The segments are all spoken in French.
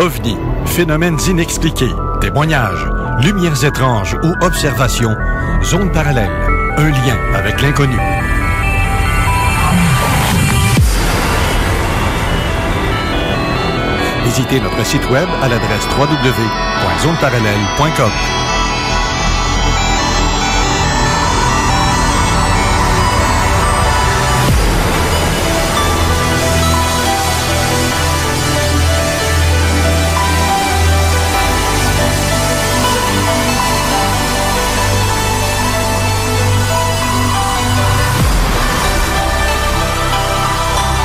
OVNI, phénomènes inexpliqués, témoignages, lumières étranges ou observations, zone parallèle, un lien avec l'inconnu. Visitez notre site web à l'adresse www.zoneparallèle.com.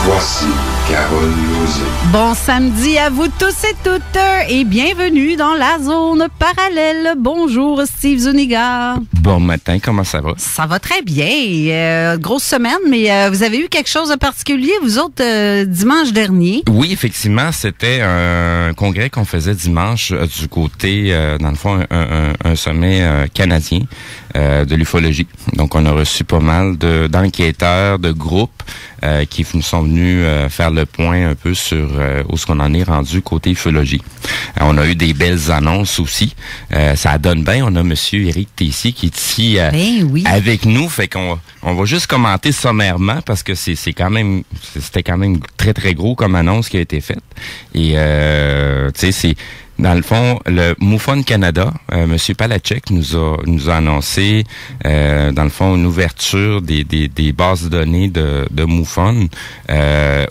Voici Carole Lauzé. Bon samedi à vous tous et toutes et bienvenue dans la zone parallèle. Bonjour Steve Zuniga. Bon matin, comment ça va? Ça va très bien. Grosse semaine, mais vous avez eu quelque chose de particulier, vous autres, dimanche dernier? Oui, effectivement, c'était un congrès qu'on faisait dimanche du côté, dans le fond, un sommet canadien de l'ufologie. Donc, on a reçu pas mal d'enquêteurs, de groupes qui nous sont venus faire le point un peu sur où est-ce qu'on en est rendu côté ufologie. On a eu des belles annonces aussi. Ça donne bien. On a Monsieur Éric Tessier qui est ici avec nous. Fait qu'on va juste commenter sommairement parce que c'était quand même très, très gros comme annonce qui a été faite. Et, tu sais, c'est... Dans le fond, le MUFON Canada, M. Palachek nous a annoncé, dans le fond, une ouverture des bases de données de MUFON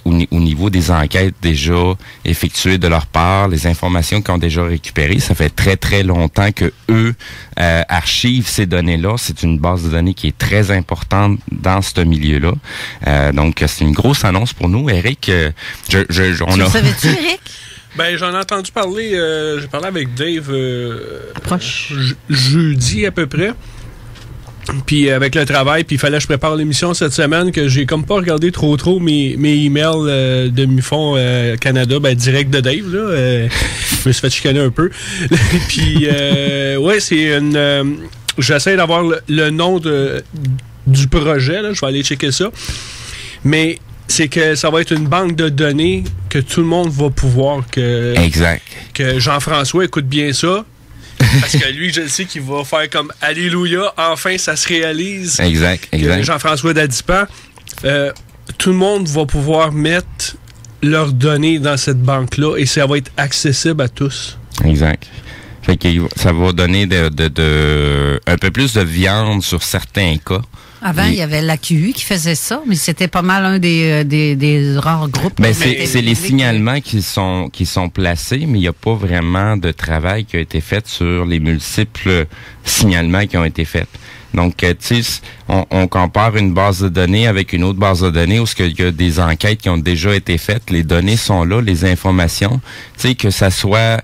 au niveau des enquêtes déjà effectuées de leur part, les informations qu'ils ont déjà récupérées. Ça fait très, très longtemps que eux archivent ces données-là. C'est une base de données qui est très importante dans ce milieu-là. Donc, c'est une grosse annonce pour nous. Eric, on savais-tu, Eric? Ben, j'en ai entendu parler, j'ai parlé avec Dave jeudi à peu près. Puis avec le travail, puis il fallait que je prépare l'émission cette semaine, que j'ai comme pas regardé trop mes emails de MUFON Canada, ben direct de Dave, là. Je me suis fait chicaner un peu. Puis, ouais, c'est une... j'essaie d'avoir le nom du projet, là. Je vais aller checker ça. Mais... c'est que ça va être une banque de données que tout le monde va pouvoir Exact. Que Jean-François écoute bien ça. Parce que lui, je sais qu'il va faire comme Alléluia, enfin ça se réalise. Exact. Jean-François Dadipan. Tout le monde va pouvoir mettre leurs données dans cette banque-là et ça va être accessible à tous. Exact. Fait que ça va donner un peu plus de viande sur certains cas. Avant, il y avait l'AQU qui faisait ça, mais c'était pas mal un des rares groupes. Ben c'est les signalements qui sont placés, mais il n'y a pas vraiment de travail qui a été fait sur les multiples signalements qui ont été faits. Donc, tu sais, on compare une base de données avec une autre base de données où il y a des enquêtes qui ont déjà été faites, les données sont là, les informations, tu sais, que ça soit...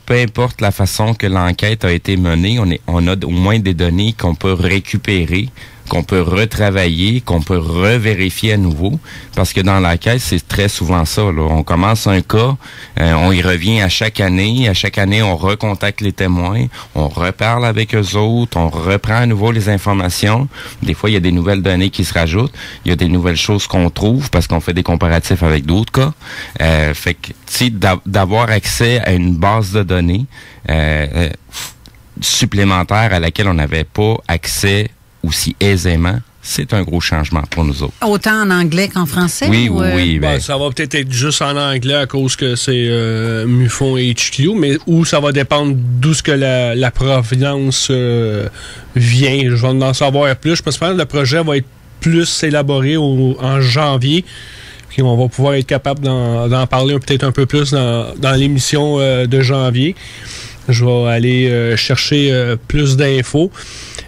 peu importe la façon que l'enquête a été menée, on a au moins des données qu'on peut récupérer, qu'on peut retravailler, qu'on peut revérifier à nouveau. Parce que dans l'enquête, c'est très souvent ça, là. On commence un cas, on y revient à chaque année. À chaque année, on recontacte les témoins, on reparle avec eux autres, on reprend à nouveau les informations. Des fois, il y a des nouvelles données qui se rajoutent. Il y a des nouvelles choses qu'on trouve parce qu'on fait des comparatifs avec d'autres cas. Fait que, tu sais, d'avoir accès à une base de données supplémentaire à laquelle on n'avait pas accès aussi aisément, c'est un gros changement pour nous autres. Autant en anglais qu'en français? Oui. Ben, ça va peut-être être juste en anglais à cause que c'est MUFON HQ, mais où ça va dépendre d'où ce que la provenance vient. Je vais en savoir plus. Je pense que le projet va être plus élaboré en janvier. Puis on va pouvoir être capable d'en parler peut-être un peu plus dans l'émission de janvier. Je vais aller chercher plus d'infos.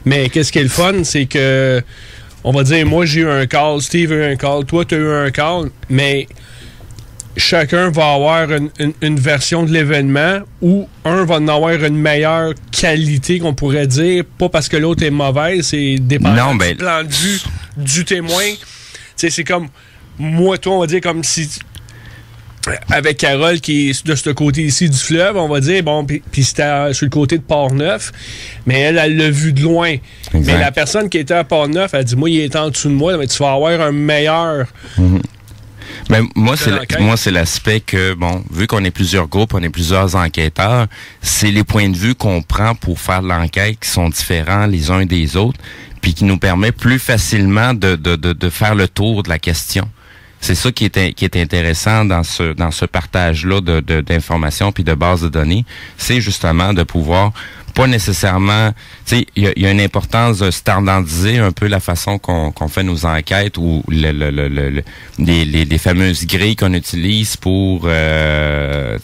Mais qu'est-ce qui est le fun, c'est que, on va dire, moi j'ai eu un call, Steve a eu un call, toi tu as eu un call, mais chacun va avoir une version de l'événement où un va en avoir une meilleure qualité, qu'on pourrait dire, pas parce que l'autre est mauvaise, c'est dépendant du plan de vue du témoin. Tu sais, c'est comme, moi, toi, on va dire comme si... avec Carole qui est de ce côté ici du fleuve, on va dire, bon, puis c'était sur le côté de Port-Neuf, mais elle l'a vu de loin. Exact. Mais la personne qui était à Port-Neuf, elle dit, moi, il est en dessous de moi, mais tu vas avoir un meilleur... Mm-hmm. Ben, moi, c'est l'aspect que, bon, vu qu'on est plusieurs groupes, on est plusieurs enquêteurs, c'est les points de vue qu'on prend pour faire l'enquête qui sont différents les uns des autres, puis qui nous permet plus facilement de faire le tour de la question. C'est ça qui est intéressant dans ce partage-là d'informations puis de bases de données, c'est justement de pouvoir pas nécessairement, tu sais, il y a une importance de standardiser un peu la façon qu'on fait nos enquêtes ou les fameuses grilles qu'on utilise pour, tu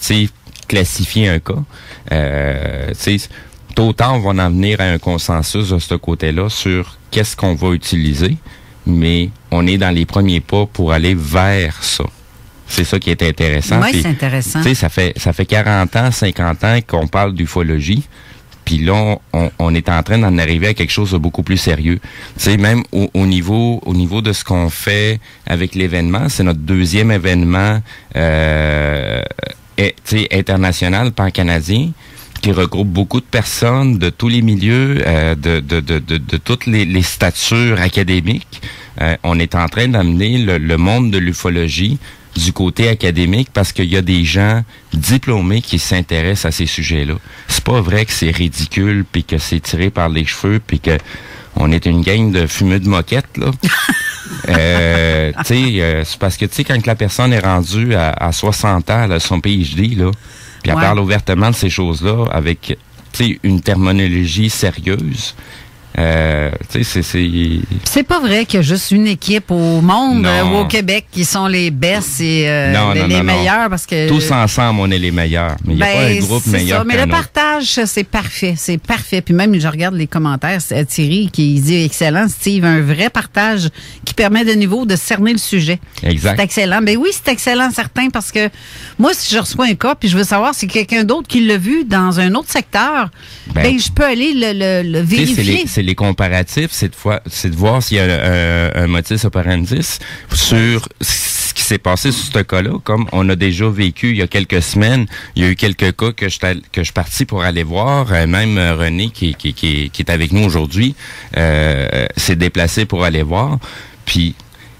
sais, classifier un cas. Tu sais, tôt ou tard, on va en venir à un consensus de ce côté-là sur qu'est-ce qu'on va utiliser, mais on est dans les premiers pas pour aller vers ça. C'est ça qui est intéressant. Oui, c'est intéressant. Tu sais, ça fait 40 ans, 50 ans qu'on parle d'ufologie. Puis là, on est en train d'en arriver à quelque chose de beaucoup plus sérieux. Tu sais, même au niveau de ce qu'on fait avec l'événement, c'est notre deuxième événement international pan-canadien qui regroupe beaucoup de personnes de tous les milieux, de toutes les statures académiques. On est en train d'amener le monde de l'ufologie du côté académique parce qu'il y a des gens diplômés qui s'intéressent à ces sujets-là. C'est pas vrai que c'est ridicule puis que c'est tiré par les cheveux puis que on est une gang de fumeux de moquette, là. C'est parce que, tu sais, quand la personne est rendue à 60 ans, elle a son PhD, là, puis elle parle ouvertement de ces choses-là avec, tu sais, une terminologie sérieuse. C'est pas vrai qu'il y a juste une équipe au monde ou au Québec qui sont les best et les meilleurs parce que tous ensemble on est les meilleurs, mais il n'y a pas un groupe meilleur ça, mais le partage c'est parfait. Puis même je regarde les commentaires, c'est Thierry qui dit excellent Steve, un vrai partage qui permet de nouveau de cerner le sujet. Exact. C'est excellent. Ben oui, c'est excellent certain parce que moi si je reçois un cas puis je veux savoir si quelqu'un d'autre qui l'a vu dans un autre secteur, ben je peux aller le vérifier. C'est les comparatifs, c'est de voir s'il y a un motus operandis sur ce qui s'est passé sur ce cas-là. Comme on a déjà vécu il y a quelques semaines, il y a eu quelques cas que je suis parti pour aller voir. Même René, qui est avec nous aujourd'hui, s'est déplacé pour aller voir. Puis,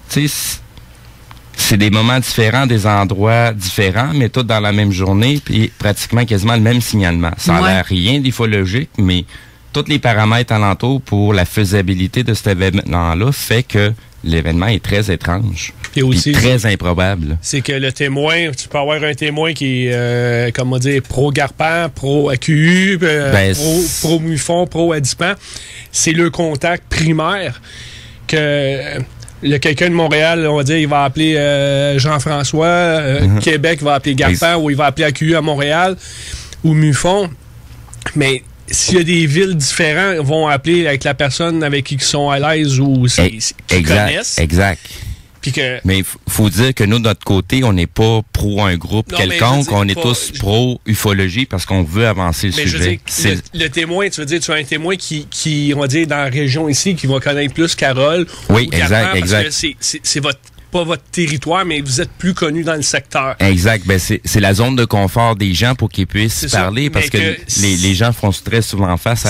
tu sais, c'est des moments différents, des endroits différents, mais tous dans la même journée, puis pratiquement quasiment le même signalement. Ça a l'air rien d'ufologique, mais tous les paramètres alentours pour la faisabilité de cet événement-là fait que l'événement est très étrange. Puis aussi, très improbable. C'est que le témoin, tu peux avoir un témoin qui est, comment dire, pro-Garpan, pro-AQU, pro-MUFON, pro-Adipan. C'est le contact primaire que quelqu'un de Montréal, on va dire, il va appeler Jean-François, Québec va appeler Garpan, ou il va appeler AQU à Montréal, ou MUFON. Mais s'il y a des villes différentes, ils vont appeler avec la personne avec qui ils sont à l'aise ou qu'ils connaissent. Exact. Mais il faut dire que nous, de notre côté, on n'est pas pro un groupe quelconque, on est tous pro-ufologie parce qu'on veut avancer le sujet. Je veux dire, le témoin, tu veux dire, tu as un témoin qui on va dire, dans la région ici, qui va connaître plus Carole. Oui, exact. Parce que c'est pas votre territoire, mais vous êtes plus connu dans le secteur. Exact. Ben c'est la zone de confort des gens pour qu'ils puissent parler, parce que les gens font très souvent face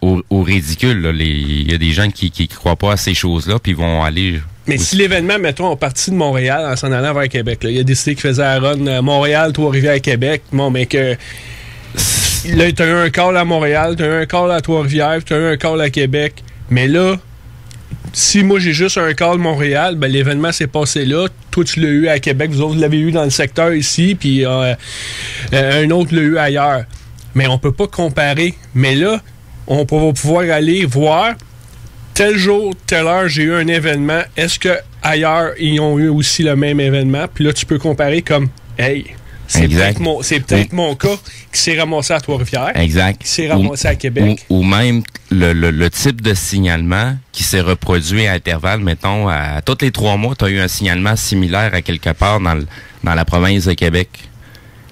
au ridicule. Il y a des gens qui croient pas à ces choses-là, puis vont aller. Mais si l'événement, mettons, est parti de Montréal en s'en allant vers Québec, il a décidé qu'il faisait un run Montréal, Trois-Rivières, Québec. Bon, mais que là, t'as eu un call à Montréal, t'as eu un call à Trois-Rivières, t'as eu un call à Québec. Mais là, si moi j'ai juste un call Montréal, ben l'événement s'est passé là. Toi, tu l'as eu à Québec, vous autres l'avez eu dans le secteur ici, puis un autre l'a eu ailleurs. Mais on peut pas comparer. Mais là, on va pouvoir aller voir tel jour, telle heure, j'ai eu un événement. Est-ce que ailleurs ils ont eu aussi le même événement? Puis là, tu peux comparer comme, hey, c'est peut-être mon cas qui s'est ramassé à Trois-Rivières. Exact. Qui s'est ramassé à Québec. Ou même le type de signalement qui s'est reproduit à intervalles, mettons, à tous les 3 mois, tu as eu un signalement similaire à quelque part dans la province de Québec.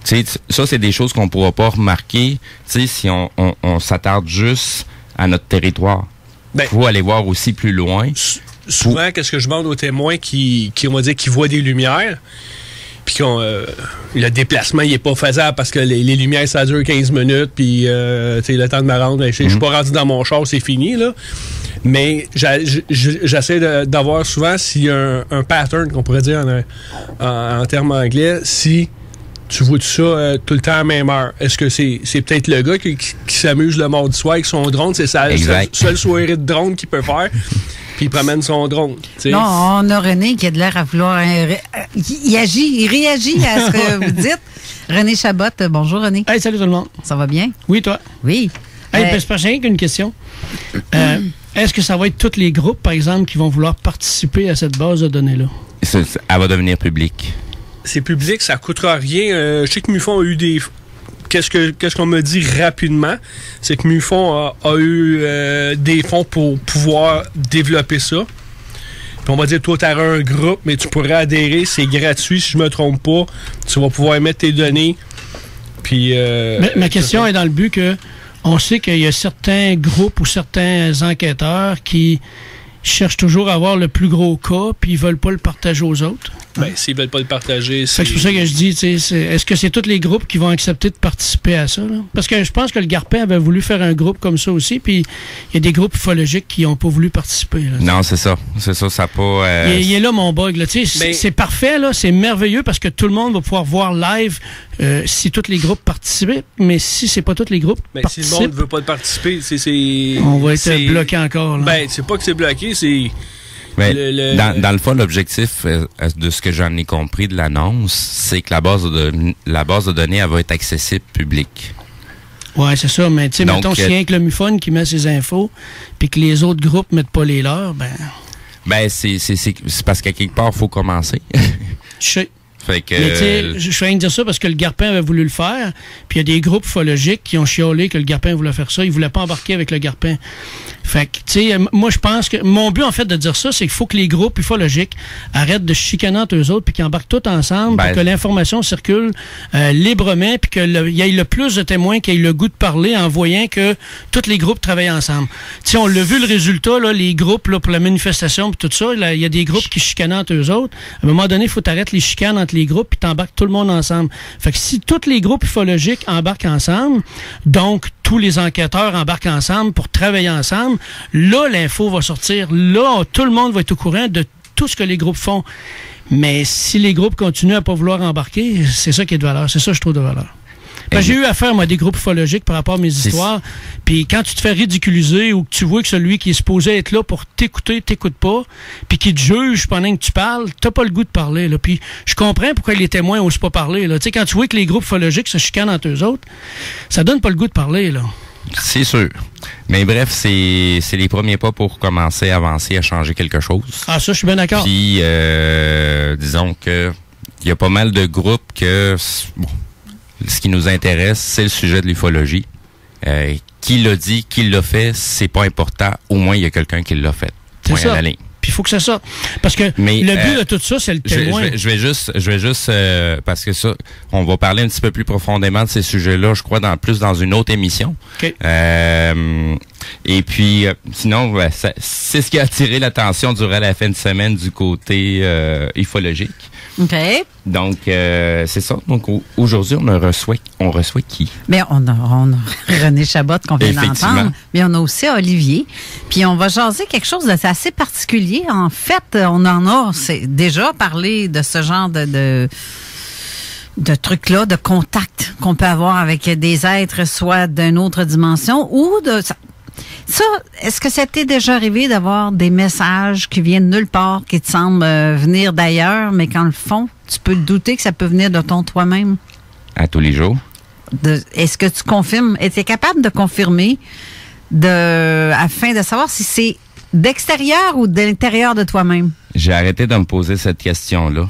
Tu sais, ça, c'est des choses qu'on ne pourra pas remarquer, tu sais, si on s'attarde juste à notre territoire. Il faut aller voir aussi plus loin. Souvent, qu'est-ce que je demande aux témoins qui on va dire, qui voient des lumières, puis le déplacement, il est pas faisable parce que les lumières, ça dure 15 minutes, puis le temps de me rendre, je suis pas rendu dans mon char, c'est fini, là. Mais j'essaie d'avoir souvent s'il y a un pattern, qu'on pourrait dire en termes anglais, si tu vois tout ça tout le temps à la même heure. Est-ce que c'est peut-être le gars qui s'amuse le mardi soir avec son drone? C'est sa seule soirée de drone qu'il peut faire. Puis il promène son drone. T'sais. Non, on a René qui a de l'air à vouloir... il réagit à ce que vous dites. René Chabot, bonjour René. Hey, salut tout le monde. Ça va bien? Oui, toi? Oui. Hey, c'est pas rien qu'une question. Est-ce que ça va être tous les groupes, par exemple, qui vont vouloir participer à cette base de données-là? Elle va devenir publique. C'est public, ça ne coûtera rien. Je sais que MUFON a eu des... Qu'est-ce qu'on m'a dit rapidement? C'est que MUFON a eu des fonds pour pouvoir développer ça. Puis on va dire, toi, tu auras un groupe, mais tu pourrais adhérer. C'est gratuit, si je me trompe pas. Tu vas pouvoir mettre tes données. Puis... ma question est dans le but que on sait qu'il y a certains groupes ou certains enquêteurs qui cherchent toujours à avoir le plus gros cas, puis ils veulent pas le partager aux autres. Ben, s'ils veulent pas le partager, c'est pour ça que je dis, est-ce que c'est tous les groupes qui vont accepter de participer à ça? Là? Parce que je pense que le Garpin avait voulu faire un groupe comme ça aussi, puis il y a des groupes ufologiques qui n'ont pas voulu participer. Là, non, c'est ça. C'est ça, ça n'a pas... Il est là mon bug. Là. C'est parfait, là, c'est merveilleux parce que tout le monde va pouvoir voir live si tous les groupes participent, mais si c'est pas tous les groupes participent... Si le monde ne veut pas participer, on va être bloqué encore. Là. Ben, c'est pas que c'est bloqué, c'est... Mais dans le fond, l'objectif de ce que j'en ai compris de l'annonce, c'est que la base de données, elle va être accessible publique. Oui, c'est ça. Mais tu sais, mettons, s'il y a que le MUFON qui met ses infos, puis que les autres groupes mettent pas les leurs, Ben, c'est parce qu'à quelque part, il faut commencer. Je sais. Fait que... Mais tu sais, je viens de dire ça parce que le Garpin avait voulu le faire, puis il y a des groupes ufologiques qui ont chiolé que le Garpin voulait faire ça. Ils voulaient pas embarquer avec le Garpin. Fait que, tu sais, moi, je pense que mon but, en fait, de dire ça, c'est qu'il faut que les groupes ufologiques arrêtent de chicaner entre eux autres, puis qu'ils embarquent tous ensemble, pour que l'information circule librement, puis qu'il y ait le plus de témoins qui aient le goût de parler en voyant que tous les groupes travaillent ensemble. Tu sais, on l'a vu, le résultat, là, les groupes là, pour la manifestation, puis tout ça, il y a des groupes qui chicanent entre eux autres. À un moment donné, il faut t'arrêter les chicanes entre les groupes, puis t'embarques tout le monde ensemble. Fait que si tous les groupes ufologiques embarquent ensemble, donc tous les enquêteurs embarquent ensemble pour travailler ensemble, là, l'info va sortir. Là, tout le monde va être au courant de tout ce que les groupes font. Mais si les groupes continuent à pas vouloir embarquer, c'est ça qui est de valeur. C'est ça que je trouve de valeur. J'ai eu affaire, moi, à des groupes ufologiques par rapport à mes histoires. Puis quand tu te fais ridiculiser ou que tu vois que celui qui est supposé être là pour t'écouter, t'écoute pas, puis qui te juge pendant que tu parles, t'as pas le goût de parler. Là. Puis je comprends pourquoi les témoins osent pas parler. Là. Quand tu vois que les groupes ufologiques se chicanent entre eux autres, ça donne pas le goût de parler. Là. C'est sûr. Mais bref, c'est les premiers pas pour commencer à avancer, à changer quelque chose. Ah, ça, je suis bien d'accord. Puis, disons que il y a pas mal de groupes que... Bon, ce qui nous intéresse, c'est le sujet de l'ufologie. Qui l'a dit, qui l'a fait, c'est pas important. Au moins, il y a quelqu'un qui l'a fait. C'est ça. Puis il faut que ça sorte. Parce que le but de tout ça, c'est le témoin. Je vais juste parce que ça, on va parler un petit peu plus profondément de ces sujets-là, je crois, plus dans une autre émission. Okay. Et puis, sinon, c'est ce qui a attiré l'attention durant la fin de semaine du côté ufologique. OK. Donc, c'est ça. Donc, aujourd'hui, on reçoit qui? Bien, on a René Chabot qu'on vient d'entendre, mais on a aussi Olivier. Puis, on va jaser quelque chose d'assez particulier. En fait, on en a déjà parlé de ce genre de trucs-là, de contact qu'on peut avoir avec des êtres, soit d'une autre dimension ou de... Ça, est-ce que ça t'est déjà arrivé d'avoir des messages qui viennent nulle part, qui te semblent venir d'ailleurs, mais qu'en le fond, tu peux te douter que ça peut venir de ton toi-même? À tous les jours. Est-ce que tu confirmes? Es-tu capable de confirmer afin de savoir si c'est d'extérieur ou de l'intérieur de toi-même? J'ai arrêté de me poser cette question-là.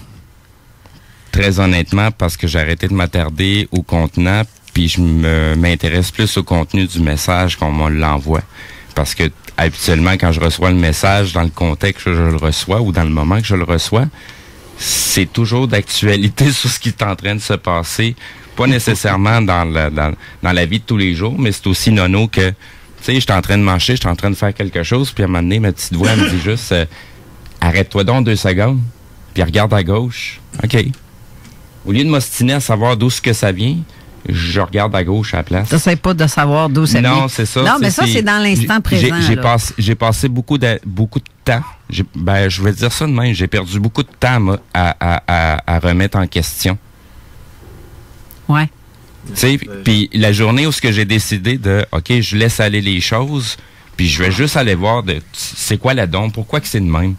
Très honnêtement, parce que j'ai arrêté de m'attarder au contenant, puis je m'intéresse plus au contenu du message qu'on me l'envoie. Parce que habituellement, quand je reçois le message, dans le contexte que je le reçois ou dans le moment que je le reçois, c'est toujours d'actualité sur ce qui est en train de se passer. Pas nécessairement dans la vie de tous les jours, mais c'est aussi nono que, tu sais, je suis en train de marcher, je suis en train de faire quelque chose, puis à un moment donné, ma petite voix me dit juste arrête-toi donc 2 secondes, puis regarde à gauche. OK. Au lieu de m'ostiner à savoir d'où ce que ça vient, je regarde à gauche à la place. Ça, c'est pas de savoir d'où ça vient. Non, c'est ça. Non, mais ça, c'est dans l'instant présent. J'ai passé beaucoup de temps. Je vais dire ça de même. J'ai perdu beaucoup de temps à remettre en question. Ouais. Tu sais, puis la journée où j'ai décidé de, OK, je laisse aller les choses, puis je vais juste aller voir c'est quoi la don, pourquoi que c'est de même.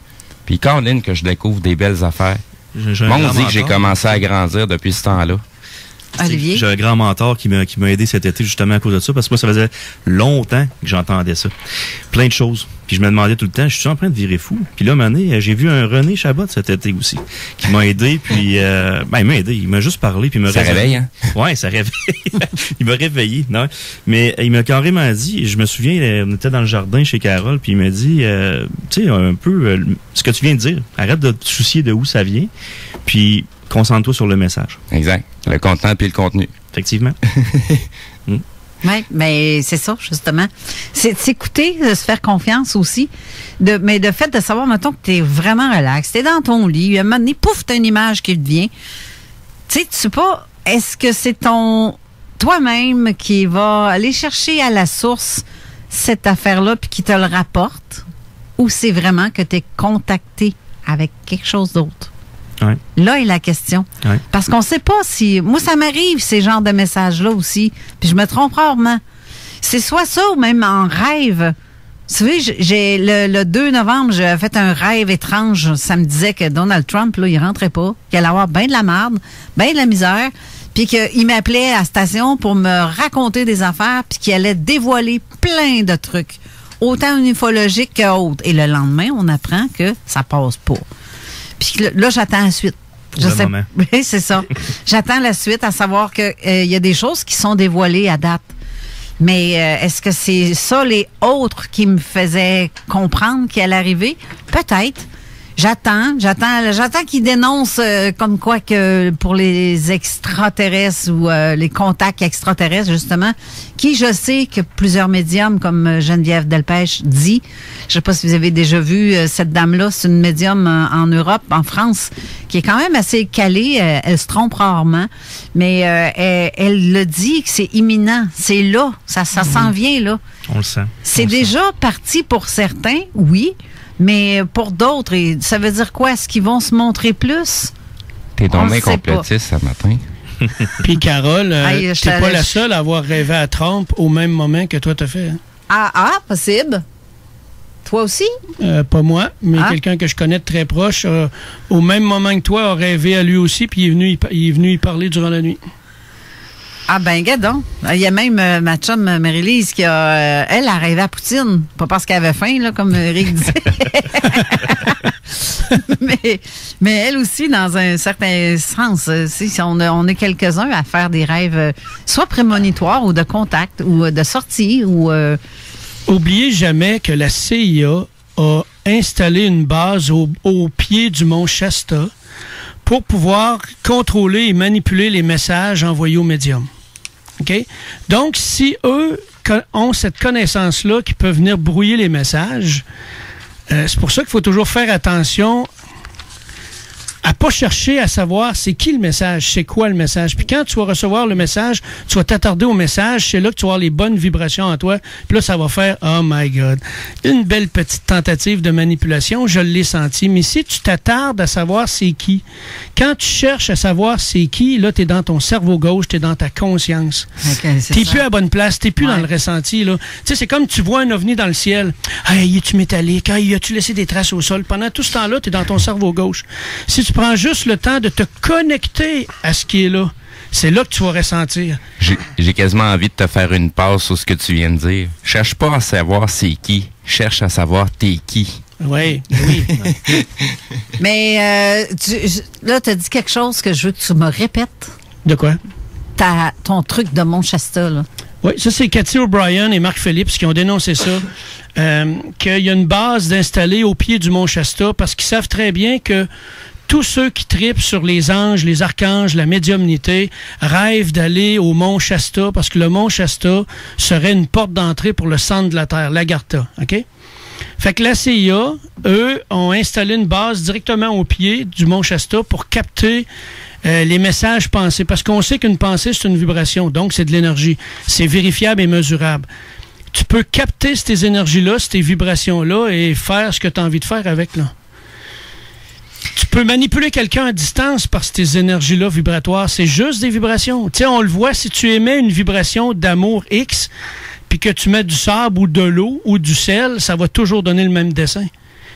Puis Caroline, que je découvre des belles affaires. On dit que j'ai commencé à grandir depuis ce temps-là. Olivier? J'ai un grand mentor qui m'a aidé cet été justement à cause de ça, parce que moi, ça faisait longtemps que j'entendais ça. Plein de choses. Puis je me demandais tout le temps, je suis en train de virer fou. Puis là, à un moment donné, j'ai vu un René Chabot cet été aussi, qui m'a aidé, puis il m'a aidé. Il m'a juste parlé, puis il m'a réveillé. Ça réveille, hein? Ouais, ça réveille. Il m'a réveillé, non? Mais il m'a carrément dit, je me souviens, on était dans le jardin chez Carole, puis il m'a dit, tu sais, un peu, ce que tu viens de dire, arrête de te soucier de où ça vient, puis concentre-toi sur le message. Exact. Le contenant puis le contenu. Effectivement. Oui, mais c'est ça, justement. C'est de s'écouter, de se faire confiance aussi. Mais de fait de savoir, mettons, que tu es vraiment relax. Tu es dans ton lit, à un moment donné, pouf, tu as une image qui te vient. Tu sais pas, est-ce que c'est toi-même qui va aller chercher à la source cette affaire-là puis qui te le rapporte? Ou c'est vraiment que tu es contacté avec quelque chose d'autre? Ouais. Là est la question. Ouais. Parce qu'on sait pas si... Moi, ça m'arrive, ces genres de messages-là aussi. Puis je me trompe rarement. C'est soit ça ou même en rêve. Vous savez, le 2 novembre, j'ai fait un rêve étrange. Ça me disait que Donald Trump, là, il rentrait pas, qu'il allait avoir bien de la merde, bien de la misère, puis qu'il m'appelait à la station pour me raconter des affaires, puis qu'il allait dévoiler plein de trucs, autant ufologiques qu'autres. Et le lendemain, on apprend que ça passe pas. Puis là, j'attends la suite. Oui, c'est ça. J'attends la suite, à savoir que y a des choses qui sont dévoilées à date. Mais est-ce que c'est ça les autres qui me faisaient comprendre qu'il allait arriver? Peut-être. J'attends qu'ils dénoncent comme quoi que pour les extraterrestres ou les contacts extraterrestres, justement, qui je sais que plusieurs médiums, comme Geneviève Delpech dit, je sais pas si vous avez déjà vu cette dame-là, c'est une médium en Europe, en France, qui est quand même assez calée, elle se trompe rarement, mais elle le dit que c'est imminent, c'est là, ça s'en vient là. On le sent. C'est déjà parti pour certains, oui, mais pour d'autres, ça veut dire quoi? Est-ce qu'ils vont se montrer plus? T'es donc bien complotiste ce matin. Puis Carole, t'es pas la seule à avoir rêvé à Trump au même moment que toi t'as fait. Hein? Ah, possible. Toi aussi? Pas moi, mais quelqu'un que je connais de très proche, au même moment que toi, a rêvé à lui aussi, puis il est venu y parler durant la nuit. Ah ben, gadon. Il y a même ma chum Marie-Lise qui a... elle a rêvé à Poutine. Pas parce qu'elle avait faim, là, comme Eric disait. mais elle aussi, dans un certain sens, on est quelques-uns à faire des rêves soit prémonitoires ou de contact ou de sortie ou... Oubliez jamais que la CIA a installé une base au pied du mont Shasta pour pouvoir contrôler et manipuler les messages envoyés aux médiums. OK? Donc, si eux ont cette connaissance-là qui peut venir brouiller les messages, c'est pour ça qu'il faut toujours faire attention à pas chercher à savoir c'est qui le message, c'est quoi le message. Puis quand tu vas recevoir le message, tu vas t'attarder au message, c'est là que tu vas avoir les bonnes vibrations en toi. Puis là, ça va faire « Oh my God ». Une belle petite tentative de manipulation, je l'ai senti. Mais si tu t'attardes à savoir c'est qui, quand tu cherches à savoir c'est qui, là, tu es dans ton cerveau gauche, tu es dans ta conscience. Okay, tu n'es plus à la bonne place, tu n'es plus dans le ressenti. Tu sais, c'est comme tu vois un ovni dans le ciel. « Hey, es-tu métallique? Hey, as-tu laissé des traces au sol? » Pendant tout ce temps-là, tu es dans ton cerveau gauche. Si tu prends juste le temps de te connecter à ce qui est là, c'est là que tu vas ressentir. J'ai quasiment envie de te faire une passe sur ce que tu viens de dire. Cherche pas à savoir c'est qui, cherche à savoir t'es qui. Oui. Mais là, tu as dit quelque chose que je veux que tu me répètes. De quoi? Ton truc de Mont Shasta, là. Oui, ça, c'est Cathy O'Brien et Mark Phillips qui ont dénoncé ça. Qu'il y a une base d'installer au pied du Mont Shasta parce qu'ils savent très bien que tous ceux qui tripent sur les anges, les archanges, la médiumnité, rêvent d'aller au mont Shasta parce que le mont Shasta serait une porte d'entrée pour le centre de la Terre, l'Agartha. OK? Fait que la CIA, eux, ont installé une base directement au pied du Mont Shasta pour capter les messages pensés. Parce qu'on sait qu'une pensée, c'est une vibration, donc c'est de l'énergie. C'est vérifiable et mesurable. Tu peux capter ces énergies-là, ces vibrations-là, et faire ce que tu as envie de faire avec, là. Tu peux manipuler quelqu'un à distance par ces énergies-là vibratoires. C'est juste des vibrations. Tu sais, on le voit, si tu émets une vibration d'amour X, puis que tu mets du sable ou de l'eau ou du sel, ça va toujours donner le même dessin.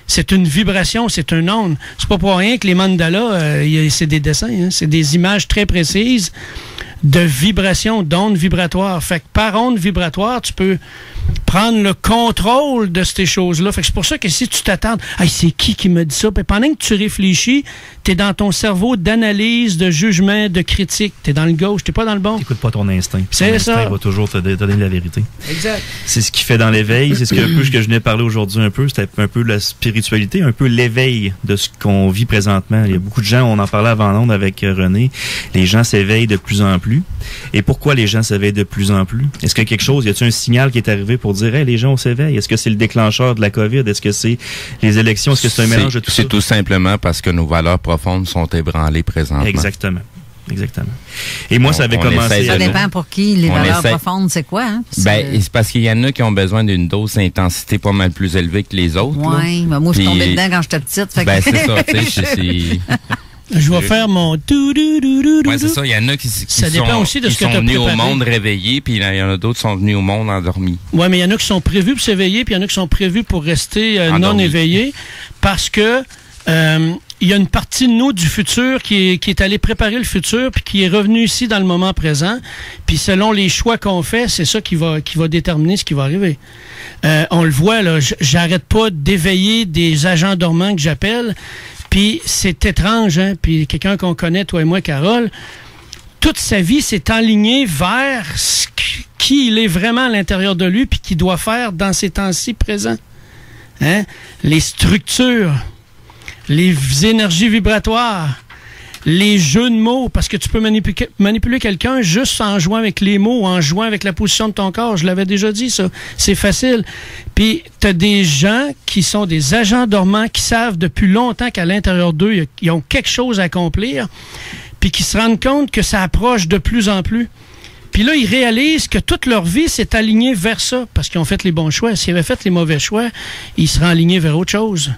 C'est une vibration, c'est une onde. C'est pas pour rien que les mandalas, c'est des dessins, hein? C'est des images très précises de vibrations, d'ondes vibratoires. Fait que par onde vibratoire, tu peux prendre le contrôle de ces choses-là. Fait que c'est pour ça que si tu t'attends, hey, c'est qui me dit ça? Puis pendant que tu réfléchis, t'es dans ton cerveau d'analyse, de jugement, de critique. T'es dans le gauche, t'es pas dans le bon. T'écoutes pas ton instinct. C'est ton ça. instinct va toujours te donner la vérité. Exact. C'est ce qui fait dans l'éveil. C'est un peu ce que je venais de parler aujourd'hui un peu. C'était un peu la spiritualité, un peu l'éveil de ce qu'on vit présentement. Il y a beaucoup de gens, on en parlait avant l'onde avec René, les gens s'éveillent de plus en plus. Et pourquoi les gens s'éveillent de plus en plus? Est-ce qu'il y a quelque chose, y a-t-il un signal qui est arrivé pour dire, hey, les gens, on s'éveille? Est-ce que c'est le déclencheur de la COVID? Est-ce que c'est les élections? Est-ce que c'est un mélange de tout ça? C'est tout simplement parce que nos valeurs profondes sont ébranlées présentement. Exactement. Et moi, ça avait commencé... Ça dépend pour qui, les valeurs profondes, c'est quoi? Hein? C'est parce qu'il y en a qui ont besoin d'une dose d'intensité pas mal plus élevée que les autres. Oui, ben moi, je suis tombée dedans quand j'étais petite. Fait c'est ça, tu sais, je vais faire mon tout-dou-dou-dou-dou. Ouais, c'est ça. Il y en a qui ça dépend aussi de ce que tu as venus au monde réveillés, puis il y en a d'autres qui sont venus au monde endormis. Oui, mais il y en a qui sont prévus pour s'éveiller, puis il y en a qui sont prévus pour rester non éveillés, parce que il y a une partie de nous du futur qui est allée préparer le futur, puis qui est revenu ici dans le moment présent. Puis selon les choix qu'on fait, c'est ça qui va déterminer ce qui va arriver. On le voit, là, j'arrête pas d'éveiller des agents dormants que j'appelle. Puis c'est étrange, hein? Puis quelqu'un qu'on connaît, toi et moi, Carole, toute sa vie s'est enlignée vers qui il est vraiment à l'intérieur de lui puis qu'il doit faire dans ces temps-ci présents. Hein? Les structures, les énergies vibratoires, les jeux de mots, parce que tu peux manipuler quelqu'un juste en jouant avec les mots, en jouant avec la position de ton corps. Je l'avais déjà dit, ça. C'est facile. Puis, tu as des gens qui sont des agents dormants qui savent depuis longtemps qu'à l'intérieur d'eux, ils ont quelque chose à accomplir, puis qui se rendent compte que ça approche de plus en plus. Puis là, ils réalisent que toute leur vie s'est alignée vers ça, parce qu'ils ont fait les bons choix. S'ils avaient fait les mauvais choix, ils seraient alignés vers autre chose.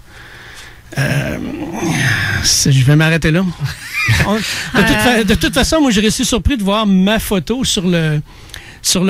Je vais m'arrêter là. De toute façon, moi, j'ai resté surpris de voir ma photo sur le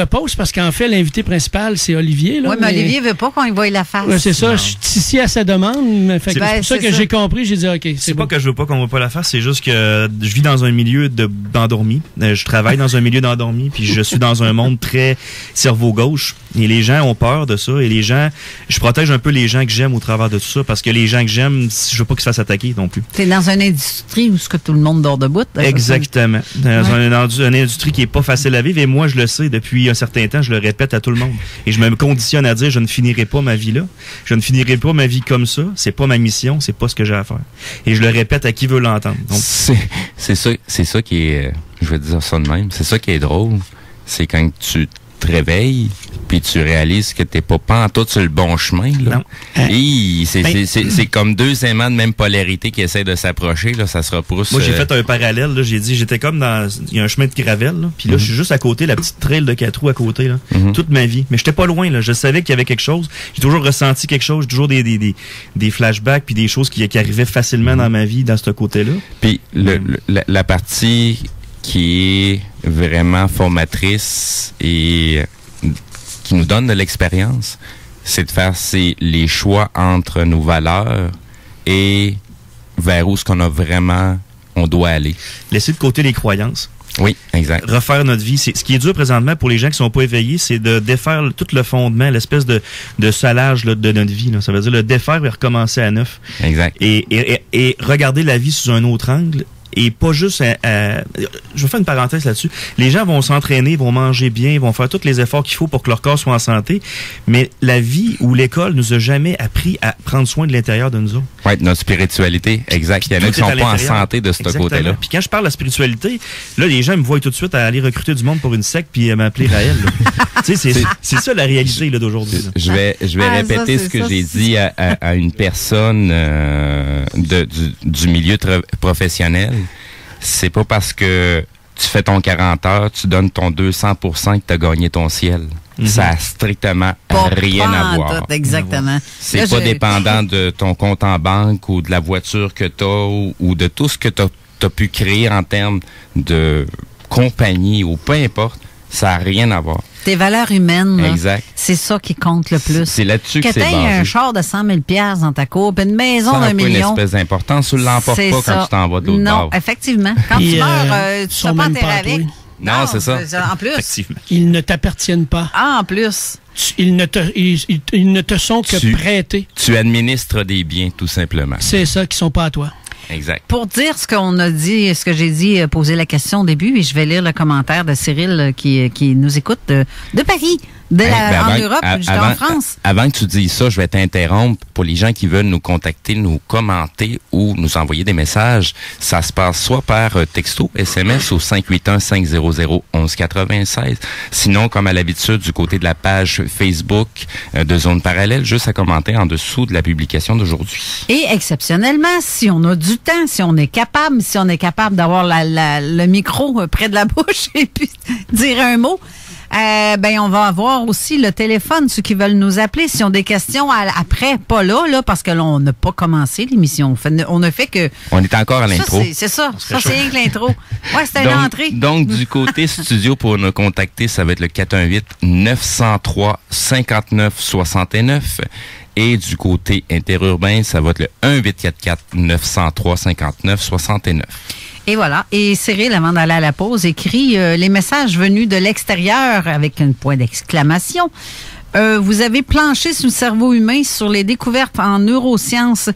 post, parce qu'en fait, l'invité principal, c'est Olivier. Oui, mais Olivier veut pas qu'on y voie la face. Ouais, c'est ça. Je suis ici à sa demande. C'est pour ça que j'ai compris. J'ai dit, OK, c'est pas que je veux pas qu'on voit pas la face, c'est juste que je vis dans un milieu d'endormis. Je travaille dans un milieu d'endormis, puis je suis dans un monde très cerveau gauche. Et les gens ont peur de ça. Et les gens, je protège un peu les gens que j'aime au travers de tout ça, parce que les gens que j'aime, je veux pas qu'ils se fassent attaquer non plus. T'es dans une industrie où tout le monde dort debout. Exactement. Dans une industrie qui est pas facile à vivre. Et moi, je le sais depuis un certain temps, je le répète à tout le monde. Et je me conditionne à dire, je ne finirai pas ma vie là. Je ne finirai pas ma vie comme ça. C'est pas ma mission. C'est pas ce que j'ai à faire. Et je le répète à qui veut l'entendre. Donc, c'est ça qui est, je vais dire ça de même. C'est ça qui est drôle. C'est quand tu te réveilles, puis tu réalises que t'es pas pantoute sur le bon chemin, là. Non. Et c'est comme deux aimants de même polarité qui essaient de s'approcher, là, ça se repousse. Moi, j'ai fait un parallèle, là. J'ai dit, j'étais comme il y a un chemin de gravel, là. Puis là, je suis juste à côté, la petite trail de 4 roues à côté, là. Toute ma vie. Mais j'étais pas loin, là. Je savais qu'il y avait quelque chose. J'ai toujours ressenti quelque chose. J'ai toujours des flashbacks puis des choses qui arrivaient facilement dans ma vie, dans ce côté-là. Puis la partie qui est vraiment formatrice et qui nous donne de l'expérience, c'est de faire les choix entre nos valeurs et vers où ce qu'on a vraiment, on doit aller. Laisser de côté les croyances. Oui, exact. Refaire notre vie. Ce qui est dur présentement pour les gens qui sont pas éveillés, c'est de défaire tout le fondement, l'espèce de salage là, de notre vie. Là. Ça veut dire le défaire et recommencer à neuf. Exact. Et regarder la vie sous un autre angle Et pas juste je vais faire une parenthèse là-dessus. Les gens vont s'entraîner, vont manger bien, vont faire tous les efforts qu'il faut pour que leur corps soit en santé, mais la vie ou l'école nous a jamais appris à prendre soin de l'intérieur de nous autres. Oui, notre spiritualité, exact. Il y en a qui sont pas en santé de ce côté-là. Puis quand je parle de la spiritualité, là, les gens me voient tout de suite à aller recruter du monde pour une secte puis m'appeler Raël. Tu sais, c'est ça la réalité là, d'aujourd'hui. Là. Je vais répéter ce que j'ai dit à une personne du milieu professionnel. C'est pas parce que tu fais ton 40 heures, tu donnes ton 200% que tu as gagné ton ciel. Ça a strictement rien à voir. Exactement. C'est pas dépendant de ton compte en banque ou de la voiture que tu as ou de tout ce que tu as pu créer en termes de compagnie ou peu importe. Ça n'a rien à voir. Tes valeurs humaines, exact. C'est ça qui compte le plus. C'est là-dessus que c'est basé. Que tu aies un char de 100 000 $ dans ta cour, puis une maison d'1 million. Ça n'a pas une espèce d'importance. Tu ne l'emportes pas quand tu t'en vas de l'autre bord. Non, effectivement. Quand tu meurs, tu ne seras pas enterré avec. Non, c'est ça. En plus. Ils ne t'appartiennent pas. Ah, en plus. Ils ne te sont que prêtés. Tu administres des biens, tout simplement. C'est ça, qui ne sont pas à toi. Exact. Pour dire ce qu'on a dit, ce que j'ai dit, poser la question au début, et je vais lire le commentaire de Cyril qui nous écoute de Paris, en Europe, en France. Avant que tu dises ça, je vais t'interrompre. Pour les gens qui veulent nous contacter, nous commenter ou nous envoyer des messages, ça se passe soit par texto, SMS au 581-500-1196. Sinon, comme à l'habitude, du côté de la page Facebook de Zone Parallèle, juste à commenter en dessous de la publication d'aujourd'hui. Et exceptionnellement, si on a du temps, si on est capable d'avoir le micro près de la bouche et puis dire un mot, on va avoir aussi le téléphone, ceux qui veulent nous appeler, si on a des questions après, pas là, parce que là, on n'a pas commencé l'émission. On a fait que... On est encore à l'intro. C'est ça. Ça, c'est rien que l'intro. Ouais, c'était l'entrée. Donc, du côté studio, pour nous contacter, ça va être le 418-903-5969. Et du côté interurbain, ça va être le 1844-903-5969. Et voilà. Et Cyril, avant d'aller à la pause, écrit les messages venus de l'extérieur avec un point d'exclamation. Vous avez planché sur le cerveau humain sur les découvertes en neurosciences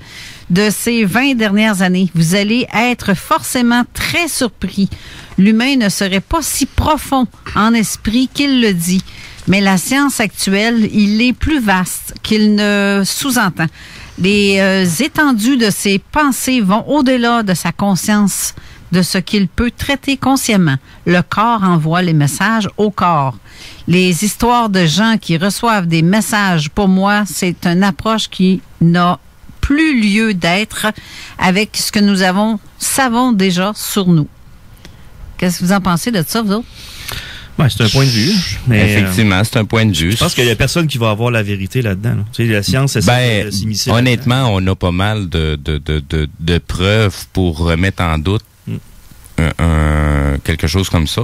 de ces 20 dernières années. Vous allez être forcément très surpris. L'humain ne serait pas si profond en esprit qu'il le dit. Mais la science actuelle, il est plus vaste qu'il ne sous-entend. Les étendues de ses pensées vont au-delà de sa conscience, de ce qu'il peut traiter consciemment. Le corps envoie les messages au corps. Les histoires de gens qui reçoivent des messages, pour moi, c'est une approche qui n'a plus lieu d'être avec ce que nous savons déjà sur nous. Qu'est-ce que vous en pensez de ça, vous autres? Ouais, c'est un point de vue. Mais effectivement, c'est un point de vue. Je pense qu'il y a personne qui va avoir la vérité là-dedans. Là. Tu sais, la science, c'est de s'immiscer. Honnêtement, on a pas mal de preuves pour remettre en doute quelque chose comme ça.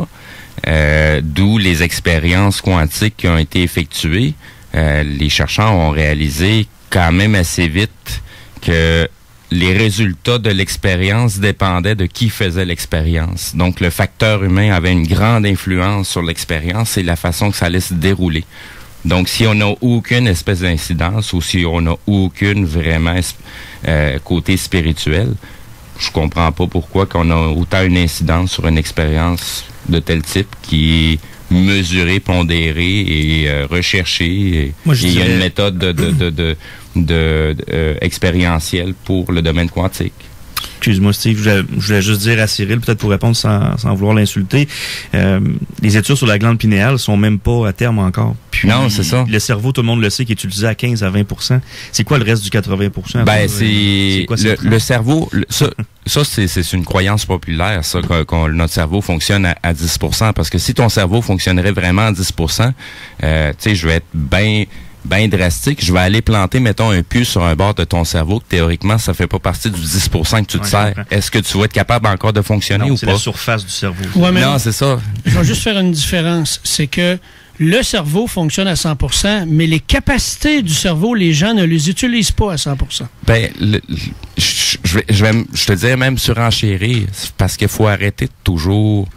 D'où les expériences quantiques qui ont été effectuées. Les chercheurs ont réalisé quand même assez vite que les résultats de l'expérience dépendaient de qui faisait l'expérience. Donc, le facteur humain avait une grande influence sur l'expérience et la façon que ça allait se dérouler. Donc, si on n'a aucune espèce d'incidence ou si on n'a aucune vraiment côté spirituel, je comprends pas pourquoi qu'on a autant une incidence sur une expérience de tel type qui est mesurée, pondérée et recherchée. Il y a une méthode expérientielle pour le domaine quantique. Excuse-moi, Steve, je voulais juste dire à Cyril, peut-être pour répondre sans vouloir l'insulter, les études sur la glande pinéale sont même pas à terme encore. Puis, non, c'est ça. Le cerveau, tout le monde le sait, qui est utilisé à 15 à 20%. C'est quoi le reste du 80%? C'est quoi, le cerveau, ça c'est une croyance populaire, ça, que notre cerveau fonctionne à 10%, parce que si ton cerveau fonctionnerait vraiment à 10%, tu sais, je vais être bien drastique, je vais aller planter, mettons, un pieu sur un bord de ton cerveau, que théoriquement, ça fait pas partie du 10% que tu te sers. Est-ce que tu vas être capable encore de fonctionner ou pas? C'est la surface du cerveau. Ouais, non, c'est ça. Je vais juste faire une différence. C'est que le cerveau fonctionne à 100%, mais les capacités du cerveau, les gens ne les utilisent pas à 100%. Je te dirais même surenchérir, parce qu'il faut arrêter de toujours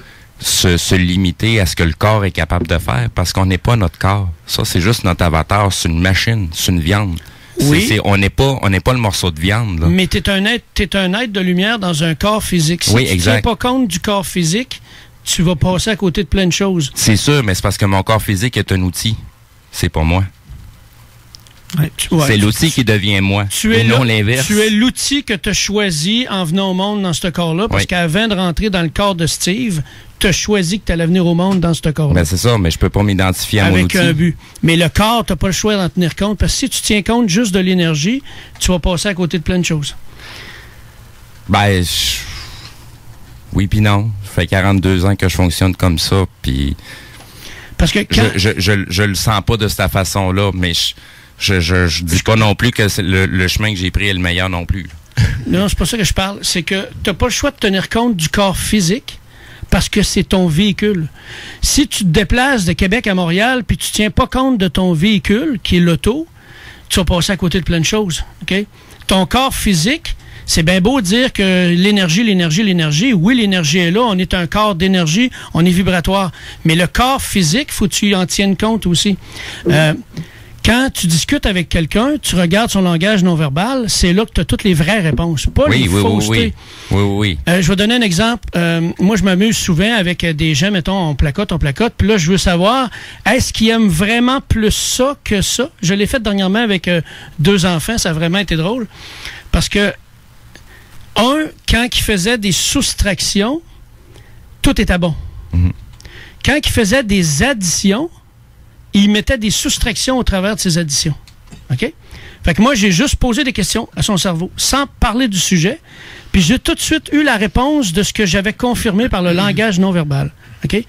se limiter à ce que le corps est capable de faire, parce qu'on n'est pas notre corps. Ça, c'est juste notre avatar, c'est une machine, c'est une viande. Oui. On n'est pas le morceau de viande, là. Mais t'es un être de lumière dans un corps physique. Si tu ne tiens pas compte du corps physique, tu vas passer à côté de plein de choses. C'est sûr, mais c'est parce que mon corps physique est un outil. C'est pas moi. C'est l'outil qui devient moi, et non l'inverse. Tu es l'outil que tu as choisi en venant au monde dans ce corps-là, parce qu'avant de rentrer dans le corps de Steve, tu as choisi que tu allais venir au monde dans ce corps-là. Ben c'est ça, mais je peux pas m'identifier à mon outil. Avec un but. Mais le corps, tu n'as pas le choix d'en tenir compte, parce que si tu tiens compte juste de l'énergie, tu vas passer à côté de plein de choses. Ben, oui puis non. Ça fait 42 ans que je fonctionne comme ça, puis parce que je le sens pas de cette façon-là, mais je dis pas non plus que le chemin que j'ai pris est le meilleur non plus. Non, c'est pas ça que je parle. C'est que tu n'as pas le choix de tenir compte du corps physique parce que c'est ton véhicule. Si tu te déplaces de Québec à Montréal puis tu tiens pas compte de ton véhicule, qui est l'auto, tu vas passer à côté de plein de choses. Okay? Ton corps physique, c'est bien beau de dire que l'énergie. Oui, l'énergie est là. On est un corps d'énergie. On est vibratoire. Mais le corps physique, faut que tu en tiennes compte aussi. Quand tu discutes avec quelqu'un, tu regardes son langage non-verbal, c'est là que tu as toutes les vraies réponses, pas les faussetés. Oui. Je vais donner un exemple. Moi, je m'amuse souvent avec des gens, mettons, on placote, puis là, je veux savoir, est-ce qu'ils aiment vraiment plus ça que ça? Je l'ai fait dernièrement avec 2 enfants, ça a vraiment été drôle. Parce que, quand il faisait des soustractions, tout était bon. Mm-hmm. Quand il faisait des additions, il mettait des soustractions au travers de ces additions. OK? Fait que moi, j'ai juste posé des questions à son cerveau, sans parler du sujet, puis j'ai tout de suite eu la réponse de ce que j'avais confirmé par le langage non-verbal. OK?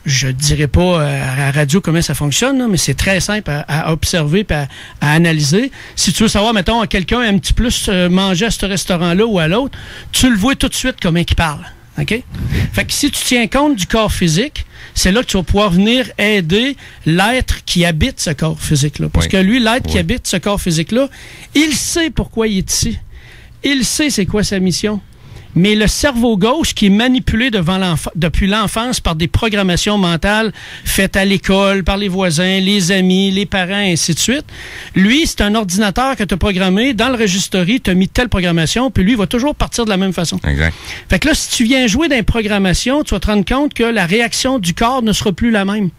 Je ne dirais pas à la radio comment ça fonctionne, là, mais c'est très simple à observer et à analyser. Si tu veux savoir, mettons, quelqu'un aime un petit plus manger à ce restaurant-là ou à l'autre, tu le vois tout de suite comment il parle. OK? Fait que si tu tiens compte du corps physique, c'est là que tu vas pouvoir venir aider l'être qui habite ce corps physique-là. Parce que lui, l'être qui habite ce corps physique-là, il sait pourquoi il est ici. Il sait c'est quoi sa mission. Mais le cerveau gauche qui est manipulé depuis l'enfance par des programmations mentales faites à l'école, par les voisins, les amis, les parents, et ainsi de suite, lui, c'est un ordinateur que tu as programmé, dans le registori, tu as mis telle programmation, puis lui, il va toujours partir de la même façon. Exact. Fait que là, si tu viens jouer dans les programmations, tu vas te rendre compte que la réaction du corps ne sera plus la même.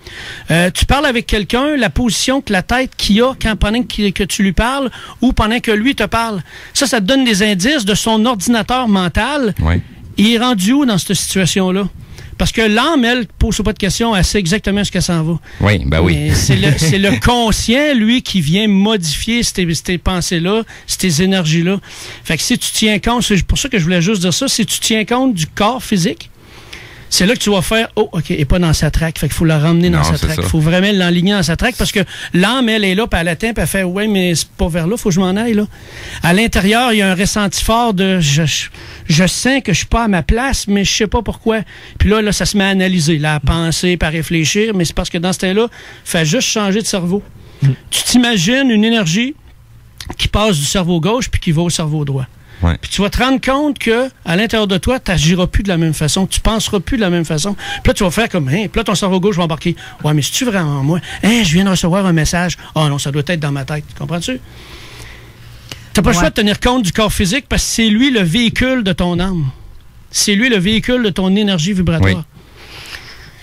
Tu parles avec quelqu'un, la position que la tête qu'il a pendant que tu lui parles ou pendant que lui te parle. Ça te donne des indices de son ordinateur mental. Oui. Il est rendu où dans cette situation-là? Parce que l'âme, elle, pose pas de questions, elle sait exactement ce qu'elle s'en va. Oui, ben oui. Mais c'est le conscient, lui, qui vient modifier ces pensées-là, ces énergies-là. Fait que si tu tiens compte, c'est pour ça que je voulais juste dire ça, si tu tiens compte du corps physique, c'est là que tu vas faire, OK, elle n'est pas dans sa traque. Fait qu'il faut la ramener dans sa traque. Il faut vraiment l'enligner dans sa traque parce que l'âme, elle est là, puis elle atteint, puis elle fait, ouais, mais c'est pas vers là, faut que je m'en aille, là. À l'intérieur, il y a un ressenti fort de, je sens que je suis pas à ma place, mais je sais pas pourquoi. Puis là, ça se met à analyser, là, à penser, à réfléchir, mais c'est parce que dans ce temps-là, fait juste changer de cerveau. Tu t'imagines une énergie qui passe du cerveau gauche puis qui va au cerveau droit. Ouais. Puis tu vas te rendre compte que à l'intérieur de toi, tu n'agiras plus de la même façon, tu penseras plus de la même façon. Puis là, tu vas faire comme, puis là, ton cerveau gauche va embarquer. Ouais, mais c'est-tu vraiment moi? Je viens de recevoir un message. Ah non, ça doit être dans ma tête. Comprends-tu? Tu n'as pas le choix de tenir compte du corps physique parce que c'est lui le véhicule de ton âme. C'est lui le véhicule de ton énergie vibratoire. Oui.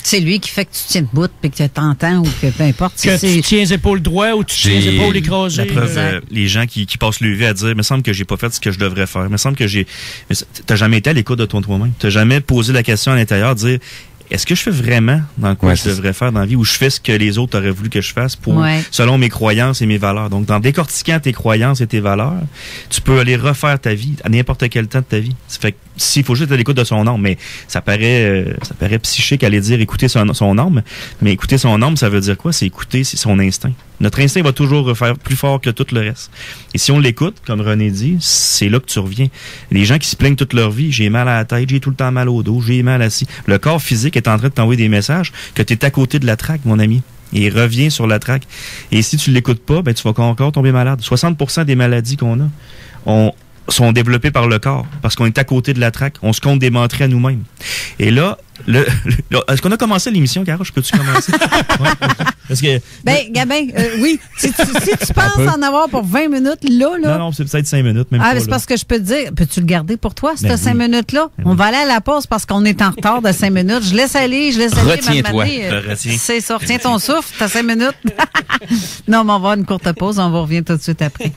C'est lui qui fait que tu tiens debout puis que tu t'entends ou que peu importe. Que tu tiens les épaules droites ou tu tiens les épaules écrasées. La preuve, les gens qui passent le V à dire, il me semble que j'ai pas fait ce que je devrais faire. Il me semble que t'as jamais été à l'écoute de toi-même. T'as jamais posé la question à l'intérieur, dire, est-ce que je fais vraiment dans quoi je devrais faire dans la vie ou je fais ce que les autres auraient voulu que je fasse selon mes croyances et mes valeurs. Donc, en décortiquant tes croyances et tes valeurs, tu peux aller refaire ta vie à n'importe quel temps de ta vie. Ça fait que s'il faut juste être à l'écoute de son âme, mais ça paraît psychique aller dire écouter son âme, mais écouter son âme, ça veut dire quoi? C'est écouter son instinct. Notre instinct va toujours faire plus fort que tout le reste. Et si on l'écoute, comme René dit, c'est là que tu reviens. Les gens qui se plaignent toute leur vie, j'ai mal à la tête, j'ai tout le temps mal au dos, j'ai mal assis. Le corps physique est en train de t'envoyer des messages que tu es à côté de la traque, mon ami. Et il revient sur la traque. Et si tu l'écoutes pas, tu vas encore tomber malade. 60% des maladies qu'on a sont développés par le corps, parce qu'on est à côté de la traque, on se compte des mantraits à nous-mêmes. Et là, est-ce qu'on a commencé l'émission, Caro? Peux-tu commencer? Ouais. Parce que, Gabin, oui. Si tu penses en avoir pour 20 minutes, là. Non, c'est peut-être 5 minutes, même pas. pas. C'est parce que je peux te dire, peux-tu le garder pour toi, ces 5 oui. minutes-là? On va aller à la pause parce qu'on est en retard de 5 minutes. Je laisse aller. Retiens-toi. C'est ça. Retiens ton souffle, t'as 5 minutes. Non, mais on va avoir une courte pause. On va revenir tout de suite après.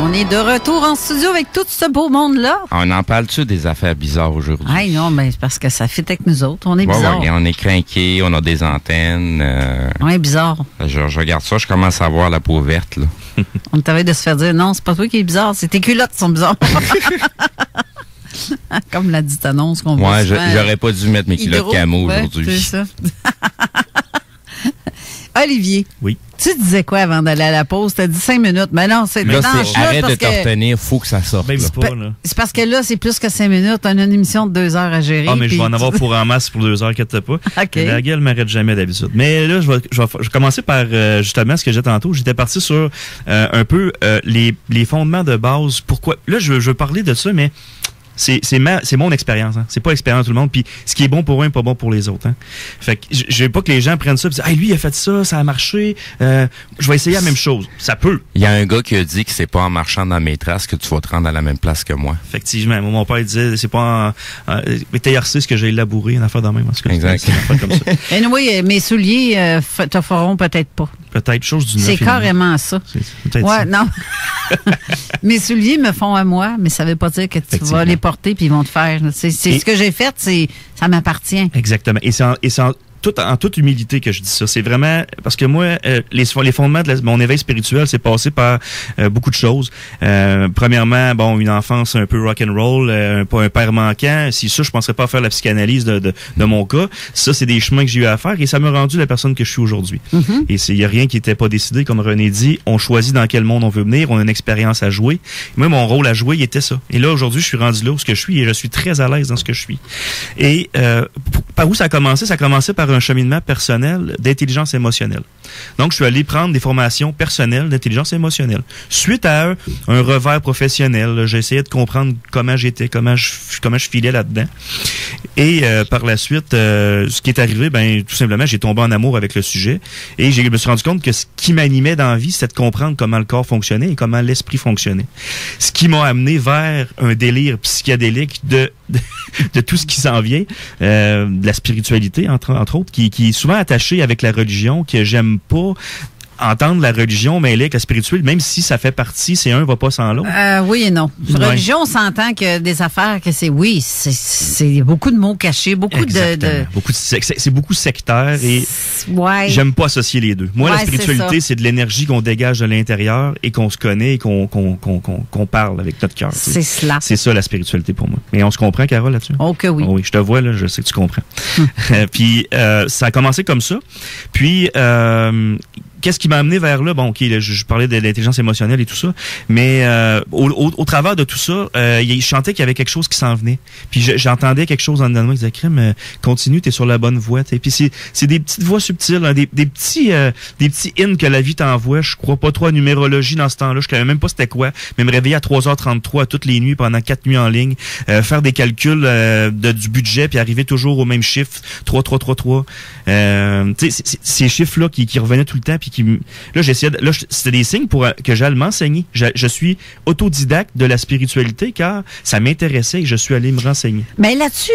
On est de retour en studio avec tout ce beau monde-là. On en parle-tu des affaires bizarres aujourd'hui? Ah non, mais c'est parce que ça fit avec nous autres. On est bizarres. Ouais, on est crinqués, on a des antennes. On est bizarres. Je regarde ça, je commence à voir la peau verte, là. On t'avait de se faire dire, non, c'est pas toi qui est bizarre, c'est tes culottes qui sont bizarres. Comme la dite annonce qu'on voit. Ouais, j'aurais pas dû mettre mes culottes camo aujourd'hui. C'est ça. Olivier. Oui. Tu disais quoi avant d'aller à la pause? T'as dit 5 minutes. Mais non, c'est là, arrête parce de te retenir, faut que ça sorte. C'est parce que là, c'est plus que 5 minutes. On a une émission de 2 heures à gérer. Ah, mais je vais en avoir pour en masse pour 2 heures, inquiète pas. OK. La gueule m'arrête jamais d'habitude. Mais là, je vais commencer par justement ce que j'ai tantôt. J'étais parti sur un peu les fondements de base. Pourquoi? Là, je veux parler de ça, mais c'est mon expérience. Hein. C'est pas l'expérience de tout le monde. Puis ce qui est bon pour un n'est pas bon pour les autres. Hein. Fait que je veux pas que les gens prennent ça et disent hey, lui, il a fait ça a marché. Je vais essayer la même chose. Ça peut. Il y a un gars qui a dit que c'est pas en marchant dans mes traces que tu vas te rendre à la même place que moi. Effectivement. Mon père disait c'est pas en TRC ce que j'ai labouré, une affaire de même. En tout cas, exact. C'est une affaire comme ça. Anyway, mes souliers te feront peut-être pas. Peut-être chose du neuf. C'est carrément ça. Peut-être ouais, ça. non. Mes souliers me font à moi, mais ça veut pas dire que tu vas les porter puis ils vont te faire. C'est ce que j'ai fait, ça m'appartient. Exactement. Et c'est en toute humilité que je dis ça. C'est vraiment parce que moi, les fondements de mon éveil spirituel, c'est passé par beaucoup de choses. Premièrement, une enfance un peu rock and roll, un père manquant. Si ça, je penserais pas à faire la psychanalyse de mon cas. Ça, c'est des chemins que j'ai eu à faire et ça m'a rendu la personne que je suis aujourd'hui. Mm-hmm. Et il y a rien qui était pas décidé, comme René dit. On choisit dans quel monde on veut venir. On a une expérience à jouer. Moi, mon rôle à jouer, il était ça. Et là, aujourd'hui, je suis rendu là où je suis et je suis très à l'aise dans ce que je suis. Et par où ça a commencé? Ça a commencé par un cheminement personnel d'intelligence émotionnelle. Donc, je suis allé prendre des formations personnelles d'intelligence émotionnelle. Suite à un revers professionnel, j'ai essayé de comprendre comment j'étais, comment je filais là-dedans. Et par la suite, ce qui est arrivé, tout simplement, j'ai tombé en amour avec le sujet et je me suis rendu compte que ce qui m'animait dans la vie, c'était de comprendre comment le corps fonctionnait et comment l'esprit fonctionnait. Ce qui m'a amené vers un délire psychédélique de tout ce qui s'en vient, de la spiritualité, entre autres, qui est souvent attaché avec la religion, que j'aime pas entendre la religion mêlée avec la spirituelle, même si ça fait partie, c'est un va pas sans l'autre. Oui et non. Religion, on s'entend que des affaires que c'est beaucoup de mots cachés, beaucoup de c'est beaucoup sectaire et j'aime pas associer les deux. Moi, la spiritualité, c'est de l'énergie qu'on dégage de l'intérieur et qu'on se connaît et qu'on parle avec notre cœur. C'est cela. C'est ça la spiritualité pour moi. Mais on se comprend, Carole, là-dessus? Oh que oui. Oh, oui, je te vois, là, je sais que tu comprends. Puis ça a commencé comme ça. Puis qu'est-ce qui m'a amené vers là? Bon, OK, là, je parlais de l'intelligence émotionnelle et tout ça, mais au travers de tout ça, je sentais qu'il y avait quelque chose qui s'en venait. Puis j'entendais quelque chose en dedans de moi qui disait, crème, continue, t'es sur la bonne voie. T'sais. Puis c'est des petites voix subtiles, hein, des petits hymnes que la vie t'envoie. Je crois pas trop à numérologie dans ce temps-là. Je savais même pas c'était quoi, mais me réveiller à 3h33 toutes les nuits pendant 4 nuits en ligne, faire des calculs du budget puis arriver toujours au même chiffre, 3, 3, 3, 3. Ces chiffres-là qui revenaient tout le temps puis c'était des signes que j'allais m'enseigner. Je suis autodidacte de la spiritualité car ça m'intéressait et je suis allé me renseigner. Mais là-dessus,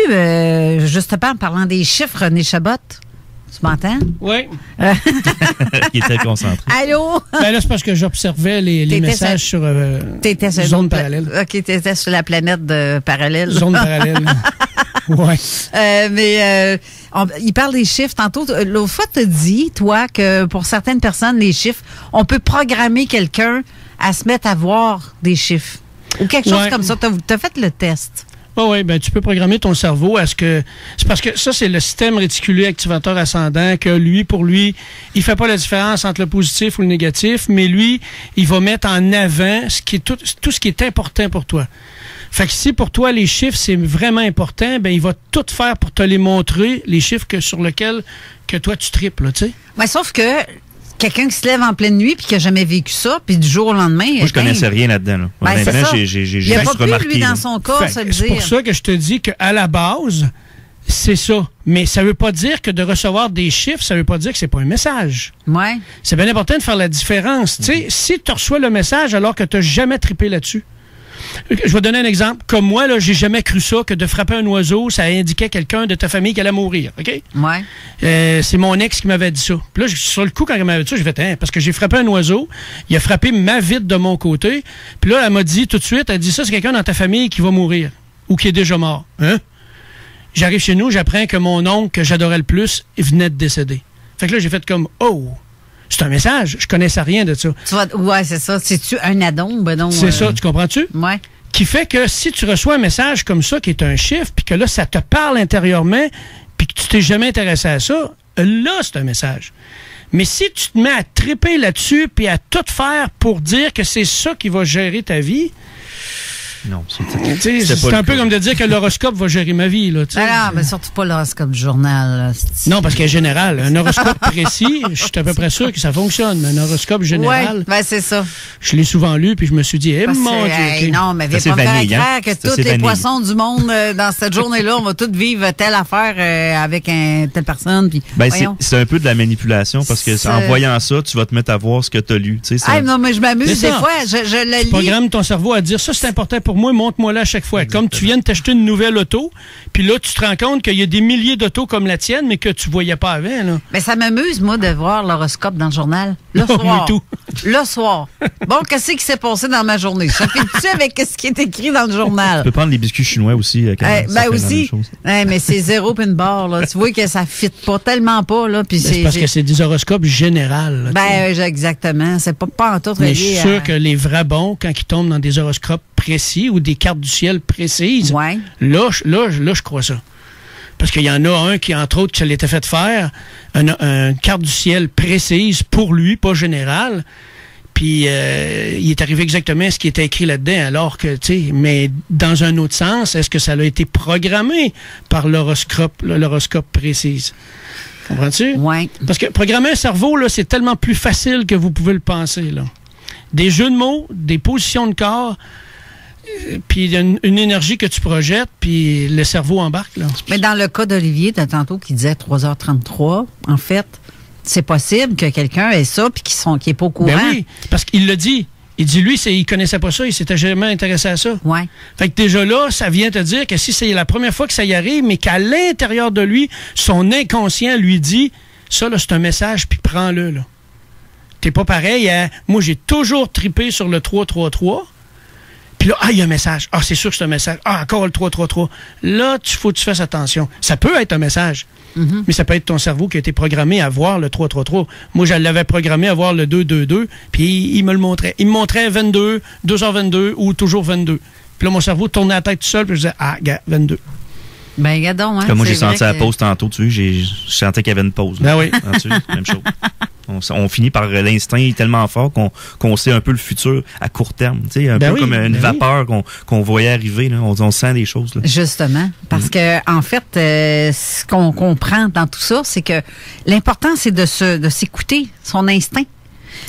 justement, en parlant des chiffres, René Chabot, tu m'entends? Oui. Il était concentré. Allô? Là, c'est parce que j'observais les messages sur zone parallèle. OK, t'étais sur la planète de parallèle. Zone parallèle. Ouais. Il parle des chiffres. Tantôt, l'autre fois, tu as dit, toi, que pour certaines personnes, les chiffres, on peut programmer quelqu'un à se mettre à voir des chiffres. Ou quelque chose comme ça. Tu as fait le test. Oui, ben tu peux programmer ton cerveau à ce que... C'est parce que ça, c'est le système réticulé activateur ascendant que pour lui, il fait pas la différence entre le positif ou le négatif, mais lui, il va mettre en avant tout ce qui est important pour toi. Fait que si pour toi, les chiffres, c'est vraiment important, ben il va tout faire pour te les montrer, les chiffres sur lesquels que toi, tu tripes, là, tu sais. Ouais, sauf que quelqu'un qui se lève en pleine nuit puis qui n'a jamais vécu ça, puis du jour au lendemain... Moi, je connaissais rien là-dedans. Là. Ben, c'est ça. J'ai il n'a pas pu, lui, dans son cas, se le dire. C'est pour ça que je te dis qu'à la base, c'est ça. Mais ça ne veut pas dire que de recevoir des chiffres, ça ne veut pas dire que c'est pas un message. Ouais. C'est bien important de faire la différence. Tu sais, si tu reçois le message alors que tu n'as jamais trippé là-dessus, je vais donner un exemple. Comme moi, là, j'ai jamais cru ça, que de frapper un oiseau, ça indiquait quelqu'un de ta famille qui allait mourir. OK? Ouais. C'est mon ex qui m'avait dit ça. Puis là, sur le coup, quand elle m'avait dit ça, j'ai fait, parce que j'ai frappé un oiseau, il a frappé ma vitre de mon côté. Puis là, elle m'a dit tout de suite, elle dit ça, c'est quelqu'un dans ta famille qui va mourir ou qui est déjà mort. Hein? J'arrive chez nous, j'apprends que mon oncle, que j'adorais le plus, il venait de décéder. Fait que là, j'ai fait comme, oh! C'est un message. Je connaissais rien de ça. Ouais, c'est ça. C'est-tu un addon? Ben non, c'est ça, tu comprends-tu? Ouais. Qui fait que si tu reçois un message comme ça, qui est un chiffre, puis que là, ça te parle intérieurement, puis que tu t'es jamais intéressé à ça, là, c'est un message. Mais si tu te mets à triper là-dessus, puis à tout faire pour dire que c'est ça qui va gérer ta vie... Non, c'est un peu comme de dire que l'horoscope va gérer ma vie. Là, non, mais surtout pas l'horoscope du journal. Là. Non, parce qu'en général, un horoscope précis, je suis à peu près sûr que ça fonctionne. Mais un horoscope général, ben c'est ça. Je l'ai souvent lu, puis je me suis dit, mon Dieu. Okay. Non, mais viens pas me faire croire que tous les poissons du monde, dans cette journée-là, on va tous vivre telle affaire avec telle personne. Puis, c'est un peu de la manipulation, parce que en voyant ça, tu vas te mettre à voir ce que tu as lu. Non, mais je m'amuse des fois. Je le lis. Tu programmes ton cerveau à dire, ça, c'est important pour moi, montre-moi là à chaque fois. Exactement. Comme tu viens de t'acheter une nouvelle auto, puis là, tu te rends compte qu'il y a des milliers d'autos comme la tienne, mais que tu voyais pas avant. Là. Mais ça m'amuse, moi, de voir l'horoscope dans le journal. Le soir. Tout. Le soir. Bon, qu'est-ce qui s'est passé dans ma journée? Ça fait-tu avec ce qui est écrit dans le journal? Tu peux prendre les biscuits chinois aussi. Aussi. Mais c'est zéro pin barre. Là. Tu vois que ça ne fit pas tellement pas. Là, puis c'est parce que c'est des horoscopes généraux. Exactement. C'est pas en tout relié. Mais je suis sûr que les vrais bons, quand ils tombent dans des horoscopes précis ou des cartes du ciel précises, là, je crois ça. Parce qu'il y en a un qui, entre autres, ça l'était fait faire, une carte du ciel précise pour lui, pas générale. Puis, il est arrivé exactement ce qui était écrit là-dedans, alors que, tu sais, mais dans un autre sens, est-ce que ça a été programmé par l'horoscope précise? Comprends-tu? Oui. Parce que programmer un cerveau, là, c'est tellement plus facile que vous pouvez le penser, là. Des jeux de mots, des positions de corps, puis une énergie que tu projettes, puis le cerveau embarque, là. Mais dans le cas d'Olivier, tu as tantôt qui disait 3h33, en fait, c'est possible que quelqu'un ait ça puis qui est pas au courant. Ben oui, parce qu'il l'a dit. Il dit, lui, il connaissait pas ça, il s'était jamais intéressé à ça. Ouais. Fait que déjà là, ça vient te dire que si c'est la première fois que ça y arrive, mais qu'à l'intérieur de lui, son inconscient lui dit, ça, là, c'est un message, puis prends-le, là. T'es pas pareil à... Moi, j'ai toujours tripé sur le 333. Puis là, il y a un message. Ah, c'est sûr que c'est un message. Ah, encore le 333. Là, faut que tu fasses attention. Ça peut être un message, mais ça peut être ton cerveau qui a été programmé à voir le 333. Moi, je l'avais programmé à voir le 222, puis il me le montrait. Il me montrait 22, 2h22 ou toujours 22. Puis là, mon cerveau tournait la tête tout seul, puis je disais, gars, 22. Ben, gadon, hein. Comme moi, j'ai senti la pause tantôt, tu sais, je sentais qu'il y avait une pause. Ben oui. Même chose. On finit par l'instinct tellement fort qu'on sait un peu le futur à court terme. Tu sais, un peu comme une vapeur qu'on voyait arriver. Là. On sent des choses. Là. Justement. Parce que en fait, ce qu'on comprend dans tout ça, c'est que l'important, c'est de s'écouter, son instinct.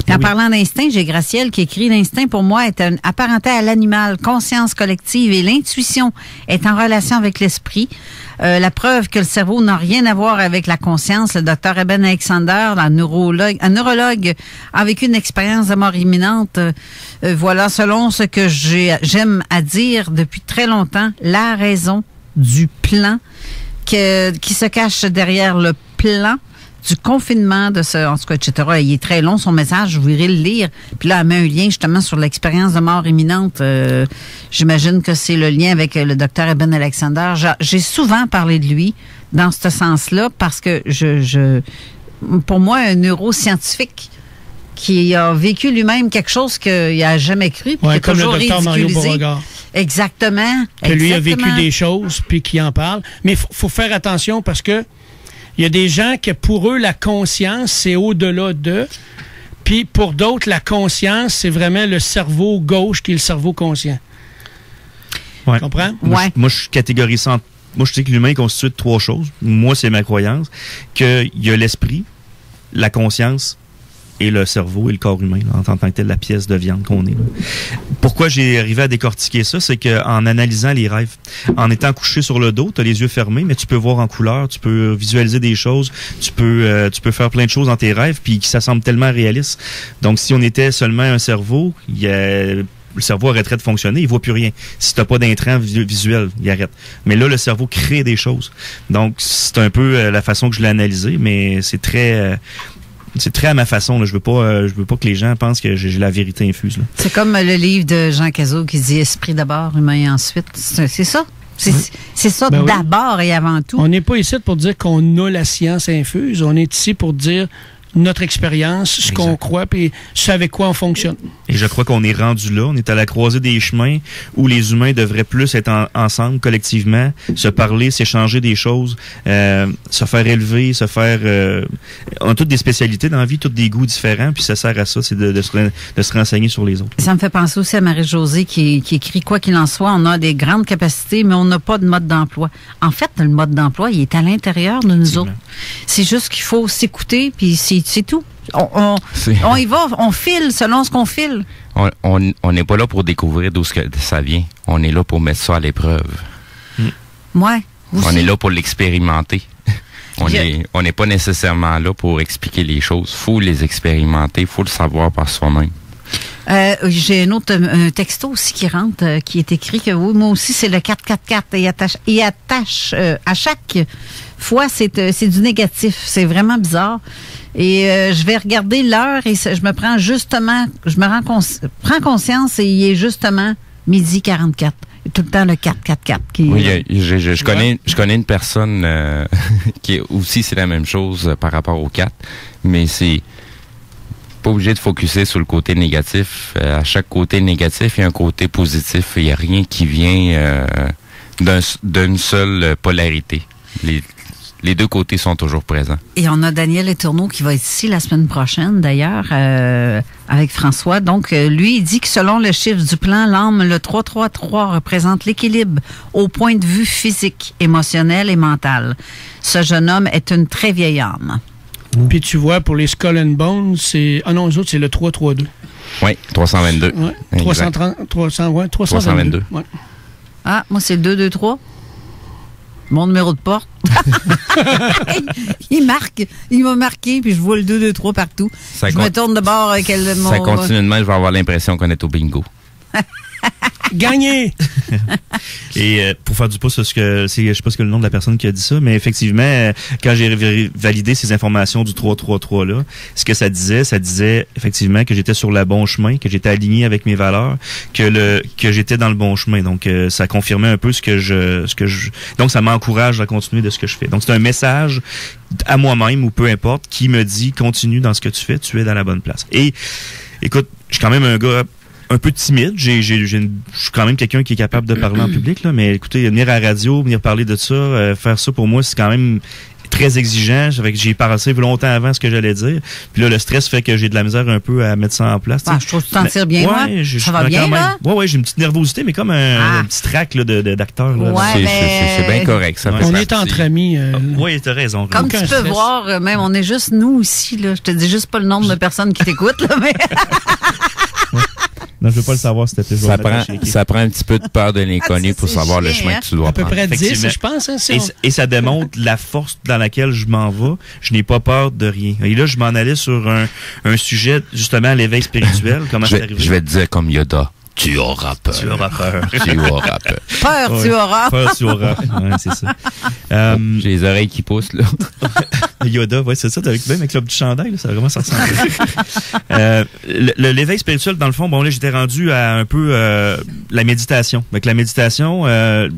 Puis en parlant d'instinct, j'ai Gracielle qui écrit « L'instinct, pour moi, est apparenté à l'animal, conscience collective et l'intuition est en relation avec l'esprit. La preuve que le cerveau n'a rien à voir avec la conscience. Le docteur Eben Alexander, un neurologue, a vécu une expérience de mort imminente. Voilà, selon ce que j'aime à dire depuis très longtemps, la raison du plan qui se cache derrière le plan du confinement de ce, en tout cas, etc. Il est très long, son message, je vous irez le lire. Puis là, elle met un lien justement sur l'expérience de mort imminente. J'imagine que c'est le lien avec le docteur Eben Alexander. J'ai souvent parlé de lui dans ce sens-là parce que pour moi, un neuroscientifique qui a vécu lui-même quelque chose qu'il n'a jamais cru, puis qui a comme toujours le docteur Mario ridiculisé. Beauregard. Exactement. Que lui a vécu des choses, puis qui en parle. Mais il faut faire attention parce que il y a des gens que pour eux, la conscience, c'est au-delà d'eux. Puis pour d'autres, la conscience, c'est vraiment le cerveau gauche qui est le cerveau conscient. Ouais. Tu comprends? Moi, je catégorise ça. Moi, je sais que l'humain est constitué de 3 choses. Moi, c'est ma croyance. Qu'il y a l'esprit, la conscience et le cerveau et le corps humain, là, en tant que tel, la pièce de viande qu'on est. Là. Pourquoi j'ai arrivé à décortiquer ça? C'est qu'en analysant les rêves, en étant couché sur le dos, tu as les yeux fermés, mais tu peux voir en couleur, tu peux visualiser des choses, tu peux faire plein de choses dans tes rêves, puis ça semble tellement réaliste. Donc, si on était seulement un cerveau, le cerveau arrêterait de fonctionner, il voit plus rien. Si t'as pas d'intrant visuel, il arrête. Mais là, le cerveau crée des choses. Donc, c'est un peu la façon que je l'ai analysé, mais c'est très à ma façon. Là. Je veux pas que les gens pensent que j'ai la vérité infuse. Là. C'est comme le livre de Jean Cazot qui dit « Esprit d'abord, humain ensuite ». C'est ça? C'est ça d'abord et avant tout. On n'est pas ici pour dire qu'on a la science infuse. On est ici pour dire notre expérience, ce qu'on croit, puis ce avec quoi on fonctionne. Et je crois qu'on est rendu là. On est à la croisée des chemins où les humains devraient plus être ensemble, collectivement, se parler, s'échanger des choses, se faire élever, on a toutes des spécialités dans la vie, tous des goûts différents, puis ça sert à ça, c'est de se renseigner sur les autres. Ça me fait penser aussi à Marie-Josée qui écrit « Quoi qu'il en soit, on a des grandes capacités, mais on n'a pas de mode d'emploi. » En fait, le mode d'emploi, il est à l'intérieur de nous autres. C'est juste qu'il faut s'écouter, puis c'est tout. On y va, on file selon ce qu'on file. On n'est pas là pour découvrir d'où ça vient. On est là pour mettre ça à l'épreuve. Ouais. On est là pour l'expérimenter. On n'est pas nécessairement là pour expliquer les choses. Il faut les expérimenter, il faut le savoir par soi-même. J'ai un texto aussi qui rentre, qui est écrit que oui, moi aussi, c'est le 444. Et attache à chaque fois, c'est du négatif. C'est vraiment bizarre. Et je vais regarder l'heure et je me prends justement, prends conscience et il est justement 12h44. Tout le temps le 444. Oui, je connais une personne qui est aussi, c'est la même chose par rapport au 4, mais c'est pas obligé de focusser sur le côté négatif. À chaque côté négatif, il y a un côté positif. Il n'y a rien qui vient d'une seule polarité. Les deux côtés sont toujours présents. Et on a Daniel Letourneau qui va être ici la semaine prochaine, d'ailleurs, avec François. Donc, lui, il dit que selon le chiffre du plan, l'âme, le 333 représente l'équilibre au point de vue physique, émotionnel et mental. Ce jeune homme est une très vieille âme. Puis tu vois, pour les Skull and Bones, c'est... Ah non, eux autres, c'est le 332. Oui, 322. Ouais, 322. Ouais. Ah, moi, c'est le 223. Mon numéro de porte. Il m'a marqué, puis je vois le 223 partout. Je me tourne de bord avec ça continue de même, je vais avoir l'impression qu'on est au bingo. Gagné! Et pour faire du pouce, je sais pas ce que le nom de la personne qui a dit ça, mais effectivement, quand j'ai validé ces informations du 333-là, ce que ça disait effectivement que j'étais sur le bon chemin, que j'étais aligné avec mes valeurs, que j'étais dans le bon chemin. Donc, ça confirmait un peu donc ça m'encourage à continuer de ce que je fais. Donc, c'est un message à moi-même ou peu importe qui me dit continue dans ce que tu fais, tu es dans la bonne place. Et écoute, je suis quand même un gars un peu timide. Je suis quand même quelqu'un qui est capable de parler en public, là, mais écoutez, venir à la radio, venir parler de ça, faire ça pour moi, c'est quand même très exigeant. J'ai pensé longtemps avant ce que j'allais dire. Puis là, le stress fait que j'ai de la misère un peu à mettre ça en place. Ah, je trouve que tu t'en tires bien, moi. Ça va bien, là? Ouais, j'ai une petite nervosité, mais comme un petit trac là, d'acteur. Là. Ouais, c'est bien correct. Ça on est entre amis. Oui, t'as raison. Comme tu peux voir, même, on est juste nous ici. Là. Je te dis juste pas le nombre de personnes qui t'écoutent, là, mais... Non, je veux pas le savoir, c'était plus ça prend un petit peu de peur de l'inconnu pour savoir le chemin que tu dois prendre. À peu près 10, je pense. Hein, et ça démontre la force dans laquelle je m'en vais. Je n'ai pas peur de rien. Et là, je m'en allais sur un sujet, justement, l'éveil spirituel. Comment c'est arrivé? Je vais te dire comme Yoda. Tu auras peur. Tu auras peur. Tu auras peur. Peur, tu auras. Peur, tu auras. Ouais, c'est ça. J'ai les oreilles qui poussent, là. Yoda, ouais, c'est ça. Même avec le petit chandail, là, ça vraiment ça ressemble. L'éveil spirituel, dans le fond, bon, là, j'étais rendu à un peu la méditation. Avec la méditation, là,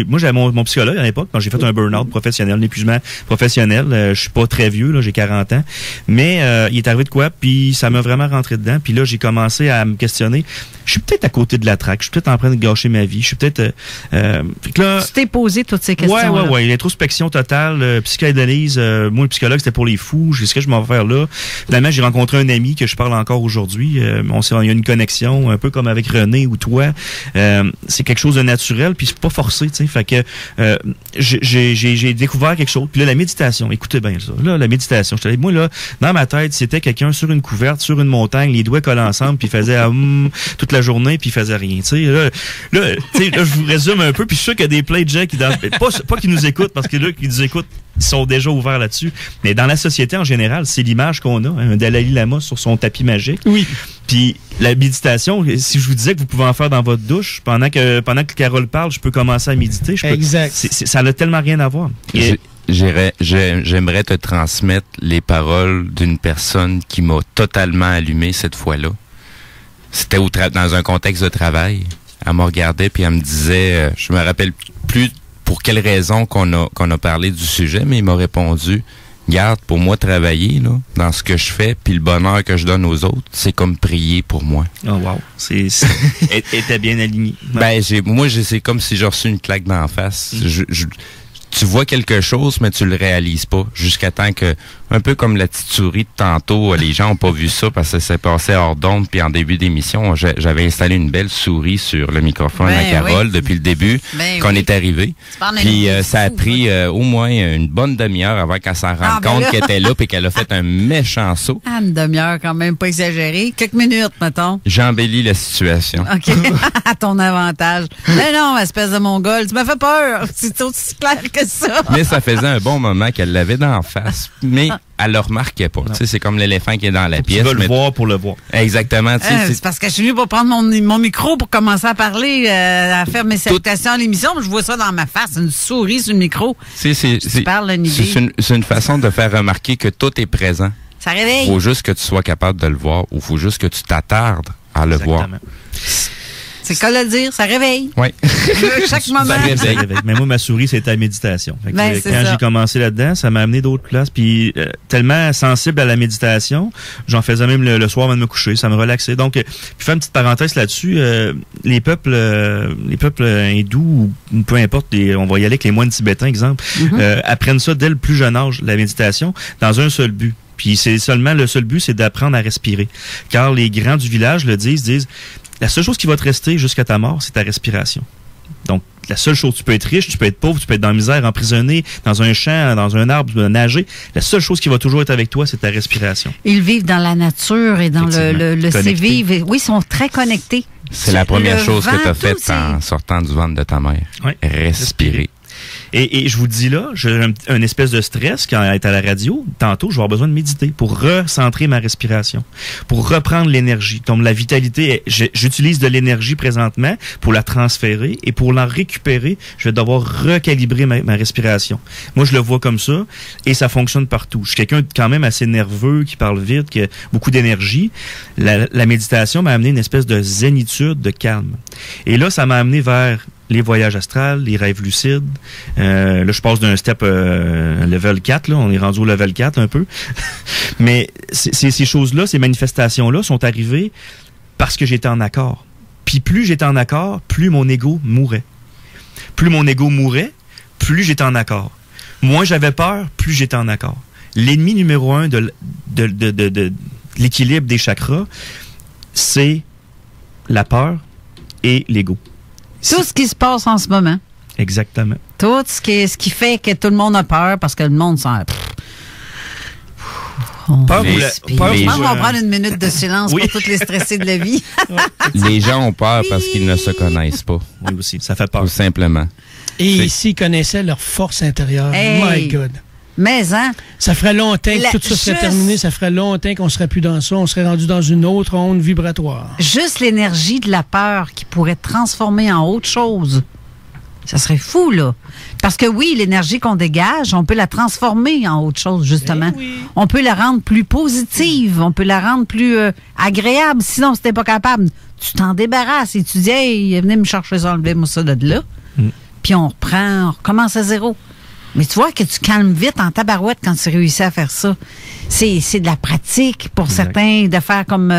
moi, j'avais mon psychologue à l'époque, quand j'ai fait un burn-out professionnel, un épuisement professionnel. Je suis pas très vieux, là, j'ai 40 ans. Mais il est arrivé de quoi, puis ça m'a vraiment rentré dedans. Puis là, j'ai commencé à me questionner. Je suis peut-être à côté de la traque. Je suis peut-être en train de gâcher ma vie. Je suis peut-être... fait que là, tu t'es posé toutes ces questions-là. Ouais. L'introspection totale, psychanalyse. Moi, le psychologue, c'était pour les fous. Qu'est-ce que je m'en vais faire là? Finalement, j'ai rencontré un ami que je parle encore aujourd'hui. Il y a une connexion, un peu comme avec René ou toi. C'est quelque chose de naturel, puis c'est pas forcé, tu sais. Fait que j'ai découvert quelque chose. Puis là, la méditation, écoutez bien ça. Là, la méditation, moi, là, dans ma tête, c'était quelqu'un sur une couverte, sur une montagne, les doigts collés ensemble, puis il faisait toute la journée, puis il faisait rien, tu sais. Là, je vous résume un peu, puis je suis sûr qu'il y a des plein de gens qui pas qui nous écoutent, parce que là, qui nous écoutent, ils sont déjà ouverts là-dessus. Mais dans la société en général, c'est l'image qu'on a, un Dalai Lama sur son tapis magique. Oui. Puis la méditation, si je vous disais que vous pouvez en faire dans votre douche, pendant que Carole parle, je peux commencer à méditer. Exact. Ça n'a tellement rien à voir. J'aimerais te transmettre les paroles d'une personne qui m'a totalement allumé cette fois-là. C'était dans un contexte de travail. Elle me regardait puis elle me disait, je me rappelle plus pour quelle raison qu'on a parlé du sujet, mais il m'a répondu, garde, pour moi, travailler là, dans ce que je fais, puis le bonheur que je donne aux autres, c'est comme prier pour moi. Oh wow, était bien aligné. Ben, c'est comme si j'ai reçu une claque d'en face. Tu vois quelque chose, mais tu le réalises pas. Jusqu'à temps que, un peu comme la petite souris de tantôt, les gens ont pas vu ça parce que ça s'est passé hors d'onde. Puis en début d'émission, j'avais installé une belle souris sur le microphone à Carole depuis le début qu'on est arrivé. Puis ça a pris au moins une bonne demi-heure avant qu'elle s'en rende compte qu'elle était là puis qu'elle a fait un méchant saut. Une demi-heure quand même, pas exagéré. Quelques minutes, mettons. J'embellis la situation. OK. À ton avantage. Mais non, espèce de mongol, tu m'as fait peur. C'est aussi clair que ça. Mais ça faisait un bon moment qu'elle l'avait d'en face. Mais elle le remarquait pas. Tu sais, c'est comme l'éléphant qui est dans la pièce. Tu veux le voir pour le voir. Exactement. C'est parce que je suis venu pour prendre mon micro pour commencer à parler, à faire mes salutations à l'émission. Je vois ça dans ma face, une souris sur le micro. C'est une façon de faire remarquer que tout est présent. Ça réveille. Il faut juste que tu sois capable de le voir ou il faut juste que tu t'attardes à le voir. C'est quoi le dire? Ça réveille. Oui. Chaque moment. Ça réveille. Mais moi, ma souris, c'était la méditation. Quand j'ai commencé là-dedans, ça m'a amené d'autres places. Puis tellement sensible à la méditation, j'en faisais même le soir avant de me coucher. Ça me relaxait. Donc, puis faire une petite parenthèse là-dessus, les peuples hindous, ou peu importe, on va y aller avec les moines tibétains, exemple, apprennent ça dès le plus jeune âge, la méditation, dans un seul but. Puis le seul but, c'est d'apprendre à respirer. Car les grands du village le disent, la seule chose qui va te rester jusqu'à ta mort, c'est ta respiration. Donc, la seule chose, tu peux être riche, tu peux être pauvre, tu peux être dans la misère, emprisonné, dans un champ, dans un arbre, nager. La seule chose qui va toujours être avec toi, c'est ta respiration. Ils vivent dans la nature et dans le c'est-vivre. Oui, ils sont très connectés. C'est la première chose que tu as faite en sortant du ventre de ta mère. Oui. Respirer. Et je vous dis là, j'ai un espèce de stress quand elle est à la radio. Tantôt, je vais avoir besoin de méditer pour recentrer ma respiration, pour reprendre l'énergie. Donc, la vitalité, j'utilise de l'énergie présentement pour la transférer et pour la récupérer, je vais devoir recalibrer ma respiration. Moi, je le vois comme ça et ça fonctionne partout. Je suis quelqu'un quand même assez nerveux, qui parle vite, qui a beaucoup d'énergie. La méditation m'a amené une espèce de zénitude, de calme. Et là, ça m'a amené vers les voyages astrales, les rêves lucides. Là, je passe d'un step level 4, là. On est rendu au level 4 un peu. Mais ces choses-là, ces manifestations-là sont arrivées parce que j'étais en accord. Puis plus j'étais en accord, plus mon ego mourait. Plus mon ego mourait, plus j'étais en accord. Moins j'avais peur, plus j'étais en accord. L'ennemi numéro 1 de l'équilibre des chakras, c'est la peur et l'ego. Tout ce qui se passe en ce moment. Exactement. Tout ce qui fait que tout le monde a peur parce que le monde s'en... Peur je pense qu'on va prendre une minute de silence pour tous les stressés de la vie. Les gens ont peur parce qu'ils ne se connaissent pas. Oui, aussi. Ça fait peur. Tout simplement. Et s'ils connaissaient leur force intérieure, my God. Mais, hein? Ça ferait longtemps que tout ça serait terminé. Ça ferait longtemps qu'on serait plus dans ça. On serait rendu dans une autre onde vibratoire. Juste l'énergie de la peur qui pourrait transformer en autre chose. Ça serait fou, là. Parce que oui, l'énergie qu'on dégage, on peut la transformer en autre chose, justement. Oui. On peut la rendre plus positive, on peut la rendre plus agréable. Sinon, si t'es pas capable, tu t'en débarrasses et tu dis, hey, venez me chercher ça, enlevez-moi ça de là. Puis on recommence à zéro. Mais tu vois que tu calmes vite en tabarouette quand tu réussis à faire ça. C'est de la pratique pour certains de faire comme